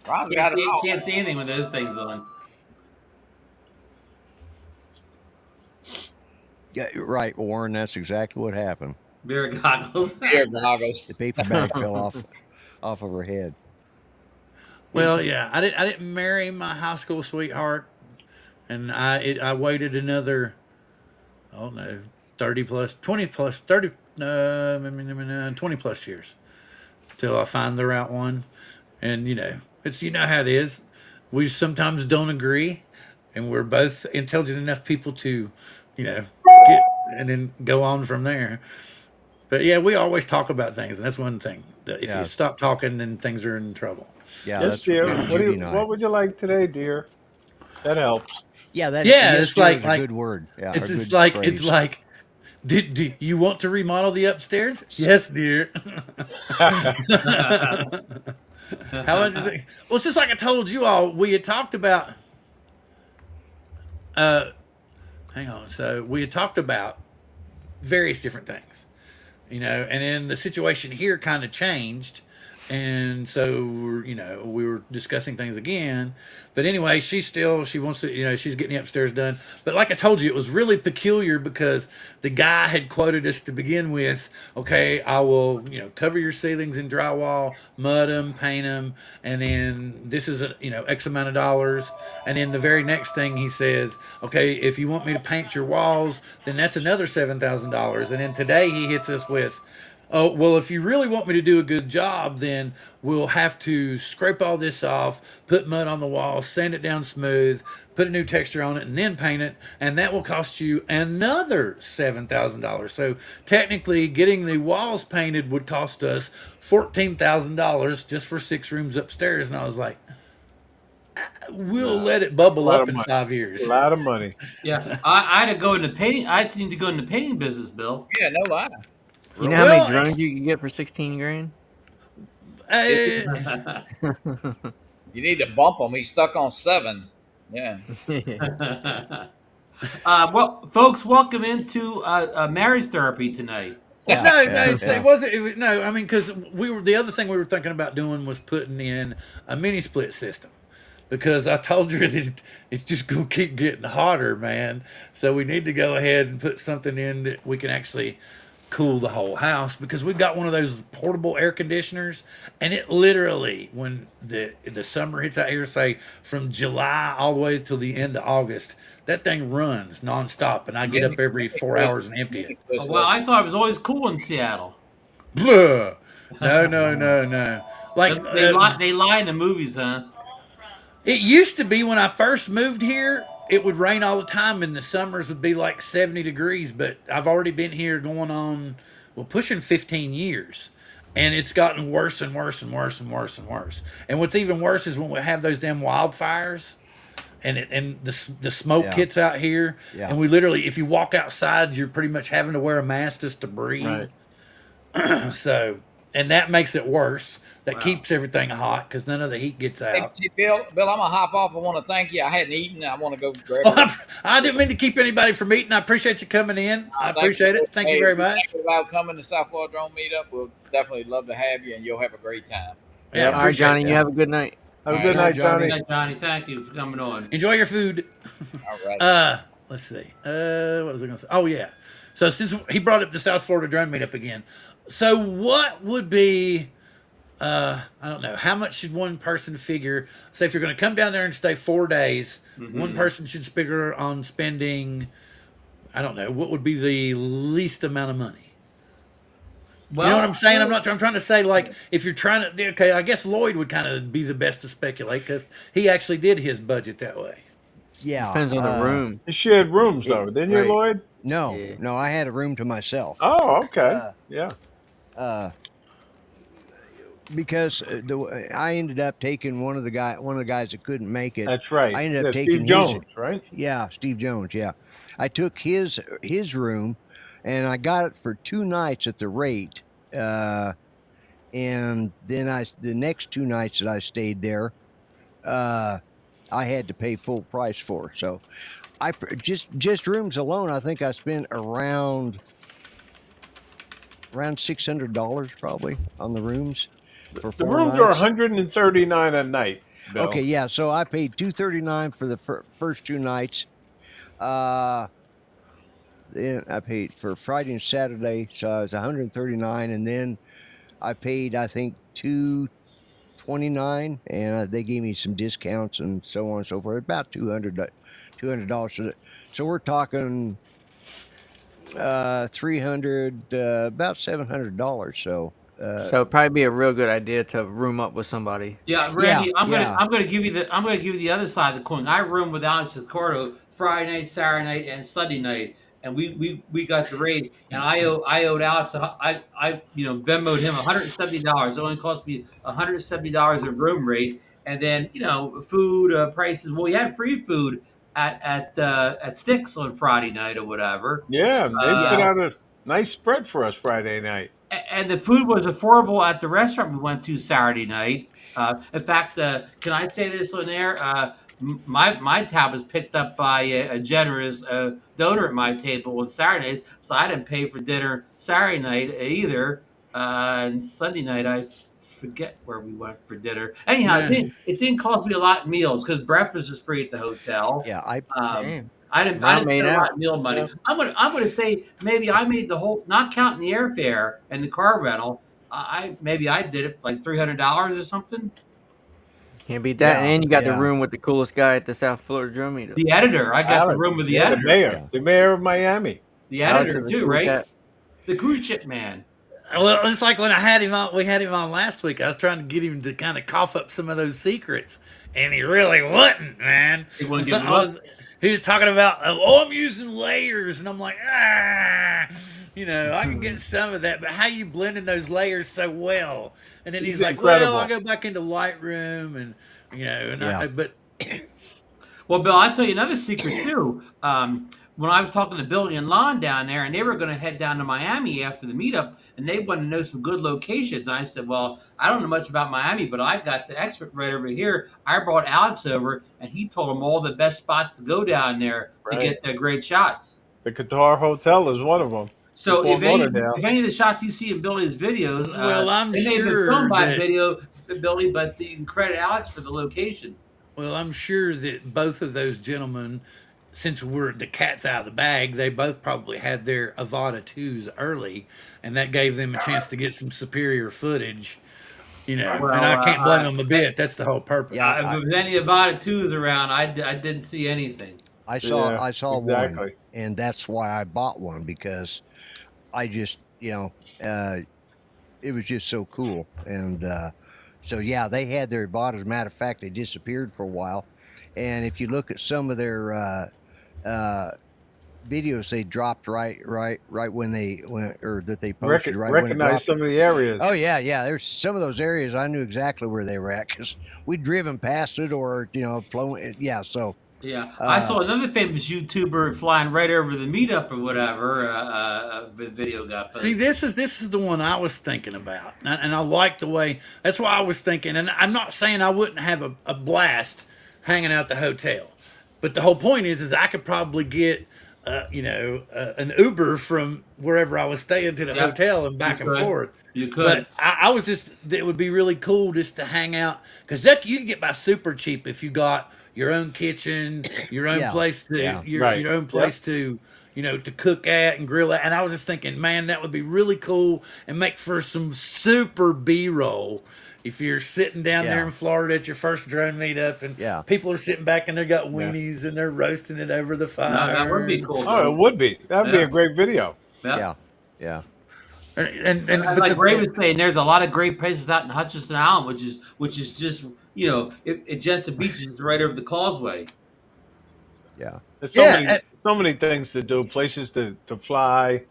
Speaker 3: Ron's got it all.
Speaker 6: Can't see anything with those things on.
Speaker 2: Yeah, you're right, Warren. That's exactly what happened.
Speaker 6: Beer goggles.
Speaker 3: Beer goggles.
Speaker 2: The paper bag fell off of her head.
Speaker 1: Well, yeah, I didn't marry my high school sweetheart, and I waited another, oh no, 30 plus, 20 plus, 30, 20 plus years till I find the right one. And it's how it is. We sometimes don't agree, and we're both intelligent enough people to, get and then go on from there. But yeah, we always talk about things, and that's one thing. If
Speaker 2: Yeah.
Speaker 1: you stop talking, then things are in trouble.
Speaker 2: Yeah,
Speaker 5: Yes,
Speaker 2: that's
Speaker 5: dear.
Speaker 2: yeah,
Speaker 5: What
Speaker 2: Judy and I.
Speaker 5: what would you like today, dear? That helps.
Speaker 2: Yeah, that
Speaker 1: Yeah,
Speaker 2: yes,
Speaker 1: it's
Speaker 2: dear
Speaker 1: like-
Speaker 2: is a
Speaker 1: like-
Speaker 2: good word. Yeah,
Speaker 1: It's
Speaker 2: a
Speaker 1: it's
Speaker 2: good
Speaker 1: like
Speaker 2: phrase.
Speaker 1: it's like. Do you want to remodel the upstairs? Yes, dear. How much is it? Well, it's just like I told you all. We had talked about. Hang on. So we had talked about various different things, and then the situation here kind of changed, and so we were discussing things again. But anyway, she wants to, she's getting the upstairs done. But like I told you, it was really peculiar because the guy had quoted us to begin with. Okay, I will, cover your ceilings in drywall, mud them, paint them, and then this is X amount of dollars. And then the very next thing he says, okay, if you want me to paint your walls, then that's another $7,000. And then today he hits us with, oh, well, if you really want me to do a good job, then we'll have to scrape all this off, put mud on the wall, sand it down smooth, put a new texture on it, and then paint it. And that will cost you another $7,000. So technically, getting the walls painted would cost us $14,000 just for 6 rooms upstairs. And I was like, we'll let it bubble
Speaker 5: lot
Speaker 1: up
Speaker 5: of
Speaker 1: in
Speaker 5: money.
Speaker 1: 5 years.
Speaker 5: A lot of money.
Speaker 6: Yeah, I had to go into painting. I need to go into painting business, Bill.
Speaker 3: Yeah, no lie.
Speaker 4: You know how
Speaker 1: Well,
Speaker 4: many drones you can get for 16 grand?
Speaker 3: You need to bump him. He's stuck on 7. Yeah.
Speaker 6: Well, folks, welcome into marriage therapy tonight.
Speaker 2: Yeah,
Speaker 1: No,
Speaker 2: yeah,
Speaker 1: it
Speaker 2: yeah.
Speaker 1: wasn't. No, I mean, because the other thing we were thinking about doing was putting in a mini split system, because I told you that it's just gonna keep getting hotter, man. So we need to go ahead and put something in that we can actually cool the whole house, because we've got one of those portable air conditioners, and it literally, when the summer hits out here, say from July all the way till the end of August, that thing runs nonstop, and I get up every 4 hours and empty it.
Speaker 6: Oh, well, I thought it was always cool in Seattle.
Speaker 1: Blah. No. Like
Speaker 6: They lie in the movies, huh?
Speaker 1: it used to be when I first moved here. It would rain all the time, and the summers would be like 70 degrees. But I've already been here going on, well, pushing 15 years, and it's gotten worse and worse and worse and worse and worse. And what's even worse is when we have those damn wildfires, and the smoke
Speaker 2: Yeah.
Speaker 1: hits out here,
Speaker 2: Yeah.
Speaker 1: and we literally, if you walk outside, you're pretty much having to wear a mask just to breathe.
Speaker 5: Right.
Speaker 1: So, and that makes it worse. That
Speaker 6: Wow.
Speaker 1: keeps everything hot because none of the heat gets
Speaker 3: Hey,
Speaker 1: out.
Speaker 3: Bill, I'm gonna hop off. I want to thank you. I hadn't eaten. I want to go grab.
Speaker 1: Well, I didn't mean to keep anybody from eating. I appreciate you coming in. I appreciate it. Thank you very much.
Speaker 3: Thank you about coming to South Florida Drone Meetup. We'll definitely love to have you, and you'll have a great time.
Speaker 1: Yeah, I
Speaker 4: All right,
Speaker 1: appreciate
Speaker 4: Johnny,
Speaker 1: that.
Speaker 4: you have a good night.
Speaker 5: Have a
Speaker 3: All
Speaker 5: good
Speaker 2: right,
Speaker 5: night,
Speaker 2: Johnny.
Speaker 5: Johnny.
Speaker 6: Johnny, thank you for coming on.
Speaker 1: Enjoy your food.
Speaker 3: All right.
Speaker 1: Let's see. What was I going to say? Oh, yeah. So since he brought up the South Florida Drone Meetup again, so what would be, I don't know, how much should one person figure? Say if you're going to come down there and stay 4 days, one person should figure on spending I don't know, what would be the least amount of money?
Speaker 6: Well,
Speaker 1: You know what I'm saying? I'm trying to say, like, if you're trying to, okay, I guess Lloyd would kind of be the best to speculate because he actually did his budget that way.
Speaker 2: Yeah.
Speaker 4: Depends on the room.
Speaker 5: You shared rooms
Speaker 2: It-
Speaker 5: though, didn't you,
Speaker 4: Right.
Speaker 5: Lloyd?
Speaker 2: No,
Speaker 4: Yeah.
Speaker 2: no, I had a room to myself.
Speaker 5: Oh, okay.
Speaker 2: Uh,
Speaker 5: Yeah.
Speaker 2: uh, because I ended up taking one of the guys that couldn't make it.
Speaker 5: That's right.
Speaker 2: I ended up
Speaker 5: Yeah,
Speaker 2: taking
Speaker 5: Steve Jones, right?
Speaker 2: Yeah, Steve Jones. Yeah, I took his room, and I got it for 2 nights at the rate. And then the next 2 nights that I stayed there, I had to pay full price for. So, just rooms alone, I think I spent around $600 probably on the rooms for
Speaker 5: The
Speaker 2: 4
Speaker 5: rooms are
Speaker 2: nights.
Speaker 5: 139 a night. Bill.
Speaker 2: Okay, yeah. So I paid $239 for the first 2 nights. Then I paid for Friday and Saturday, so I was 139, and then I paid I think $229, and they gave me some discounts and so on and so forth. About $200. So we're talking 300, about $700. So.
Speaker 4: So it'd probably be a real good idea to room up with somebody.
Speaker 6: yeah, Randy,
Speaker 2: yeah.
Speaker 6: I'm gonna give you the other side of the coin. I roomed with Alex Sicordo Friday night, Saturday night, and Sunday night, and we got the rate, and I owed Alex I Venmoed him $170. It only cost me $170 in room rate, and then food prices. Well, we had free food at Sticks on Friday night or whatever.
Speaker 5: Yeah, they
Speaker 6: Uh,
Speaker 5: put out a nice spread for us Friday night.
Speaker 6: And the food was affordable at the restaurant we went to Saturday night. In fact, can I say this on air? My tab was picked up by a generous donor at my table on Saturday, so I didn't pay for dinner Saturday night either. And Sunday night, I forget where we went for dinner. Anyhow,
Speaker 1: Yeah.
Speaker 6: it didn't cost me a lot in meals because breakfast was free at the hotel.
Speaker 2: Yeah,
Speaker 4: Damn.
Speaker 6: I didn't
Speaker 4: Well
Speaker 6: spend
Speaker 4: made
Speaker 6: a lot
Speaker 4: out.
Speaker 6: of meal money.
Speaker 5: Yeah.
Speaker 6: I'm gonna say maybe I made the whole, not counting the airfare and the car rental. I did it like $300 or something.
Speaker 4: Can't beat that.
Speaker 2: Yeah,
Speaker 4: And you got the
Speaker 2: yeah.
Speaker 4: room with the coolest guy at the South Florida Drum Meetup.
Speaker 6: The editor, I got the
Speaker 5: Alex,
Speaker 6: room with the
Speaker 5: yeah,
Speaker 6: editor.
Speaker 2: Yeah.
Speaker 5: the mayor of Miami.
Speaker 6: The
Speaker 4: Alex
Speaker 6: editor
Speaker 4: is a
Speaker 6: too,
Speaker 4: cool
Speaker 6: right?
Speaker 4: cat.
Speaker 6: The cruise ship man.
Speaker 1: Well, it's like when we had him on last week. I was trying to get him to kind of cough up some of those secrets, and he really wouldn't, man.
Speaker 6: He wouldn't give them
Speaker 1: I
Speaker 6: up.
Speaker 1: was- He was talking about, I'm using layers, and I'm like, I can get some of that, but how you blending those layers so well? And then he's
Speaker 5: He's
Speaker 1: like,
Speaker 5: incredible.
Speaker 1: well, I go back into Lightroom, and
Speaker 2: Yeah.
Speaker 1: but
Speaker 6: Well, Bill, I'll tell you another secret too. When I was talking to Billy and Lon down there, and they were going to head down to Miami after the meetup, and they wanted to know some good locations. I said, well, I don't know much about Miami, but I got the expert right over here. I brought Alex over, and he told them all the best spots to go down there to
Speaker 5: Right.
Speaker 6: get their great shots.
Speaker 5: The Qatar Hotel is one of them.
Speaker 6: So
Speaker 5: Fort Lauderdale.
Speaker 6: if any of the shots you see in Billy's videos,
Speaker 1: Well, I'm
Speaker 6: they may have been
Speaker 1: sure
Speaker 6: filmed by
Speaker 1: that-
Speaker 6: Billy, but you can credit Alex for the location.
Speaker 1: well, I'm sure that both of those gentlemen, since the cat's out of the bag, they both probably had their Avata 2s early, and that gave them a chance to get some superior footage.
Speaker 6: Well,
Speaker 1: and I can't blame them a bit. That's the whole purpose.
Speaker 2: Yeah,
Speaker 6: If there was any Avata 2s around, I didn't see anything.
Speaker 2: I saw
Speaker 5: Yeah,
Speaker 2: one,
Speaker 5: exactly.
Speaker 2: and that's why I bought one, because I just it was just so cool. And so yeah, they had their bought. As a matter of fact, they disappeared for a while. And if you look at some of their videos, they dropped right when they posted right when it
Speaker 5: Recognize
Speaker 2: dropped.
Speaker 5: some of the areas.
Speaker 2: Oh yeah. There's some of those areas I knew exactly where they were at because we'd driven past it or flown. Yeah, so.
Speaker 6: Yeah, I saw another famous YouTuber flying right over the meetup or whatever. The video got
Speaker 1: See,
Speaker 6: posted.
Speaker 1: this is the one I was thinking about, and I like the way. That's why I was thinking, and I'm not saying I wouldn't have a blast hanging out at the hotel, but the whole point is I could probably get, an Uber from wherever I was staying to the
Speaker 6: Yeah,
Speaker 1: hotel and back
Speaker 6: you
Speaker 1: and
Speaker 6: could.
Speaker 1: forth.
Speaker 6: You could.
Speaker 1: But I was it would be really cool just to hang out because that you can get by super cheap if you got your own kitchen, your own
Speaker 2: Yeah,
Speaker 1: place to
Speaker 2: yeah.
Speaker 1: your
Speaker 5: Right.
Speaker 1: own place to to cook at and grill at. And I was just thinking, man, that would be really cool and make for some super B-roll. if you're sitting down there
Speaker 2: Yeah.
Speaker 1: in Florida at your first drone meetup, and
Speaker 2: Yeah.
Speaker 1: people are sitting back and they got
Speaker 5: Yeah.
Speaker 1: weenies and they're roasting it over the
Speaker 6: No,
Speaker 1: fire.
Speaker 6: that would be cool.
Speaker 5: Oh, it would be. That'd be
Speaker 6: Yeah.
Speaker 5: a great video.
Speaker 6: Yeah.
Speaker 2: Yeah. Yeah.
Speaker 1: And but
Speaker 6: Like
Speaker 1: the
Speaker 6: Ray
Speaker 1: thing-
Speaker 6: was saying, there's a lot of great places out in Hutchinson Island, which is just Jensen Beach is right over the causeway.
Speaker 2: Yeah.
Speaker 5: There's
Speaker 1: Yeah,
Speaker 5: so many things to do, places to fly.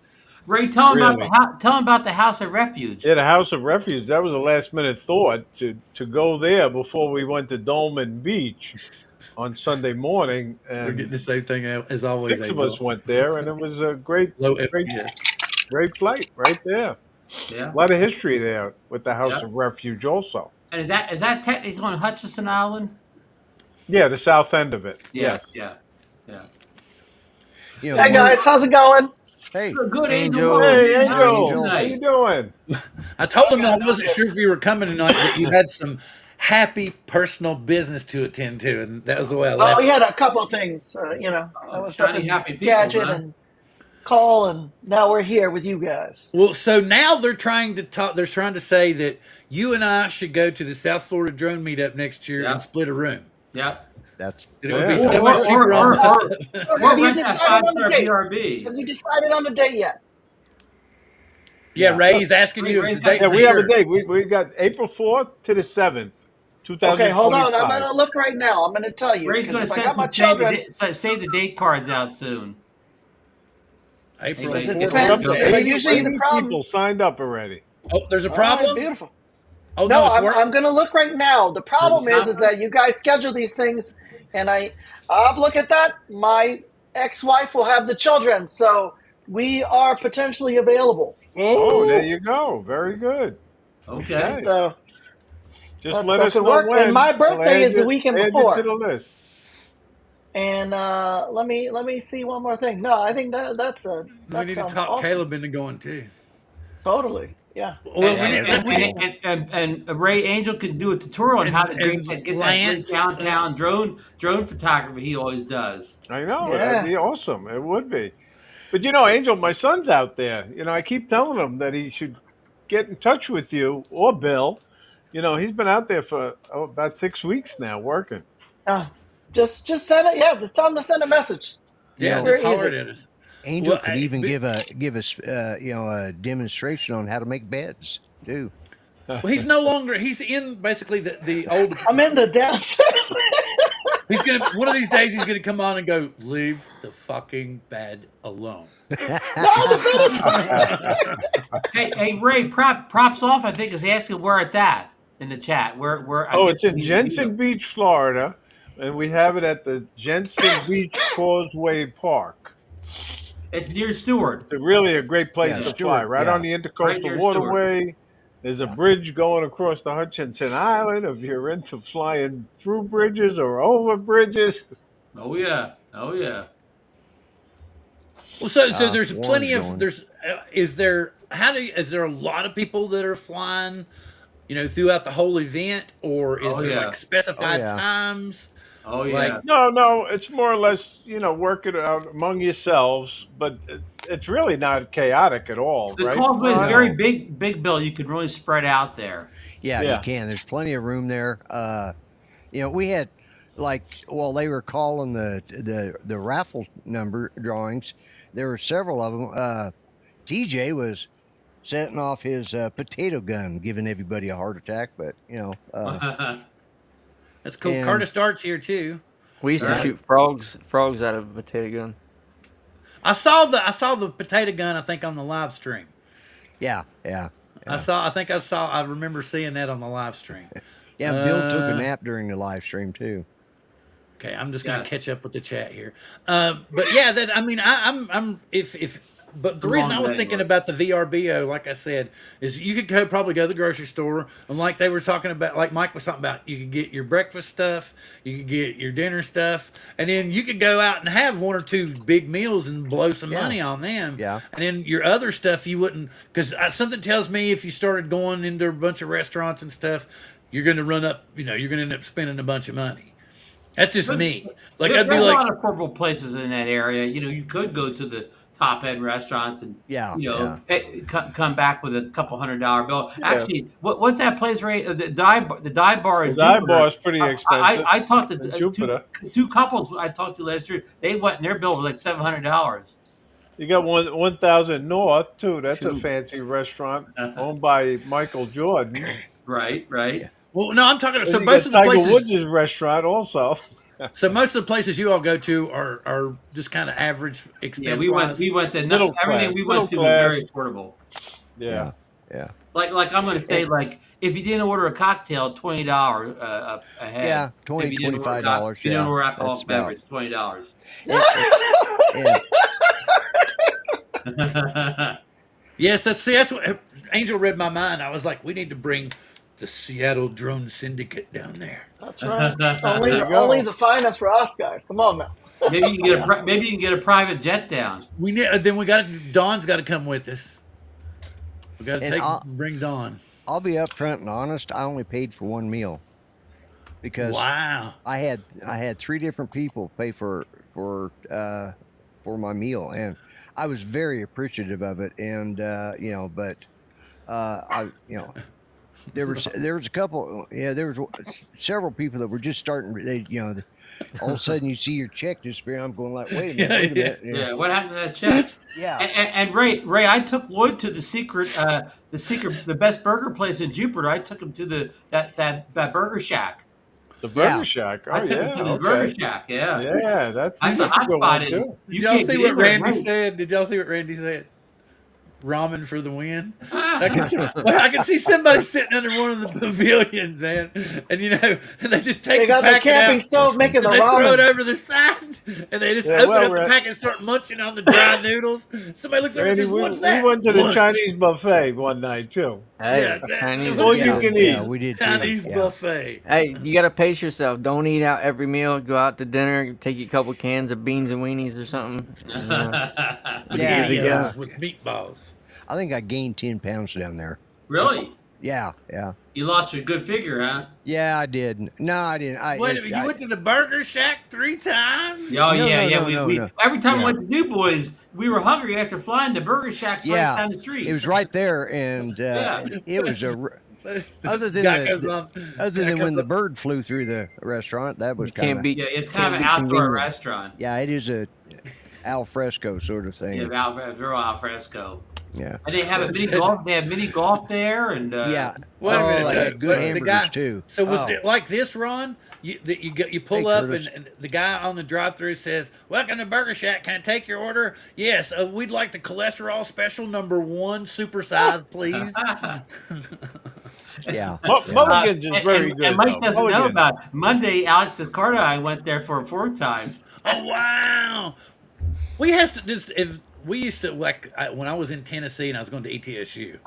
Speaker 6: Ray, tell him
Speaker 5: Really.
Speaker 6: tell him about the House of Refuge.
Speaker 5: Yeah, the House of Refuge. That was a last minute thought to go there before we went to Dolman Beach on Sunday morning,
Speaker 1: we're
Speaker 5: and
Speaker 1: getting the same thing as always.
Speaker 5: 6 of
Speaker 1: Angel.
Speaker 5: us went there, and it was a great
Speaker 1: Low
Speaker 5: great
Speaker 1: FPS.
Speaker 5: great flight right there.
Speaker 6: Yeah.
Speaker 5: A lot of history there with the House
Speaker 6: Yeah.
Speaker 5: of Refuge also.
Speaker 6: And is that technically on Hutchinson Island?
Speaker 5: Yeah, the south end of it.
Speaker 6: Yeah.
Speaker 5: Yes.
Speaker 6: Yeah. Yeah.
Speaker 2: You know,
Speaker 7: Hey guys, how's it going?
Speaker 2: hey,
Speaker 6: Good
Speaker 4: Angel.
Speaker 6: Angel.
Speaker 5: Hey,
Speaker 6: How are you
Speaker 5: Angel, how you
Speaker 6: tonight?
Speaker 5: doing?
Speaker 1: I told him I wasn't sure if you were coming tonight, but you had some happy personal business to attend to, and that was the way I
Speaker 7: Oh,
Speaker 1: left.
Speaker 7: we had a couple of things. I was up
Speaker 6: Shiny,
Speaker 7: in
Speaker 6: happy people,
Speaker 7: Gadget
Speaker 6: huh?
Speaker 7: and Call, and now we're here with you guys.
Speaker 1: Well, so now they're trying to talk. They're trying to say that you and I should go to the South Florida drone meetup next year
Speaker 6: Yeah.
Speaker 1: and split a room.
Speaker 6: Yeah.
Speaker 2: that's
Speaker 1: That it would be
Speaker 5: Yeah.
Speaker 1: so much cheaper on.
Speaker 7: So
Speaker 6: or
Speaker 7: have you
Speaker 6: rent that
Speaker 7: decided on the
Speaker 6: 5-star
Speaker 7: date?
Speaker 6: BRB.
Speaker 7: Have you decided on the date yet?
Speaker 1: Yeah, Ray, he's asking you if the date
Speaker 5: Yeah,
Speaker 1: for
Speaker 5: we have
Speaker 1: sure.
Speaker 5: a date. We got April 4th to the 7th, 2025.
Speaker 7: Okay, hold on. I'm gonna look right now. I'm gonna tell you
Speaker 6: Ray's
Speaker 7: because
Speaker 6: going to
Speaker 7: if I got my
Speaker 6: save
Speaker 7: children,
Speaker 6: save the date cards out soon.
Speaker 1: April
Speaker 6: It
Speaker 1: 4th.
Speaker 7: depends.
Speaker 6: Yeah.
Speaker 7: But usually the
Speaker 5: 80
Speaker 7: problem.
Speaker 5: people signed up already.
Speaker 1: Oh, there's a
Speaker 7: All right,
Speaker 1: problem.
Speaker 7: beautiful.
Speaker 1: Oh
Speaker 7: No,
Speaker 1: it's
Speaker 7: I'm,
Speaker 1: working.
Speaker 7: I'm going to look right now. The problem
Speaker 6: There's a
Speaker 7: is that you guys schedule these things, and I'll look at that. My ex-wife will have the children, so we are potentially available.
Speaker 5: Oh, there you go. Very good.
Speaker 6: Okay.
Speaker 7: So
Speaker 5: Just
Speaker 7: That-
Speaker 5: let
Speaker 7: that
Speaker 5: us
Speaker 7: could
Speaker 5: know
Speaker 7: work.
Speaker 5: when.
Speaker 7: And my
Speaker 5: I'll
Speaker 7: birthday
Speaker 5: add
Speaker 7: is the
Speaker 5: you-
Speaker 7: weekend
Speaker 5: add you
Speaker 7: before.
Speaker 5: to the list.
Speaker 7: And let me see one more thing. No, I think that
Speaker 1: we need to
Speaker 7: sounds
Speaker 1: talk
Speaker 7: awesome.
Speaker 1: Caleb into going too.
Speaker 7: Totally, yeah.
Speaker 1: Well,
Speaker 6: And Ray Angel could do a tutorial on how to
Speaker 1: and
Speaker 6: get that
Speaker 1: Lance,
Speaker 6: great downtown drone photography he always does.
Speaker 5: I know.
Speaker 7: Yeah.
Speaker 5: That'd be awesome. It would be. But Angel, my son's out there. I keep telling him that he should get in touch with you or Bill. He's been out there for about 6 weeks now working.
Speaker 7: Just send it. Yeah, just tell them to send a message.
Speaker 1: yeah,
Speaker 7: Very
Speaker 1: just holler
Speaker 7: easy.
Speaker 1: at us.
Speaker 2: Angel
Speaker 1: Well,
Speaker 2: could
Speaker 1: I-
Speaker 2: even
Speaker 1: but-
Speaker 2: give us a demonstration on how to make beds too.
Speaker 1: Well, he's no longer. He's in basically the old.
Speaker 7: I'm in the downstairs.
Speaker 1: He's gonna one of these days. He's gonna come on and go, leave the fucking bed alone.
Speaker 6: Hey Ray, props off. I think is asking where it's at in the chat. Where? I
Speaker 5: Oh,
Speaker 6: think
Speaker 5: it's in
Speaker 6: we need to
Speaker 5: Jensen
Speaker 6: do.
Speaker 5: Beach, Florida, and we have it at the Jensen Beach Causeway Park.
Speaker 6: It's near Stewart.
Speaker 5: It's really a great place
Speaker 2: Yeah,
Speaker 5: to
Speaker 2: Stewart,
Speaker 5: fly, right
Speaker 2: yeah.
Speaker 5: on the
Speaker 6: Right
Speaker 5: Intercoastal
Speaker 6: near
Speaker 5: Waterway. There's a bridge going across the Hutchinson Island if you're into flying through bridges or over bridges.
Speaker 6: Oh yeah. Oh yeah.
Speaker 1: Well, so there's
Speaker 2: Warren's
Speaker 1: plenty of
Speaker 2: going.
Speaker 1: is there a lot of people that are flying, throughout the whole event, or is
Speaker 6: Oh,
Speaker 1: there
Speaker 6: yeah.
Speaker 1: like specified
Speaker 2: Oh, yeah.
Speaker 1: times?
Speaker 6: Oh
Speaker 1: Like-
Speaker 6: yeah.
Speaker 5: No, it's more or less, work it out among yourselves, but it's really not chaotic at all,
Speaker 6: The
Speaker 5: right?
Speaker 6: causeway is
Speaker 2: No.
Speaker 6: very big, Bill. You can really spread out there.
Speaker 2: Yeah,
Speaker 5: Yeah.
Speaker 2: you can. There's plenty of room there. We had while they were calling the raffle number drawings, there were several of them. TJ was setting off his potato gun, giving everybody a heart attack. But
Speaker 1: That's cool.
Speaker 2: And-
Speaker 1: Curtis Dart's here too.
Speaker 4: We used to
Speaker 6: Right.
Speaker 4: shoot frogs out of a potato gun.
Speaker 1: I saw the potato gun. I think on the live stream.
Speaker 2: yeah.
Speaker 1: I remember seeing that on the live stream.
Speaker 2: Yeah, Bill took a
Speaker 1: Uh,
Speaker 2: nap during the live stream too.
Speaker 1: Okay, I'm just gonna
Speaker 6: Yeah.
Speaker 1: catch up with the chat here. But yeah, I'm but the
Speaker 6: Come
Speaker 1: reason
Speaker 6: on,
Speaker 1: I was
Speaker 6: Dave.
Speaker 1: thinking about the VRBO, like I said, is you could probably go to the grocery store, and like they were talking about, like Mike was talking about, you could get your breakfast stuff, you could get your dinner stuff, and then you could go out and have one or two big meals and blow some
Speaker 2: Yeah.
Speaker 1: money on them.
Speaker 2: Yeah.
Speaker 1: And then your other stuff you wouldn't, because something tells me if you started going into a bunch of restaurants and stuff, you're going to run up, you're going to end up spending a bunch of money. That's just me. Like I'd be
Speaker 6: There's
Speaker 1: like,
Speaker 6: a lot of affordable places in that area. You could go to the top end restaurants, and
Speaker 2: Yeah,
Speaker 6: you
Speaker 2: yeah.
Speaker 6: know, come back with a couple $100 bill.
Speaker 5: Yeah.
Speaker 6: Actually, what's that place right? The dive bar
Speaker 5: The
Speaker 6: in
Speaker 5: dive bar
Speaker 6: Jupiter.
Speaker 5: is pretty expensive
Speaker 6: I talked to
Speaker 5: in Jupiter.
Speaker 6: two couples I talked to last year. They went and their bill was like $700.
Speaker 5: You got 1,000 North too. That's a
Speaker 6: Shoot.
Speaker 5: fancy restaurant owned by Michael Jordan.
Speaker 6: Right, right.
Speaker 1: Well, no, I'm talking. So
Speaker 5: You
Speaker 1: most
Speaker 5: got
Speaker 1: of the
Speaker 5: Tiger
Speaker 1: places,
Speaker 5: Woods' restaurant also.
Speaker 1: so most of the places you all go to are just kind of average expense
Speaker 6: Yeah,
Speaker 1: wise.
Speaker 6: we went to
Speaker 5: Middle
Speaker 6: everything
Speaker 5: class,
Speaker 6: we went to
Speaker 5: middle
Speaker 6: was very
Speaker 5: class.
Speaker 6: affordable.
Speaker 5: Yeah.
Speaker 2: Yeah.
Speaker 6: Like I'm gonna say, like if you didn't order a cocktail, $20 a head.
Speaker 2: Yeah,
Speaker 6: If
Speaker 2: $20,
Speaker 6: you didn't order
Speaker 2: $25.
Speaker 6: If you didn't
Speaker 2: Yeah,
Speaker 6: order
Speaker 2: that's
Speaker 6: alcoholic
Speaker 2: about.
Speaker 6: beverage, $20.
Speaker 2: And
Speaker 1: Yes, that's what Angel read my mind. I was like, we need to bring the Seattle Drone Syndicate down there.
Speaker 7: That's right.
Speaker 5: There you go.
Speaker 7: Only the finest for us guys. Come on now.
Speaker 6: Maybe you can get maybe you can get a private jet down.
Speaker 1: We need. Then we got Dawn's got to come with us. We got
Speaker 2: And
Speaker 1: to bring Dawn.
Speaker 2: I'll be upfront and honest. I only paid for one meal because
Speaker 1: Wow.
Speaker 2: I had 3 different people pay for my meal, and I was very appreciative of it. And but there was a couple. Yeah, there was several people that were just starting. They all of a sudden you see your check disappear. I'm going like, wait a minute, wait a minute.
Speaker 6: Yeah, what happened to that check?
Speaker 2: Yeah.
Speaker 6: And Ray, I took Lloyd to the best burger place in Jupiter. I took him to that Burger Shack.
Speaker 5: The Burger
Speaker 2: Yeah.
Speaker 5: Shack. Oh
Speaker 6: I took him
Speaker 5: yeah.
Speaker 6: to the
Speaker 5: Okay.
Speaker 6: Burger Shack. Yeah,
Speaker 5: Yeah, that's
Speaker 6: that's a
Speaker 5: a
Speaker 6: hot
Speaker 5: good
Speaker 6: spot.
Speaker 5: one too.
Speaker 1: Did y'all see what Randy said? Did y'all see what Randy said? Ramen for the win. I can see somebody sitting under one of the pavilions, man, and and they just take
Speaker 7: They got the
Speaker 1: packet
Speaker 7: camping
Speaker 1: out,
Speaker 7: stove making the
Speaker 1: and they throw it
Speaker 7: ramen.
Speaker 1: over the side, and they just
Speaker 5: Yeah,
Speaker 1: open
Speaker 5: well,
Speaker 1: up the
Speaker 5: Ra-
Speaker 1: packet and start munching on the dry noodles. Somebody looks over and
Speaker 5: Randy,
Speaker 1: says,
Speaker 5: we
Speaker 1: "What's that?"
Speaker 5: went to the
Speaker 1: Lunch.
Speaker 5: Chinese buffet one night too.
Speaker 4: Hey,
Speaker 1: Yeah, that-
Speaker 4: Chinese.
Speaker 5: All
Speaker 1: yeah.
Speaker 5: you can
Speaker 2: Yeah,
Speaker 5: eat.
Speaker 2: we did too.
Speaker 1: Chinese
Speaker 2: Yeah.
Speaker 1: buffet.
Speaker 4: Hey, you gotta pace yourself. Don't eat out every meal. Go out to dinner. Take you a couple cans of beans and weenies or something.
Speaker 2: Yeah,
Speaker 1: Spaghettios with meatballs.
Speaker 2: I think I gained 10 pounds down there.
Speaker 6: Really?
Speaker 2: Yeah.
Speaker 6: You lost your good figure, huh?
Speaker 2: Yeah, I did. No, I didn't.
Speaker 1: Wait a minute, you went to the Burger Shack 3 times?
Speaker 6: Oh
Speaker 2: No,
Speaker 6: yeah,
Speaker 2: no,
Speaker 6: yeah.
Speaker 2: no,
Speaker 6: We
Speaker 2: no.
Speaker 6: every time we
Speaker 2: Yeah.
Speaker 6: went to New Boys, we were hungry after flying to Burger Shack right
Speaker 2: Yeah,
Speaker 6: down the street.
Speaker 2: it was right there, and
Speaker 6: Yeah.
Speaker 2: it was Other than
Speaker 1: Guy
Speaker 2: the-
Speaker 1: goes
Speaker 2: the-
Speaker 1: on-
Speaker 2: other
Speaker 1: guy
Speaker 2: than
Speaker 1: goes
Speaker 2: when the
Speaker 1: on-
Speaker 2: bird flew through the restaurant. That was
Speaker 4: You
Speaker 2: kind
Speaker 4: can't
Speaker 2: of
Speaker 4: beat.
Speaker 6: Yeah, it's kind of an
Speaker 4: Can't be
Speaker 6: outdoor
Speaker 4: convenient.
Speaker 6: restaurant.
Speaker 2: yeah. It is a al fresco sort of thing.
Speaker 6: Yeah, real al fresco.
Speaker 2: Yeah.
Speaker 6: And they have a mini golf. They have mini golf there, and
Speaker 2: Yeah.
Speaker 1: Wait a
Speaker 2: Oh,
Speaker 1: minute,
Speaker 2: they
Speaker 1: the-
Speaker 2: had good
Speaker 1: the
Speaker 2: hamburgers
Speaker 1: guy-
Speaker 2: too.
Speaker 1: So was
Speaker 2: Oh.
Speaker 1: it like this, Ron? You pull
Speaker 2: Hey,
Speaker 1: up
Speaker 2: Curtis.
Speaker 1: and the guy on the drive-through says, "Welcome to Burger Shack. Can I take your order?" Yes. We'd like the cholesterol special #1 supersize, please.
Speaker 2: Yeah.
Speaker 5: Mulligan's is very good.
Speaker 6: And Mike
Speaker 5: though.
Speaker 6: doesn't know
Speaker 5: Mulligan's.
Speaker 6: about it. Monday. Alex Carter and I went there for a 4th time.
Speaker 1: Oh wow! We has to just if we used to when I was in Tennessee and I was going to ETSU,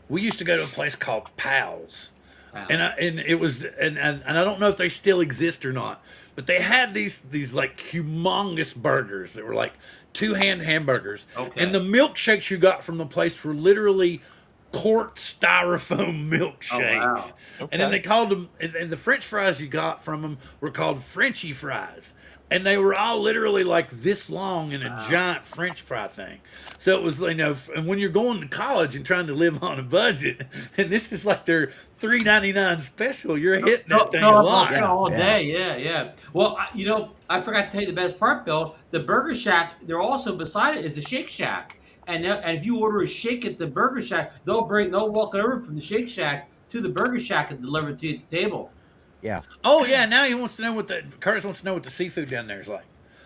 Speaker 1: we used to go to a place called Pals.
Speaker 6: Wow.
Speaker 1: And it was and I don't know if they still exist or not, but they had these like humongous burgers that were like 2-hand hamburgers,
Speaker 6: Okay.
Speaker 1: and the milkshakes you got from the place were literally quart styrofoam milkshakes, and then
Speaker 5: Okay.
Speaker 1: they called them, and the French fries you got from them were called Frenchy fries. And they were all literally like this long in a giant French fry thing. So it was, and when you're going to college and trying to live on a budget, and this is like their $3.99 special, you're hitting that thing a lot.
Speaker 6: all
Speaker 2: Yeah.
Speaker 6: day. Yeah. Well, I forgot to tell you the best part, Bill. The Burger Shack. They're also beside it is a Shake Shack, and if you order a shake at the Burger Shack, they'll walk it over from the Shake Shack to the Burger Shack and deliver it to you at the table.
Speaker 2: Yeah.
Speaker 1: Oh yeah, now he wants to know Curtis wants to know what the seafood down there is like,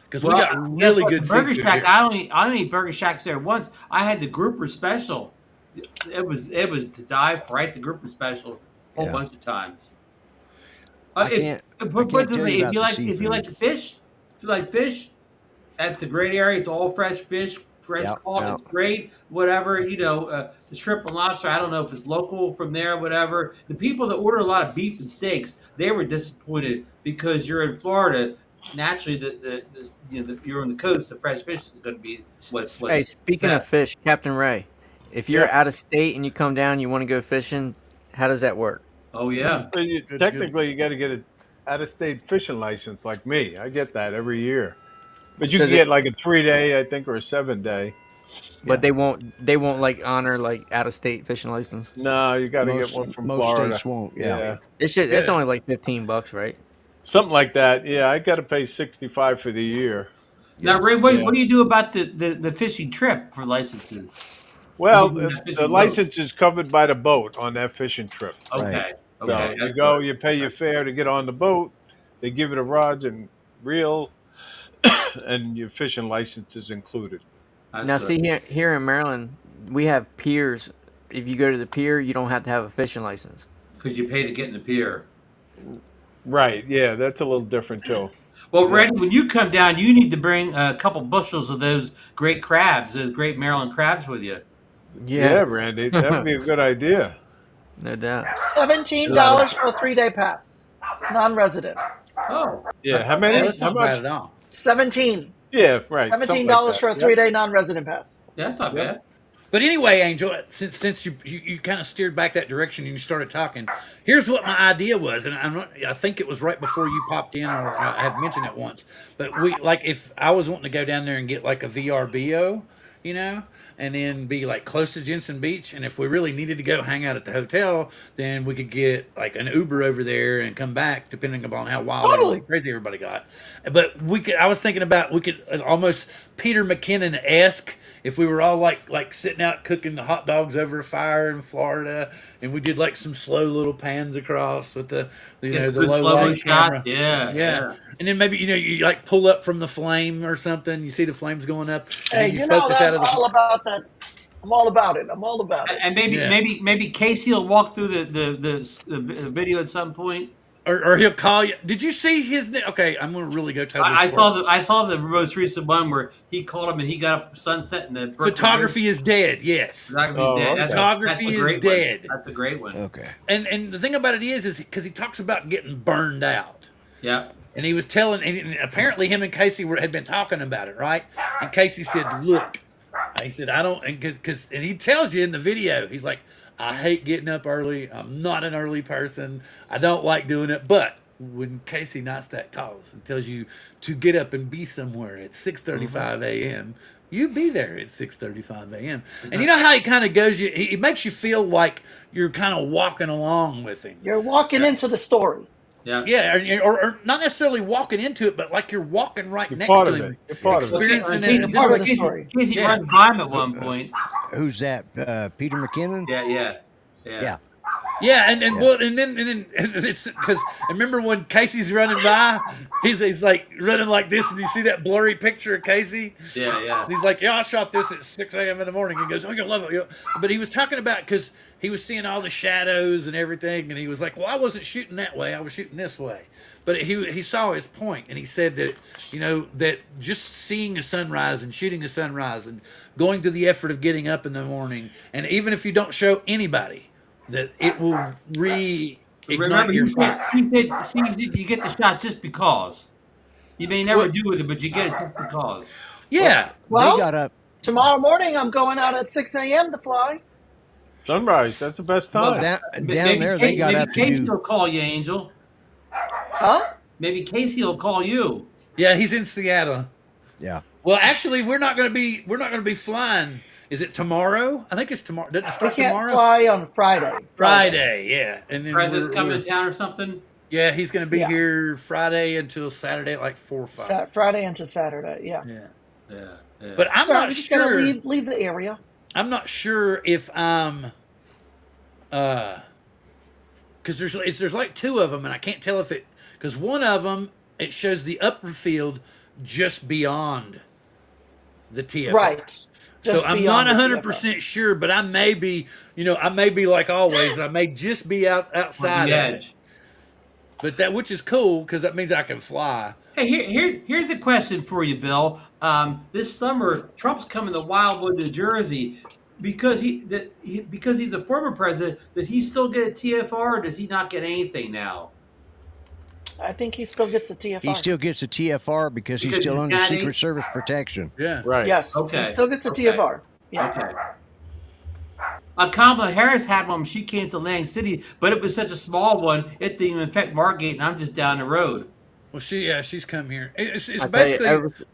Speaker 1: because we
Speaker 6: Well,
Speaker 1: got
Speaker 6: guess
Speaker 1: really
Speaker 6: what?
Speaker 1: good
Speaker 6: The Burger
Speaker 1: seafood
Speaker 6: Shack.
Speaker 1: here.
Speaker 6: I only ate Burger Shacks there once. I had the grouper special. It was to die for. Right, the grouper special a whole
Speaker 2: Yeah.
Speaker 6: bunch of times.
Speaker 2: I can't tell you about the
Speaker 6: If you like fish, that's a great area. It's all fresh fish, fresh
Speaker 2: Yep,
Speaker 6: caught.
Speaker 2: yep.
Speaker 6: It's great. Whatever the shrimp and lobster. I don't know if it's local from there. Whatever. The people that order a lot of beef and steaks, they were disappointed because you're in Florida. Naturally, you're on the coast. The fresh fish is going to be what's.
Speaker 4: Hey, speaking of fish, Captain Ray, if you're out of state and you come down, you want to go fishing, how does that work?
Speaker 6: Oh yeah.
Speaker 5: So technically, you got to get an out-of-state fishing license, like me. I get that every year, but you
Speaker 4: So
Speaker 5: can get like a 3-day, I think, or a 7-day.
Speaker 4: but
Speaker 2: Yeah.
Speaker 4: they won't like honor like out of state fishing license.
Speaker 5: No, you got to get one from
Speaker 2: most
Speaker 5: Florida.
Speaker 2: states won't. Yeah.
Speaker 4: It's
Speaker 1: Yeah.
Speaker 4: only like $15, right?
Speaker 5: Something like that. Yeah, I got to pay 65 for the year.
Speaker 6: Now, Ray, what,
Speaker 5: Yeah.
Speaker 6: what do you do about the fishing trip for licenses?
Speaker 5: Well,
Speaker 6: What do you do with that
Speaker 5: the
Speaker 6: fishing boat?
Speaker 5: license is covered by the boat on that fishing trip.
Speaker 6: Okay.
Speaker 2: Right.
Speaker 5: So
Speaker 6: Okay.
Speaker 5: you
Speaker 6: that's
Speaker 5: go,
Speaker 6: good.
Speaker 5: you pay your fare to get on the boat. They give you the rods and reel, and your fishing license is included.
Speaker 6: That's
Speaker 4: Now,
Speaker 6: good.
Speaker 4: see here in Maryland, we have piers. If you go to the pier, you don't have to have a fishing license.
Speaker 6: Because you pay to get in the pier.
Speaker 5: Right. Yeah, that's a little different too.
Speaker 6: Well,
Speaker 5: Yeah.
Speaker 6: Randy, when you come down, you need to bring a couple bushels of those great crabs, those great Maryland crabs with you.
Speaker 5: Yeah,
Speaker 4: Yeah,
Speaker 5: Randy, that would be a good idea.
Speaker 4: no doubt.
Speaker 7: $17 for a 3-day pass, non-resident.
Speaker 6: Oh,
Speaker 5: Yeah. How
Speaker 1: Oh,
Speaker 5: many?
Speaker 1: that's
Speaker 5: How
Speaker 1: not bad
Speaker 5: much?
Speaker 1: at all.
Speaker 7: 17.
Speaker 5: Yeah. Right. something like
Speaker 7: $17
Speaker 5: that.
Speaker 7: for a
Speaker 5: Yep.
Speaker 7: 3-day non-resident pass.
Speaker 6: yeah, that's not
Speaker 5: Yep.
Speaker 6: bad.
Speaker 1: But anyway, Angel, since you kind of steered back that direction and you started talking, here's what my idea was, and I think it was right before you popped in, or I had mentioned it once. But if I was wanting to go down there and get like a VRBO, and then be like close to Jensen Beach, and if we really needed to go hang out at the hotel, then we could get like an Uber over there and come back, depending upon how wild
Speaker 7: Totally.
Speaker 1: and crazy everybody got. But I was thinking about we could almost Peter McKinnon-esque. If we were all like sitting out cooking the hot dogs over a fire in Florida, and we did like some slow little pans across with the
Speaker 6: It's
Speaker 1: the
Speaker 6: good
Speaker 1: low
Speaker 6: slow-mo
Speaker 1: light
Speaker 6: shot.
Speaker 1: camera.
Speaker 6: Yeah.
Speaker 1: And then maybe you like pull up from the flame or something. You see the flames going up, and
Speaker 7: Hey,
Speaker 1: then
Speaker 7: you know
Speaker 1: focus
Speaker 7: that
Speaker 1: out of
Speaker 7: I'm
Speaker 1: the.
Speaker 7: all about that. I'm all about it. I'm all about it.
Speaker 6: And maybe
Speaker 1: Yeah.
Speaker 6: maybe Casey will walk through the video at some point.
Speaker 1: Or he'll call you. Did you see his? Okay, I'm gonna really go totally.
Speaker 6: I saw the most recent one where he called him and he got up sunset and the
Speaker 1: Photography is dead. Yes,
Speaker 6: Photography's
Speaker 5: Oh,
Speaker 6: dead.
Speaker 5: okay.
Speaker 1: Photography
Speaker 6: that's a
Speaker 1: is
Speaker 6: great
Speaker 1: dead.
Speaker 6: One. That's a great one.
Speaker 2: Okay.
Speaker 1: and the thing about it is because he talks about getting burned out.
Speaker 6: Yeah.
Speaker 1: And he was telling, and apparently him and Casey had been talking about it, right? And Casey said, "Look," he said, "I don't," and he tells you in the video, he's like, "I hate getting up early. I'm not an early person. I don't like doing it." But when Casey Neistat calls and tells you to get up and be somewhere at 6:35 a.m., you be there at 6:35 a.m. And you know how he kind of goes, he makes you feel like you're kind of walking along with him.
Speaker 7: You're walking into the story.
Speaker 6: Yeah.
Speaker 1: Yeah, or not necessarily walking into it, but like you're walking right
Speaker 5: You're
Speaker 1: next
Speaker 5: part
Speaker 1: to
Speaker 5: of
Speaker 1: him,
Speaker 5: it. You're part of it.
Speaker 1: experiencing
Speaker 6: Casey,
Speaker 1: it.
Speaker 7: part of the
Speaker 6: Casey,
Speaker 7: story.
Speaker 6: Casey
Speaker 1: Yeah.
Speaker 6: runs by him at one point.
Speaker 2: Who's that? Peter McKinnon?
Speaker 6: Yeah.
Speaker 1: Yeah, and well, and then it's because remember when Casey's running by, he's like running like this, and you see that blurry picture of Casey.
Speaker 6: Yeah.
Speaker 1: And he's like, "Yeah, I shot this at 6 a.m. in the morning." He goes, "Oh, you'll love it." But he was talking about because he was seeing all the shadows and everything, and he was like, "Well, I wasn't shooting that way; I was shooting this way." But he saw his point, and he said that that just seeing a sunrise and shooting a sunrise and going to the effort of getting up in the morning, and even if you don't show anybody, that it will reignite
Speaker 6: Remember,
Speaker 1: your
Speaker 6: you
Speaker 1: fire.
Speaker 6: get the shot just because. You may never do it, but you get it just because.
Speaker 1: Yeah,
Speaker 7: Well,
Speaker 2: they got up.
Speaker 7: tomorrow morning I'm going out at 6 a.m. to fly.
Speaker 5: Sunrise. That's the best
Speaker 6: Well,
Speaker 5: time.
Speaker 2: Down
Speaker 6: Maybe
Speaker 2: there, they got up to
Speaker 6: Casey
Speaker 2: do.
Speaker 6: will call you, Angel.
Speaker 7: Huh?
Speaker 6: Maybe Casey will call you.
Speaker 1: yeah, he's in Seattle.
Speaker 2: Yeah.
Speaker 1: Well, actually, we're not going to be flying. Is it tomorrow? I think it's tomorrow. Doesn't it
Speaker 7: We
Speaker 1: start
Speaker 7: can't
Speaker 1: tomorrow?
Speaker 7: fly on Friday.
Speaker 1: Friday, yeah. And then
Speaker 6: President's coming to town or something.
Speaker 1: yeah, he's going to be
Speaker 7: Yeah.
Speaker 1: here Friday until Saturday at like 4 or 5.
Speaker 7: Friday into Saturday. Yeah.
Speaker 1: Yeah,
Speaker 6: Yeah.
Speaker 1: but I'm
Speaker 7: so
Speaker 1: not
Speaker 7: I'm just
Speaker 1: sure.
Speaker 7: gonna leave the area.
Speaker 1: I'm not sure if I'm, because there's like two of them, and I can't tell if because one of them it shows the upper field just beyond the TFR.
Speaker 7: Right.
Speaker 1: So
Speaker 7: Just
Speaker 1: I'm
Speaker 7: beyond
Speaker 1: not
Speaker 7: the
Speaker 1: 100% sure, but I may be, like always, and I may just be outside
Speaker 6: On the
Speaker 1: of it.
Speaker 6: edge.
Speaker 1: But which is cool because that means I can fly.
Speaker 6: Hey, here's a question for you, Bill. This summer, Trump's coming to Wildwood, New Jersey, because he's a former president. Does he still get a TFR, or does he not get anything now?
Speaker 7: I think he still gets a TFR.
Speaker 2: He still gets a TFR because he's
Speaker 6: Because
Speaker 2: still
Speaker 6: he's
Speaker 2: under
Speaker 6: got
Speaker 2: Secret
Speaker 6: it.
Speaker 2: Service protection.
Speaker 1: Yeah.
Speaker 5: Right.
Speaker 7: Yes.
Speaker 6: Okay.
Speaker 7: He still gets a
Speaker 6: Okay.
Speaker 7: TFR. Yeah.
Speaker 6: Okay. Kamala Harris had one when she came to Lang City, but it was such a small one, it didn't even affect Margate, and I'm just down the road.
Speaker 1: Well, she's come here. It's
Speaker 4: I tell you,
Speaker 1: basically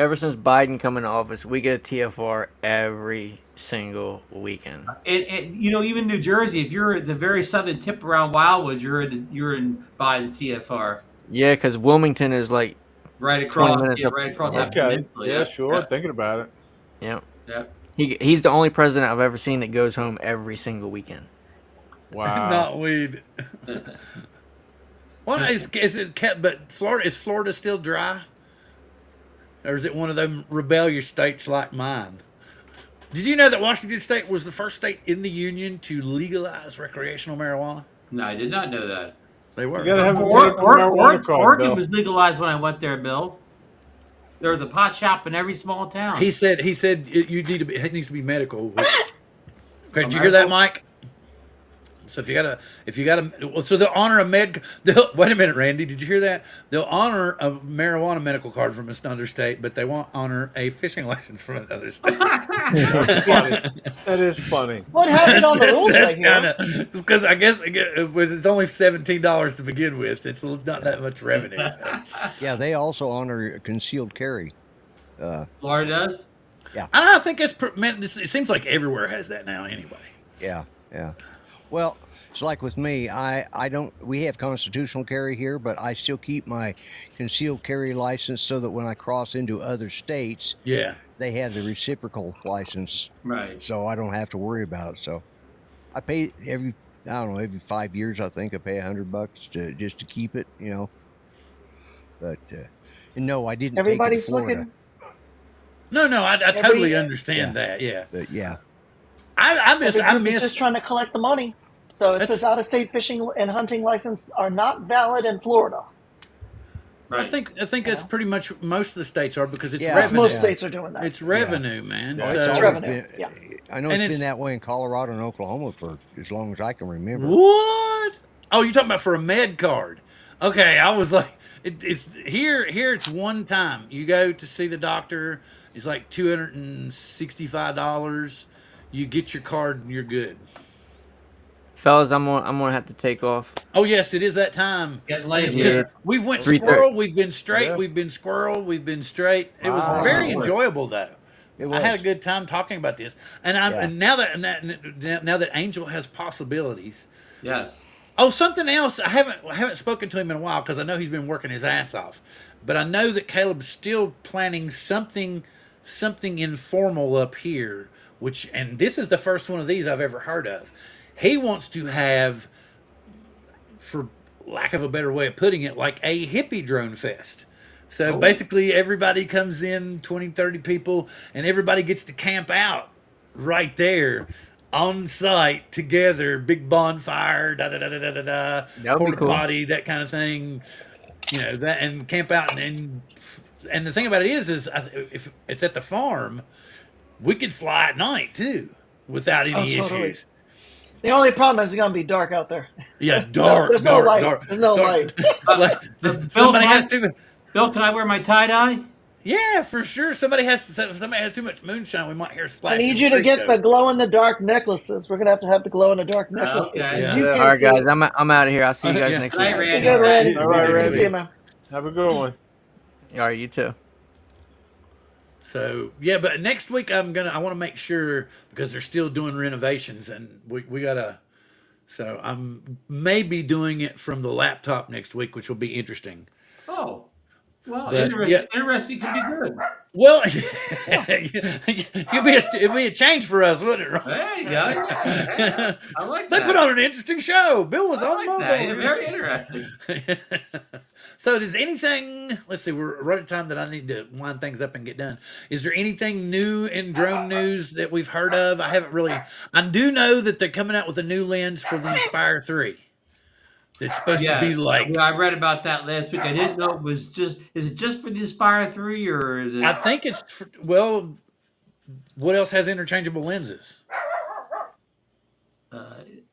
Speaker 4: ever since Biden come into office, we get a TFR every single weekend.
Speaker 6: And even New Jersey, if you're at the very southern tip around Wildwood, you're in by the TFR,
Speaker 4: Yeah, because Wilmington is like
Speaker 6: right
Speaker 4: 20
Speaker 6: across,
Speaker 4: minutes
Speaker 6: yeah,
Speaker 4: up.
Speaker 6: right across
Speaker 4: Yeah,
Speaker 6: that
Speaker 5: Okay.
Speaker 6: peninsula.
Speaker 5: Yeah, sure.
Speaker 6: Yeah,
Speaker 5: Thinking about it.
Speaker 4: yeah.
Speaker 6: yeah.
Speaker 4: He's the only president I've ever seen that goes home every single weekend.
Speaker 5: Wow.
Speaker 1: Not weed. What is it kept? But Florida still dry, or is it one of them rebellious states like mine? Did you know that Washington State was the first state in the union to legalize recreational marijuana?
Speaker 6: No, I did not know that.
Speaker 1: They were.
Speaker 5: You gotta have a
Speaker 6: Or,
Speaker 5: medical
Speaker 6: or,
Speaker 5: marijuana
Speaker 6: or,
Speaker 5: card,
Speaker 6: Oregon
Speaker 5: Bill.
Speaker 6: was legalized when I went there, Bill. There was a pot shop in every small town.
Speaker 1: He said you need to be. It needs to be medical. Okay, did you hear
Speaker 6: Medical?
Speaker 1: that, Mike? So if you gotta, so they'll honor a wait a minute, Randy, did you hear that? They'll honor a marijuana medical card from another state, but they won't honor a fishing license from another state.
Speaker 5: That's funny. That is funny.
Speaker 7: What has it on the rules right here?
Speaker 1: kind of because I guess it's only $17 to begin with. It's not that much revenue. So.
Speaker 2: Yeah, they also honor concealed carry.
Speaker 6: Florida does?
Speaker 1: I think it seems like everywhere has that now. Anyway.
Speaker 2: Yeah, yeah. Well, it's like with me. I don't. We have constitutional carry here, but I still keep my concealed carry license so that when I cross into other states,
Speaker 1: Yeah.
Speaker 2: they have the reciprocal license,
Speaker 6: Right.
Speaker 2: so I don't have to worry about it. So I pay every 5 years. I think I pay $100 just to keep it. But no, I didn't.
Speaker 7: Everybody's
Speaker 2: take it to Florida,
Speaker 7: looking.
Speaker 1: No, I totally
Speaker 7: Every-
Speaker 1: understand that. Yeah.
Speaker 2: But yeah,
Speaker 1: I
Speaker 7: Every group is
Speaker 1: miss.
Speaker 7: just trying to collect the money. So it
Speaker 1: That's-
Speaker 7: says out-of-state fishing and hunting license are not valid in Florida.
Speaker 1: I think that's pretty much most of the states are because it's
Speaker 2: Yeah.
Speaker 7: That's
Speaker 1: revenue.
Speaker 7: most
Speaker 2: Yeah.
Speaker 7: states are doing that.
Speaker 1: It's revenue, man.
Speaker 5: Yeah,
Speaker 1: So-
Speaker 2: it's always
Speaker 7: revenue,
Speaker 2: been-
Speaker 7: yeah.
Speaker 2: I know
Speaker 1: And
Speaker 2: it's
Speaker 1: it's-
Speaker 2: been that way in Colorado and Oklahoma for as long as I can remember.
Speaker 1: What? Oh, you're talking about for a med card? Okay, I was like, it's here. Here, it's one time you go to see the doctor. It's like $265. You get your card and you're good.
Speaker 4: Fellas, I'm gonna have to take off.
Speaker 1: Oh yes, it is that time.
Speaker 6: Getting late.
Speaker 1: Because
Speaker 4: Yeah.
Speaker 1: we've went
Speaker 4: 3:30.
Speaker 1: squirrel. We've been straight.
Speaker 5: Yeah.
Speaker 1: We've been squirrel. We've been straight. It was
Speaker 5: Wow.
Speaker 1: very enjoyable though.
Speaker 2: It
Speaker 1: I had a
Speaker 2: was.
Speaker 1: good time talking about this, and
Speaker 2: Yeah.
Speaker 1: and now that Angel has possibilities.
Speaker 6: Yes.
Speaker 1: Oh, something else. I haven't spoken to him in a while because I know he's been working his ass off, but I know that Caleb's still planning something informal up here. And this is the first one of these I've ever heard of. He wants to have, for lack of a better way of putting it, like a hippie drone fest. So basically everybody comes in, 20, 30 people, and everybody gets to camp out right there on site together, big bonfire,
Speaker 4: That would be
Speaker 1: porta
Speaker 4: cool.
Speaker 1: potty, that kind of thing. That, and camp out and the thing about it is if it's at the farm, we could fly at night too without any
Speaker 7: Oh, totally.
Speaker 1: issues.
Speaker 7: The only problem is it's going to be dark out there.
Speaker 1: Yeah, dark.
Speaker 7: There's no
Speaker 1: dark,
Speaker 7: light.
Speaker 1: dark,
Speaker 7: There's no
Speaker 1: dark.
Speaker 7: light.
Speaker 1: Like,
Speaker 6: Bill,
Speaker 1: somebody
Speaker 6: can I-
Speaker 1: has to.
Speaker 6: Bill, can I wear my tie dye?
Speaker 1: Yeah, for sure. Somebody has too much moonshine. We might hear a splash.
Speaker 7: I need
Speaker 1: of
Speaker 7: you to
Speaker 1: freak
Speaker 7: get
Speaker 1: over.
Speaker 7: the glow-in-the-dark necklaces. We're going to have the glow-in-the-dark necklaces.
Speaker 6: Okay.
Speaker 7: 'cause
Speaker 5: Yeah.
Speaker 7: You
Speaker 4: All
Speaker 7: can't
Speaker 4: right,
Speaker 7: see
Speaker 4: guys,
Speaker 7: it.
Speaker 4: I'm out of here. I'll see you guys
Speaker 1: Yeah.
Speaker 4: next
Speaker 6: Night,
Speaker 4: week.
Speaker 6: Randy.
Speaker 7: Good, Randy.
Speaker 5: All right,
Speaker 7: Good to
Speaker 5: Randy.
Speaker 7: see you, man.
Speaker 5: Have a good one.
Speaker 4: All right, you too.
Speaker 1: So yeah, but next week I want to make sure because they're still doing renovations and we gotta. So I'm maybe doing it from the laptop next week, which will be interesting.
Speaker 6: Oh. Well,
Speaker 1: But,
Speaker 6: interesting. Interesting could be good.
Speaker 1: Well, it'd be a change for us, wouldn't it? Ron?
Speaker 6: There you go. Yeah. I like
Speaker 1: They
Speaker 6: that.
Speaker 1: put on an interesting show. Bill was
Speaker 6: I
Speaker 1: on
Speaker 6: like that.
Speaker 1: mobile.
Speaker 6: Very interesting.
Speaker 1: So does anything, let's see, we're right at time that I need to wind things up and get done. Is there anything new in drone news that we've heard of? I do know that they're coming out with a new lens for the Inspire 3. It's supposed to be like,
Speaker 6: Yeah, I read about that last week. I didn't know it was just. Is it just for the Inspire 3 or is it?
Speaker 1: I think what else has interchangeable lenses?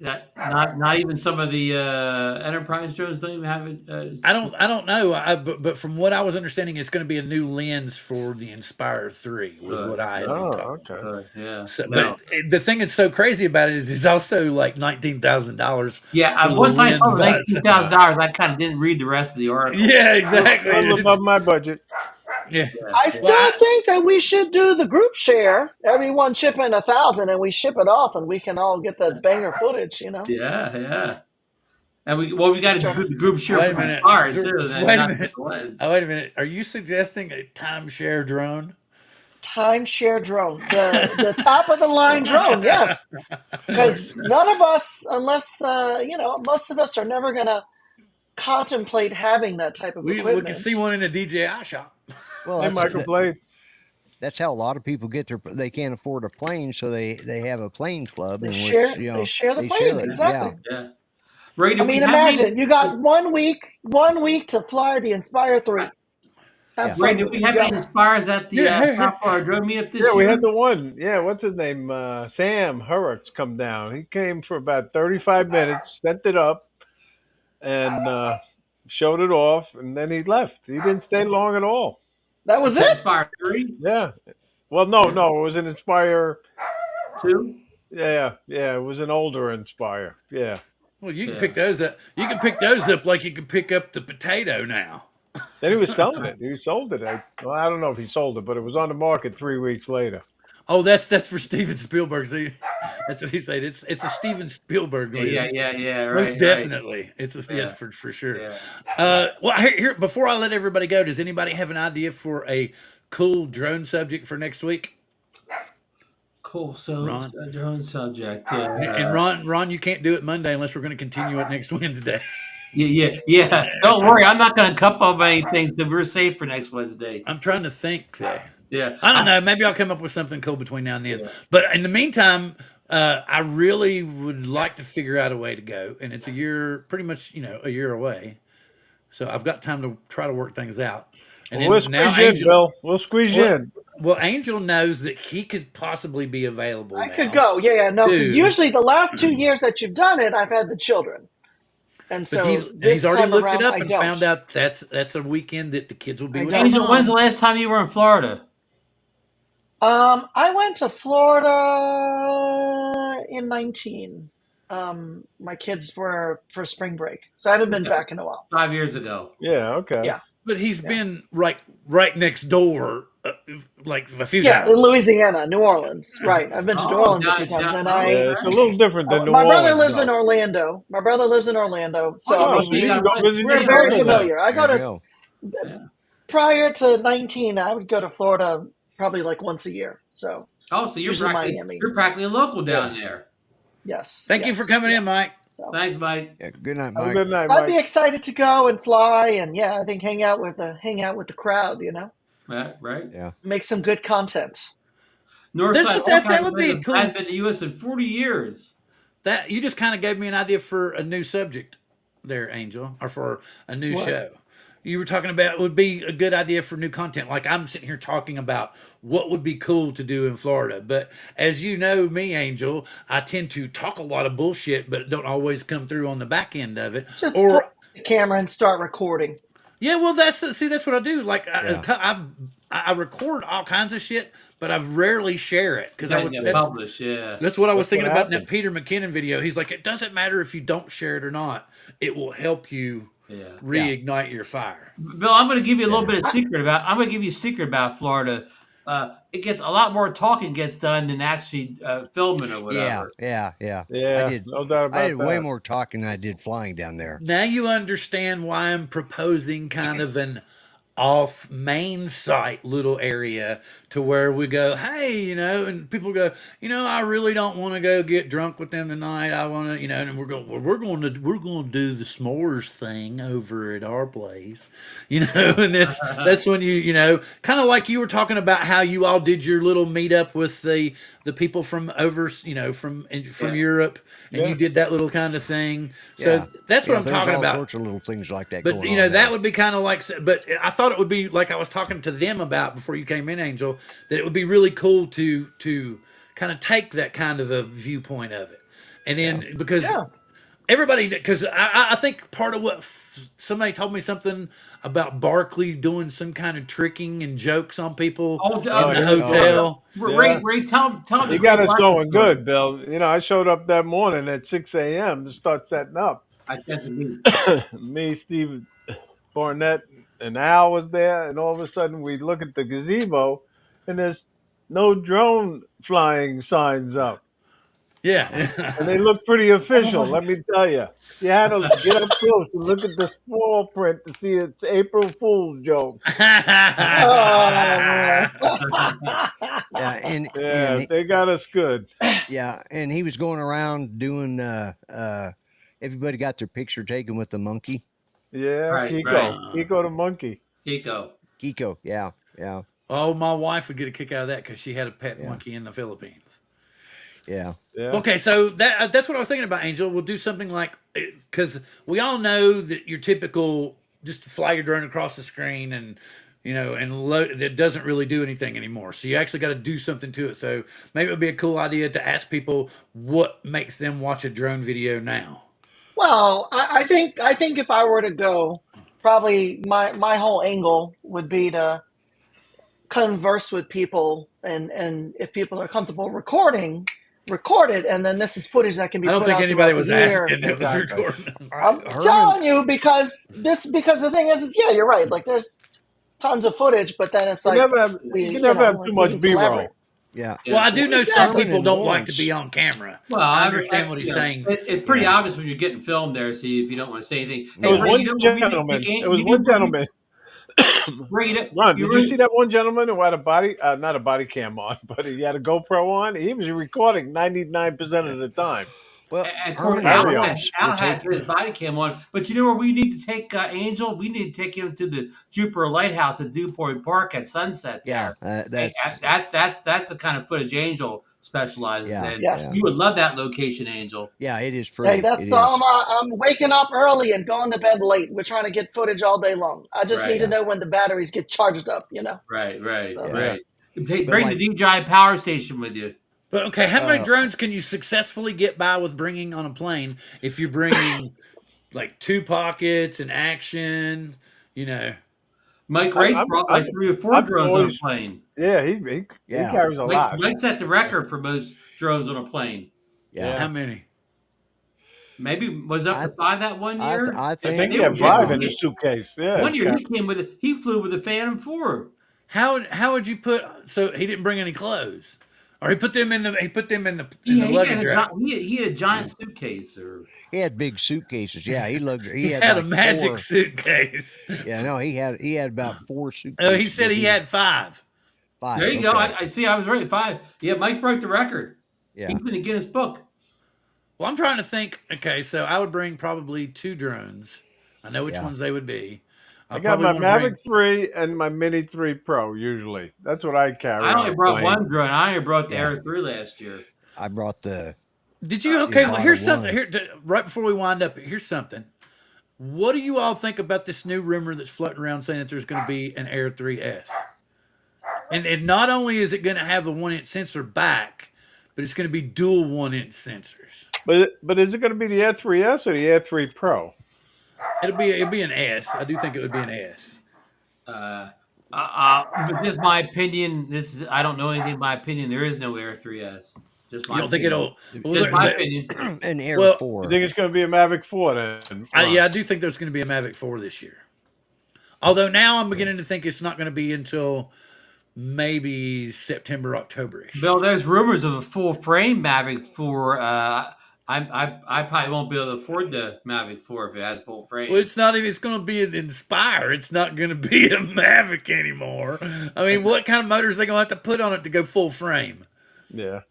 Speaker 6: That not even some of the Enterprise drones don't even have it.
Speaker 1: I don't know. But from what I was understanding, it's going to be a new lens for the Inspire 3 was what I had been
Speaker 5: Oh,
Speaker 1: told.
Speaker 5: okay.
Speaker 6: Yeah.
Speaker 1: So,
Speaker 6: No.
Speaker 1: But the thing that's so crazy about it is it's also like $19,000.
Speaker 6: Yeah.
Speaker 1: for the
Speaker 6: Once I saw the
Speaker 1: lens by itself.
Speaker 6: $19,000, I kind of didn't read the rest of the article.
Speaker 1: Yeah, exactly.
Speaker 5: I'm above my budget.
Speaker 1: Yeah.
Speaker 7: I
Speaker 1: Well,
Speaker 7: still think that we should do the group share. Everyone chip in 1,000, and we ship it off, and we can all get the banger footage.
Speaker 6: Yeah. And we got
Speaker 7: Just
Speaker 6: to
Speaker 7: trying
Speaker 6: do
Speaker 7: to
Speaker 6: the group share
Speaker 1: wait a
Speaker 6: from
Speaker 1: minute.
Speaker 6: afar too, then
Speaker 1: Wait a
Speaker 6: not
Speaker 1: minute.
Speaker 6: the lens.
Speaker 1: Oh, wait a minute. Are you suggesting a timeshare drone?
Speaker 7: timeshare drone, the top of the line drone. Yes, because none of us, unless most of us are never gonna contemplate having that type of
Speaker 1: We can
Speaker 7: equipment.
Speaker 1: see one in a DJI shop.
Speaker 2: Well,
Speaker 5: Hey,
Speaker 2: that's,
Speaker 5: Microblade.
Speaker 2: that's how a lot of people get their. They can't afford a plane, so they have a plane club
Speaker 7: They
Speaker 2: in
Speaker 7: share.
Speaker 2: which
Speaker 7: They share the
Speaker 2: they
Speaker 7: plane.
Speaker 2: share it.
Speaker 7: Exactly.
Speaker 6: Yeah. Ray, do
Speaker 7: I
Speaker 6: we
Speaker 7: mean,
Speaker 6: have
Speaker 7: imagine
Speaker 6: any,
Speaker 7: you got 1 week to fly the Inspire 3. Have
Speaker 2: Yeah.
Speaker 6: Ray,
Speaker 7: fun
Speaker 6: do
Speaker 7: with
Speaker 6: we
Speaker 7: it.
Speaker 6: have
Speaker 7: Go.
Speaker 6: any Inspires at the
Speaker 1: Yeah, hey,
Speaker 6: South Florida Drone Meetup this
Speaker 5: Yeah, we
Speaker 6: year?
Speaker 5: had the one. Yeah, what's his name? Sam Hurricks come down. He came for about 35 minutes, set it up, and showed it off, and then he left. He didn't stay long at all.
Speaker 7: That was
Speaker 6: Is that
Speaker 7: it.
Speaker 6: Inspire 3?
Speaker 5: Yeah. Well, no, it was an Inspire.
Speaker 6: 2?
Speaker 5: Yeah, it was an older Inspire. Yeah.
Speaker 1: Well, you can
Speaker 6: Yeah.
Speaker 1: pick those up. You can pick those up like you can pick up the potato now.
Speaker 5: Then he was selling it. He sold it. I don't know if he sold it, but it was on the market 3 weeks later.
Speaker 1: Oh, that's for Steven Spielberg. See, that's what he said. It's a Steven Spielberg lens.
Speaker 6: Yeah.
Speaker 1: Most
Speaker 6: Right.
Speaker 1: definitely. It's a
Speaker 6: Yeah.
Speaker 1: yes for sure.
Speaker 6: Yeah.
Speaker 1: Well, here before I let everybody go, does anybody have an idea for a cool drone subject for next week?
Speaker 6: Cool. So,
Speaker 1: Ron?
Speaker 6: drone subject.
Speaker 1: And Ron, you can't do it Monday unless we're going to continue it next Wednesday.
Speaker 6: Yeah. Don't worry, I'm not going to cup up anything, so we're safe for next Wednesday.
Speaker 1: I'm trying to think there.
Speaker 6: Yeah.
Speaker 1: I don't know. Maybe I'll come up with something cool between now and then.
Speaker 6: Yeah.
Speaker 1: But in the meantime, I really would like to figure out a way to go, and it's pretty much a year away. So I've got time to try to work things out. And
Speaker 5: Well, we'll
Speaker 1: then now
Speaker 5: squeeze in, Bill. We'll squeeze you in.
Speaker 1: Well, Angel knows that he could possibly be available.
Speaker 7: I
Speaker 1: now.
Speaker 7: could go. Yeah. No, because
Speaker 1: Two.
Speaker 7: usually the last 2 years that you've done it, I've had the children, and
Speaker 1: But
Speaker 7: so
Speaker 1: he's
Speaker 7: this
Speaker 1: already
Speaker 7: time
Speaker 1: looked
Speaker 7: around,
Speaker 1: it up
Speaker 7: I
Speaker 1: and
Speaker 7: don't.
Speaker 1: found out that's a weekend that the kids will be
Speaker 7: I
Speaker 1: with
Speaker 7: don't.
Speaker 1: their
Speaker 6: Angel,
Speaker 1: mom.
Speaker 6: when's the last time you were in Florida?
Speaker 7: I went to Florida in 19. My kids were for spring break, so I haven't been back in a while.
Speaker 6: 5 years ago.
Speaker 5: Yeah, okay.
Speaker 7: Yeah.
Speaker 1: But he's been right next door, like a few
Speaker 7: Yeah, in
Speaker 1: times.
Speaker 7: Louisiana, New Orleans. Right. I've been to New Orleans a few times, and
Speaker 5: Yeah, it's a little different than New
Speaker 7: my brother
Speaker 5: Orleans,
Speaker 7: lives in
Speaker 5: though.
Speaker 7: Orlando. My brother lives in Orlando, so
Speaker 6: Oh,
Speaker 7: I
Speaker 5: Oh,
Speaker 7: mean,
Speaker 5: so you can go visit
Speaker 7: we're
Speaker 5: your
Speaker 7: very
Speaker 5: brother then.
Speaker 7: familiar. I go
Speaker 2: There
Speaker 7: to
Speaker 2: you go.
Speaker 7: prior to 19, I would go to Florida probably like once a year. So
Speaker 6: Oh, so
Speaker 7: usually Miami.
Speaker 6: you're practically a local down there.
Speaker 7: Yes.
Speaker 1: Thank you for coming in, Mike.
Speaker 7: So
Speaker 6: Thanks, Mike.
Speaker 2: Yeah, good night,
Speaker 5: Have a
Speaker 2: Mike.
Speaker 5: good night,
Speaker 7: I'd be
Speaker 5: Mike.
Speaker 7: excited to go and fly, and I think hang out with the crowd.
Speaker 6: Right.
Speaker 2: Yeah.
Speaker 7: Make some good content.
Speaker 6: Northside
Speaker 1: that would be cool.
Speaker 6: I've been to the U.S. in 40 years.
Speaker 1: That you just kind of gave me an idea for a new subject there, Angel, or for a new
Speaker 7: What?
Speaker 1: show. You were talking about it would be a good idea for new content. Like I'm sitting here talking about what would be cool to do in Florida. But as you know me, Angel, I tend to talk a lot of bullshit, but don't always come through on the back end of it.
Speaker 7: Just
Speaker 1: Or
Speaker 7: pull the camera and start recording.
Speaker 1: yeah, well, that's what I do. Like
Speaker 2: Yeah.
Speaker 1: I record all kinds of shit, but I rarely share it because
Speaker 6: That's published, yeah.
Speaker 1: that's what I was
Speaker 5: That's
Speaker 1: thinking
Speaker 5: what
Speaker 1: about in that
Speaker 5: happened.
Speaker 1: Peter McKinnon video. He's like, it doesn't matter if you don't share it or not; it will help you
Speaker 6: Yeah.
Speaker 1: reignite your fire.
Speaker 6: Bill, I'm going to give you a little bit of secret about. I'm going to give you a secret about Florida. It gets a lot more talking gets done than actually filming or
Speaker 2: Yeah,
Speaker 6: whatever.
Speaker 2: yeah.
Speaker 5: Yeah,
Speaker 2: I did.
Speaker 5: no doubt about
Speaker 2: I did way
Speaker 5: that.
Speaker 2: more talking than I did flying down there.
Speaker 1: Now you understand why I'm proposing kind of an off main site little area to where we go, hey, and people go, I really don't want to go get drunk with them tonight. I want to, and we're going, well, we're going to do the s'mores thing over at our place, and that's when kind of like you were talking about how you all did your little meetup with the people from over, from Europe, and
Speaker 5: Yeah.
Speaker 1: you did that little kind of thing. So
Speaker 2: Yeah.
Speaker 1: that's what
Speaker 2: Yeah,
Speaker 1: I'm
Speaker 2: there's
Speaker 1: talking
Speaker 2: all
Speaker 1: about.
Speaker 2: sorts of little things like that
Speaker 1: But
Speaker 2: going on
Speaker 1: that
Speaker 2: there.
Speaker 1: would be kind of like. But I thought it would be like I was talking to them about before you came in, Angel. That it would be really cool to kind of take that kind of a viewpoint of it, and then because
Speaker 7: Yeah.
Speaker 1: everybody, because I think part of what somebody told me something about Barkley doing some kind of tricking and jokes on people
Speaker 6: Oh,
Speaker 1: in the
Speaker 5: yeah.
Speaker 1: hotel.
Speaker 6: Ray, tell
Speaker 5: You
Speaker 6: the
Speaker 5: got us
Speaker 6: Barkley
Speaker 5: going
Speaker 6: story.
Speaker 5: good, Bill. I showed up that morning at 6 a.m. to start setting up.
Speaker 6: I sent the meet.
Speaker 5: Me, Steve Barnett, and Al was there, and all of a sudden we look at the gazebo, and there's no drone flying signs up,
Speaker 1: Yeah.
Speaker 5: and they look pretty
Speaker 7: Oh
Speaker 5: official.
Speaker 7: my
Speaker 5: Let me tell you, you had to get up close and look at the small print to see it's April Fool's joke.
Speaker 7: Oh
Speaker 2: Yeah,
Speaker 5: Yeah, they got us good.
Speaker 2: yeah, and he was going around doing. Everybody got their picture taken with the monkey,
Speaker 5: Yeah,
Speaker 6: Right,
Speaker 5: Kiko,
Speaker 6: right.
Speaker 5: Kiko the monkey.
Speaker 6: Kiko.
Speaker 2: Kiko. Yeah, yeah,
Speaker 1: Oh, my wife would get a kick out of that because she had a pet
Speaker 2: Yeah.
Speaker 1: monkey in the Philippines.
Speaker 2: yeah.
Speaker 5: Yeah,
Speaker 1: Okay, so that's what I was thinking about, Angel. We'll do something like, because we all know that your typical just fly your drone across the screen and that doesn't really do anything anymore. So you actually got to do something to it. So maybe it would be a cool idea to ask people what makes them watch a drone video now.
Speaker 7: well, I think if I were to go, probably my whole angle would be to converse with people, and if people are comfortable recording, record it, and then this is footage that can be
Speaker 1: I don't
Speaker 7: put
Speaker 1: think
Speaker 7: out
Speaker 1: anybody
Speaker 7: throughout
Speaker 1: was
Speaker 7: the year.
Speaker 1: asking that was
Speaker 5: Exactly.
Speaker 1: recording.
Speaker 7: I'm
Speaker 2: Herman,
Speaker 7: telling you because the thing is yeah, you're right. Like there's tons of footage, but then it's
Speaker 5: you
Speaker 7: like
Speaker 5: never have,
Speaker 7: we,
Speaker 5: you can
Speaker 7: you
Speaker 5: never
Speaker 7: know,
Speaker 5: have
Speaker 7: like
Speaker 5: too
Speaker 7: we
Speaker 5: much
Speaker 7: can
Speaker 5: B-roll.
Speaker 7: collaborate.
Speaker 2: yeah.
Speaker 1: Well, I do know some
Speaker 7: Exactly.
Speaker 1: people
Speaker 2: Herman
Speaker 1: don't
Speaker 2: and
Speaker 1: like to
Speaker 2: Lawrence.
Speaker 1: be on camera.
Speaker 6: Well,
Speaker 1: I understand what he's
Speaker 6: you know,
Speaker 1: saying.
Speaker 6: it's pretty
Speaker 2: Yeah.
Speaker 6: obvious when you're getting filmed there. See if you don't want to say anything.
Speaker 5: There was
Speaker 6: Ray,
Speaker 5: one
Speaker 6: you know what we need to
Speaker 5: gentleman.
Speaker 6: pick
Speaker 5: There was
Speaker 6: you
Speaker 5: one
Speaker 6: know what
Speaker 5: gentleman.
Speaker 6: Ray,
Speaker 5: Ron,
Speaker 6: you
Speaker 5: did you
Speaker 6: really-
Speaker 5: see that one gentleman who had a body, not a body cam on, but he had a GoPro on? He was recording 99% of the time.
Speaker 2: Well,
Speaker 6: And of course,
Speaker 2: Herman
Speaker 5: Al
Speaker 2: and
Speaker 5: has-
Speaker 2: Lawrence
Speaker 6: Al
Speaker 2: were
Speaker 6: has
Speaker 2: taking.
Speaker 6: his body cam on, but you know where we need to take Angel? We need to take him to the Jupiter Lighthouse at Dewport Park at sunset.
Speaker 2: Yeah,
Speaker 6: There.
Speaker 2: that's
Speaker 6: That's the kind of footage Angel specializes
Speaker 2: Yeah,
Speaker 6: in.
Speaker 7: Yes.
Speaker 6: You would love that location, Angel.
Speaker 2: yeah. It is pretty.
Speaker 7: Hey, that's
Speaker 2: It
Speaker 7: so
Speaker 2: is.
Speaker 7: I'm waking up early and going to bed late. We're trying to get footage all day long. I just
Speaker 6: Right.
Speaker 7: need to know when the batteries get charged up.
Speaker 6: Right,
Speaker 7: Yeah.
Speaker 6: right. Bring
Speaker 2: like-
Speaker 6: the DJI Power Station with you.
Speaker 1: But okay, how many
Speaker 2: Uh,
Speaker 1: drones can you successfully get by with bringing on a plane if you're bringing like 2 pockets and action?
Speaker 6: Mike Wright
Speaker 5: I'm-
Speaker 6: brought like 3 or 4
Speaker 5: I'm
Speaker 6: drones on a
Speaker 5: always-
Speaker 6: plane.
Speaker 5: Yeah, he
Speaker 2: Yeah.
Speaker 5: carries a lot.
Speaker 6: Mike set the record for most drones on a plane.
Speaker 2: Yeah.
Speaker 1: How many?
Speaker 6: Maybe was up to 5 that one
Speaker 2: I,
Speaker 6: year.
Speaker 2: th- I
Speaker 5: I
Speaker 2: think.
Speaker 5: think he
Speaker 6: they
Speaker 5: had
Speaker 6: were
Speaker 5: 5
Speaker 6: getting-
Speaker 5: in his suitcase. Yeah,
Speaker 6: One
Speaker 5: it's
Speaker 6: year
Speaker 5: got-
Speaker 6: he flew with a Phantom 4.
Speaker 1: How would you put? So he didn't bring any clothes, or he put them in the
Speaker 6: He
Speaker 1: luggage rack.
Speaker 6: he had a giant suitcase, or
Speaker 2: He had big suitcases. Yeah, he looked.
Speaker 1: He
Speaker 2: He
Speaker 1: had
Speaker 2: had
Speaker 1: a
Speaker 2: like
Speaker 1: magic
Speaker 2: 4.
Speaker 1: suitcase.
Speaker 2: Yeah, no, he had about 4 suitcases.
Speaker 1: Oh, he said he had 5.
Speaker 2: 5.
Speaker 6: there you go.
Speaker 2: okay.
Speaker 6: I see. I was right. 5. Yeah, Mike broke the record.
Speaker 2: Yeah.
Speaker 6: He's in the Guinness Book.
Speaker 1: Well, I'm trying to think. Okay, so I would bring probably 2 drones. I know which
Speaker 2: Yeah.
Speaker 1: ones they would be.
Speaker 5: I got my Mavic 3 and my Mini 3 Pro usually. That's what I carry.
Speaker 6: I
Speaker 5: on
Speaker 6: only
Speaker 5: a
Speaker 6: brought
Speaker 5: plane.
Speaker 6: one drone. I only brought the
Speaker 2: Yeah.
Speaker 6: Air 3 last year.
Speaker 2: I brought the.
Speaker 1: Did you? Okay,
Speaker 2: Yeah,
Speaker 1: well, here's
Speaker 2: bought
Speaker 1: something.
Speaker 2: one.
Speaker 1: Here, right before we wind up, here's something. What do you all think about this new rumor that's floating around saying that there's going to be an Air 3S? And not only is it going to have a 1-inch sensor back, but it's going to be dual 1-inch sensors.
Speaker 5: But is it going to be the Air 3S or the Air 3 Pro?
Speaker 1: It'll be an S. I do think it would be an S.
Speaker 6: But this is my opinion. I don't know anything. My opinion. There is no Air 3S. Just my
Speaker 1: You don't think
Speaker 6: opinion.
Speaker 1: it'll?
Speaker 6: Just my
Speaker 1: Well,
Speaker 6: opinion.
Speaker 2: An Air
Speaker 1: Well,
Speaker 2: 4.
Speaker 5: You think it's going to be a Mavic 4 then?
Speaker 1: yeah, I do think there's going to be a Mavic 4 this year. Although now I'm beginning to think it's not going to be until maybe September, October-ish.
Speaker 6: Bill, there's rumors of a full frame Mavic 4. I probably won't be able to afford the Mavic 4 if it has full frame.
Speaker 1: Well, it's not even. It's going to be an Inspire. It's not going to be a Mavic anymore. I mean, what kind of motors are they going to have to put on it to go full frame?
Speaker 5: Yeah.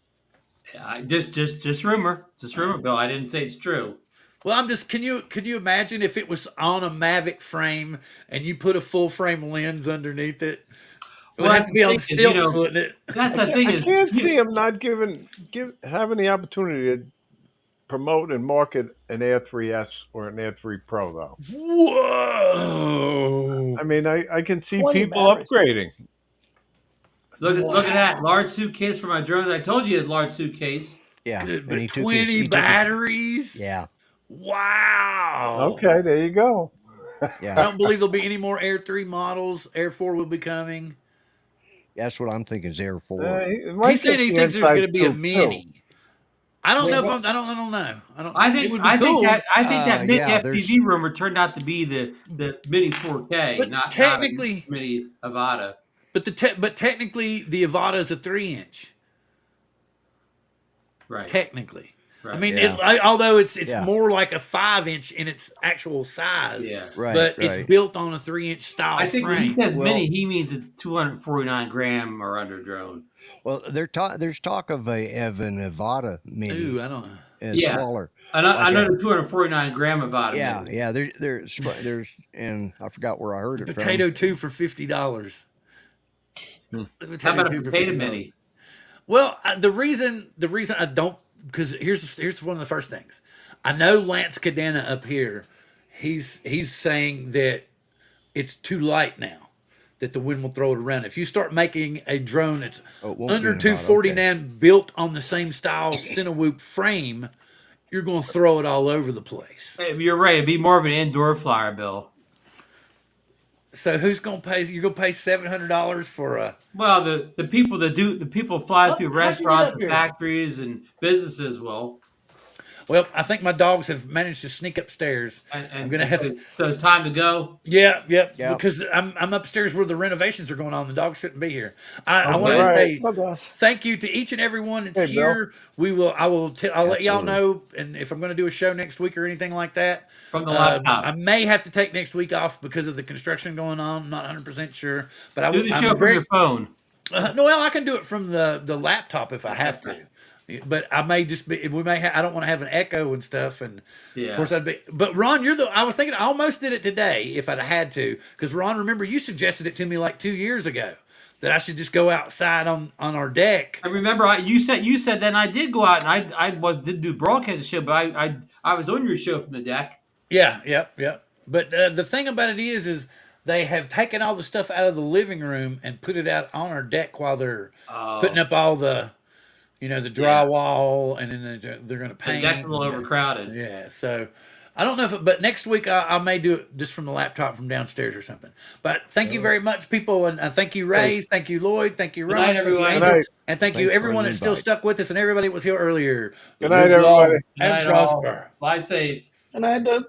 Speaker 6: Just rumor. Just rumor, Bill. I didn't say it's true.
Speaker 1: Well, I'm just. Could you imagine if it was on a Mavic frame and you put a full frame lens underneath it? It would
Speaker 6: Well,
Speaker 1: have to be on
Speaker 6: that's the thing is,
Speaker 1: stilts, wouldn't it?
Speaker 6: That's the thing
Speaker 5: I
Speaker 6: is,
Speaker 5: can't see him not having the opportunity to promote and market an Air 3S or an Air 3 Pro though.
Speaker 1: Whoa!
Speaker 5: I mean, I can see
Speaker 7: 20
Speaker 5: people
Speaker 7: batteries.
Speaker 5: upgrading.
Speaker 6: look at that large suitcase for my drones. I told you it's large suitcase.
Speaker 2: Yeah.
Speaker 1: But
Speaker 2: and he took
Speaker 1: 20
Speaker 2: he took his-
Speaker 1: batteries.
Speaker 2: Yeah.
Speaker 1: Wow.
Speaker 5: Okay, there you go.
Speaker 1: I
Speaker 2: Yeah.
Speaker 1: don't believe there'll be any more Air 3 models. Air 4 will be coming.
Speaker 2: That's what I'm thinking is Air 4.
Speaker 5: It might
Speaker 1: He said
Speaker 5: get
Speaker 1: he
Speaker 5: the
Speaker 1: thinks there's
Speaker 5: inside
Speaker 1: going to be a
Speaker 5: scoop, too.
Speaker 1: mini. I don't know if
Speaker 3: Well,
Speaker 1: I don't know. I don't.
Speaker 6: I
Speaker 1: It
Speaker 6: think
Speaker 1: would be
Speaker 6: I think
Speaker 1: cool,
Speaker 6: that I think that mini
Speaker 2: Yeah, there's
Speaker 6: FPV rumor turned out to be the mini 4K,
Speaker 1: but
Speaker 6: not a
Speaker 1: technically,
Speaker 6: mini Avata.
Speaker 1: but technically, the Avata is a 3-inch.
Speaker 6: Right,
Speaker 1: Technically, I
Speaker 6: right.
Speaker 1: mean,
Speaker 2: yeah,
Speaker 1: although it's
Speaker 2: yeah,
Speaker 1: more like a 5-inch in its actual size,
Speaker 6: Yeah.
Speaker 2: right,
Speaker 1: but it's
Speaker 2: right.
Speaker 1: built on a 3-inch style
Speaker 6: I think when he
Speaker 1: frame.
Speaker 6: says mini,
Speaker 2: Well,
Speaker 6: he means a 249 gram or under drone.
Speaker 2: well, there's talk of an Avata
Speaker 1: Ooh,
Speaker 2: mini,
Speaker 1: I don't know.
Speaker 6: Yeah,
Speaker 2: smaller,
Speaker 6: I
Speaker 2: like
Speaker 6: know
Speaker 2: a
Speaker 6: the 249 gram Avata
Speaker 2: yeah,
Speaker 6: mini.
Speaker 2: yeah. There's and I forgot where I heard
Speaker 1: The
Speaker 2: it
Speaker 1: potato
Speaker 2: from.
Speaker 1: 2 for $50.
Speaker 5: Hmm.
Speaker 1: The
Speaker 6: How
Speaker 1: potato
Speaker 6: about a
Speaker 1: 2 for
Speaker 6: potato
Speaker 1: $50.
Speaker 6: mini?
Speaker 1: Well, the reason I don't, because here's one of the first things. I know Lance Cadena up here. He's saying that it's too light now, that the wind will throw it around. If you start making a drone that's
Speaker 2: Oh, it won't be
Speaker 1: under
Speaker 2: an Avata. Okay.
Speaker 1: 249 built on the same style Cinewoop frame, you're going to throw it all over the place.
Speaker 6: Hey, you're right. It'd be more of an indoor flyer, Bill.
Speaker 1: So who's going to pay? You're going to pay $700 for a.
Speaker 6: Well, the people that do the people fly through
Speaker 1: How'd you get
Speaker 6: restaurants
Speaker 1: up
Speaker 6: and
Speaker 1: here?
Speaker 6: factories and businesses will.
Speaker 1: Well, I think my dogs have managed to sneak upstairs.
Speaker 6: And,
Speaker 1: I'm
Speaker 6: and,
Speaker 1: gonna
Speaker 6: and
Speaker 1: have.
Speaker 6: so it's time to go.
Speaker 1: Yeah, yeah,
Speaker 2: Yeah.
Speaker 1: because I'm upstairs where the renovations are going on. The dogs shouldn't be here. I
Speaker 5: Okay.
Speaker 1: wanted to
Speaker 5: Right.
Speaker 1: say
Speaker 7: Oh gosh.
Speaker 1: thank you to each and every one that's
Speaker 5: Hey, Bill.
Speaker 1: here. I'll let y'all
Speaker 2: Absolutely.
Speaker 1: know, and if I'm going to do a show next week or anything like that,
Speaker 6: From the
Speaker 1: I
Speaker 6: laptop.
Speaker 1: may have to take next week off because of the construction going on. I'm not 100% sure, but
Speaker 6: Do the show
Speaker 1: I'm
Speaker 6: from
Speaker 1: very
Speaker 6: your phone.
Speaker 1: no. Well, I can do it from the laptop if I have to. But I may just be. We may. I don't want to have an echo and stuff. And of course,
Speaker 6: Yeah.
Speaker 1: I'd be. But Ron, I was thinking. I almost did it today if I'd had to. Because Ron, remember you suggested it to me like 2 years ago that I should just go outside on our deck.
Speaker 6: I remember you said that, and I did go out and didn't do broadcast show, but I was on your show from the deck.
Speaker 1: Yeah, yep, yep. But the thing about it is they have taken all the stuff out of the living room and put it out on our deck while they're putting
Speaker 6: Oh,
Speaker 1: up all the the
Speaker 6: yeah.
Speaker 1: drywall, and then they're going to
Speaker 6: The
Speaker 1: paint.
Speaker 6: deck's a little overcrowded.
Speaker 1: Yeah, so I don't know but next week I may do it just from the laptop from downstairs or something. But thank you very much, people, and thank you, Ray, thank you, Lloyd, thank you,
Speaker 6: Good
Speaker 1: Ron,
Speaker 6: night,
Speaker 1: thank you,
Speaker 6: everyone.
Speaker 5: Good
Speaker 1: Angel,
Speaker 5: night.
Speaker 1: and thank you
Speaker 2: Thanks for
Speaker 1: everyone
Speaker 2: the
Speaker 1: that still
Speaker 2: invite.
Speaker 1: stuck with us, and everybody that was here earlier.
Speaker 5: Good night,
Speaker 1: Live long
Speaker 5: everybody.
Speaker 6: Good
Speaker 1: and
Speaker 6: night, all.
Speaker 1: prosper.
Speaker 6: Fly safe.
Speaker 7: And I don't.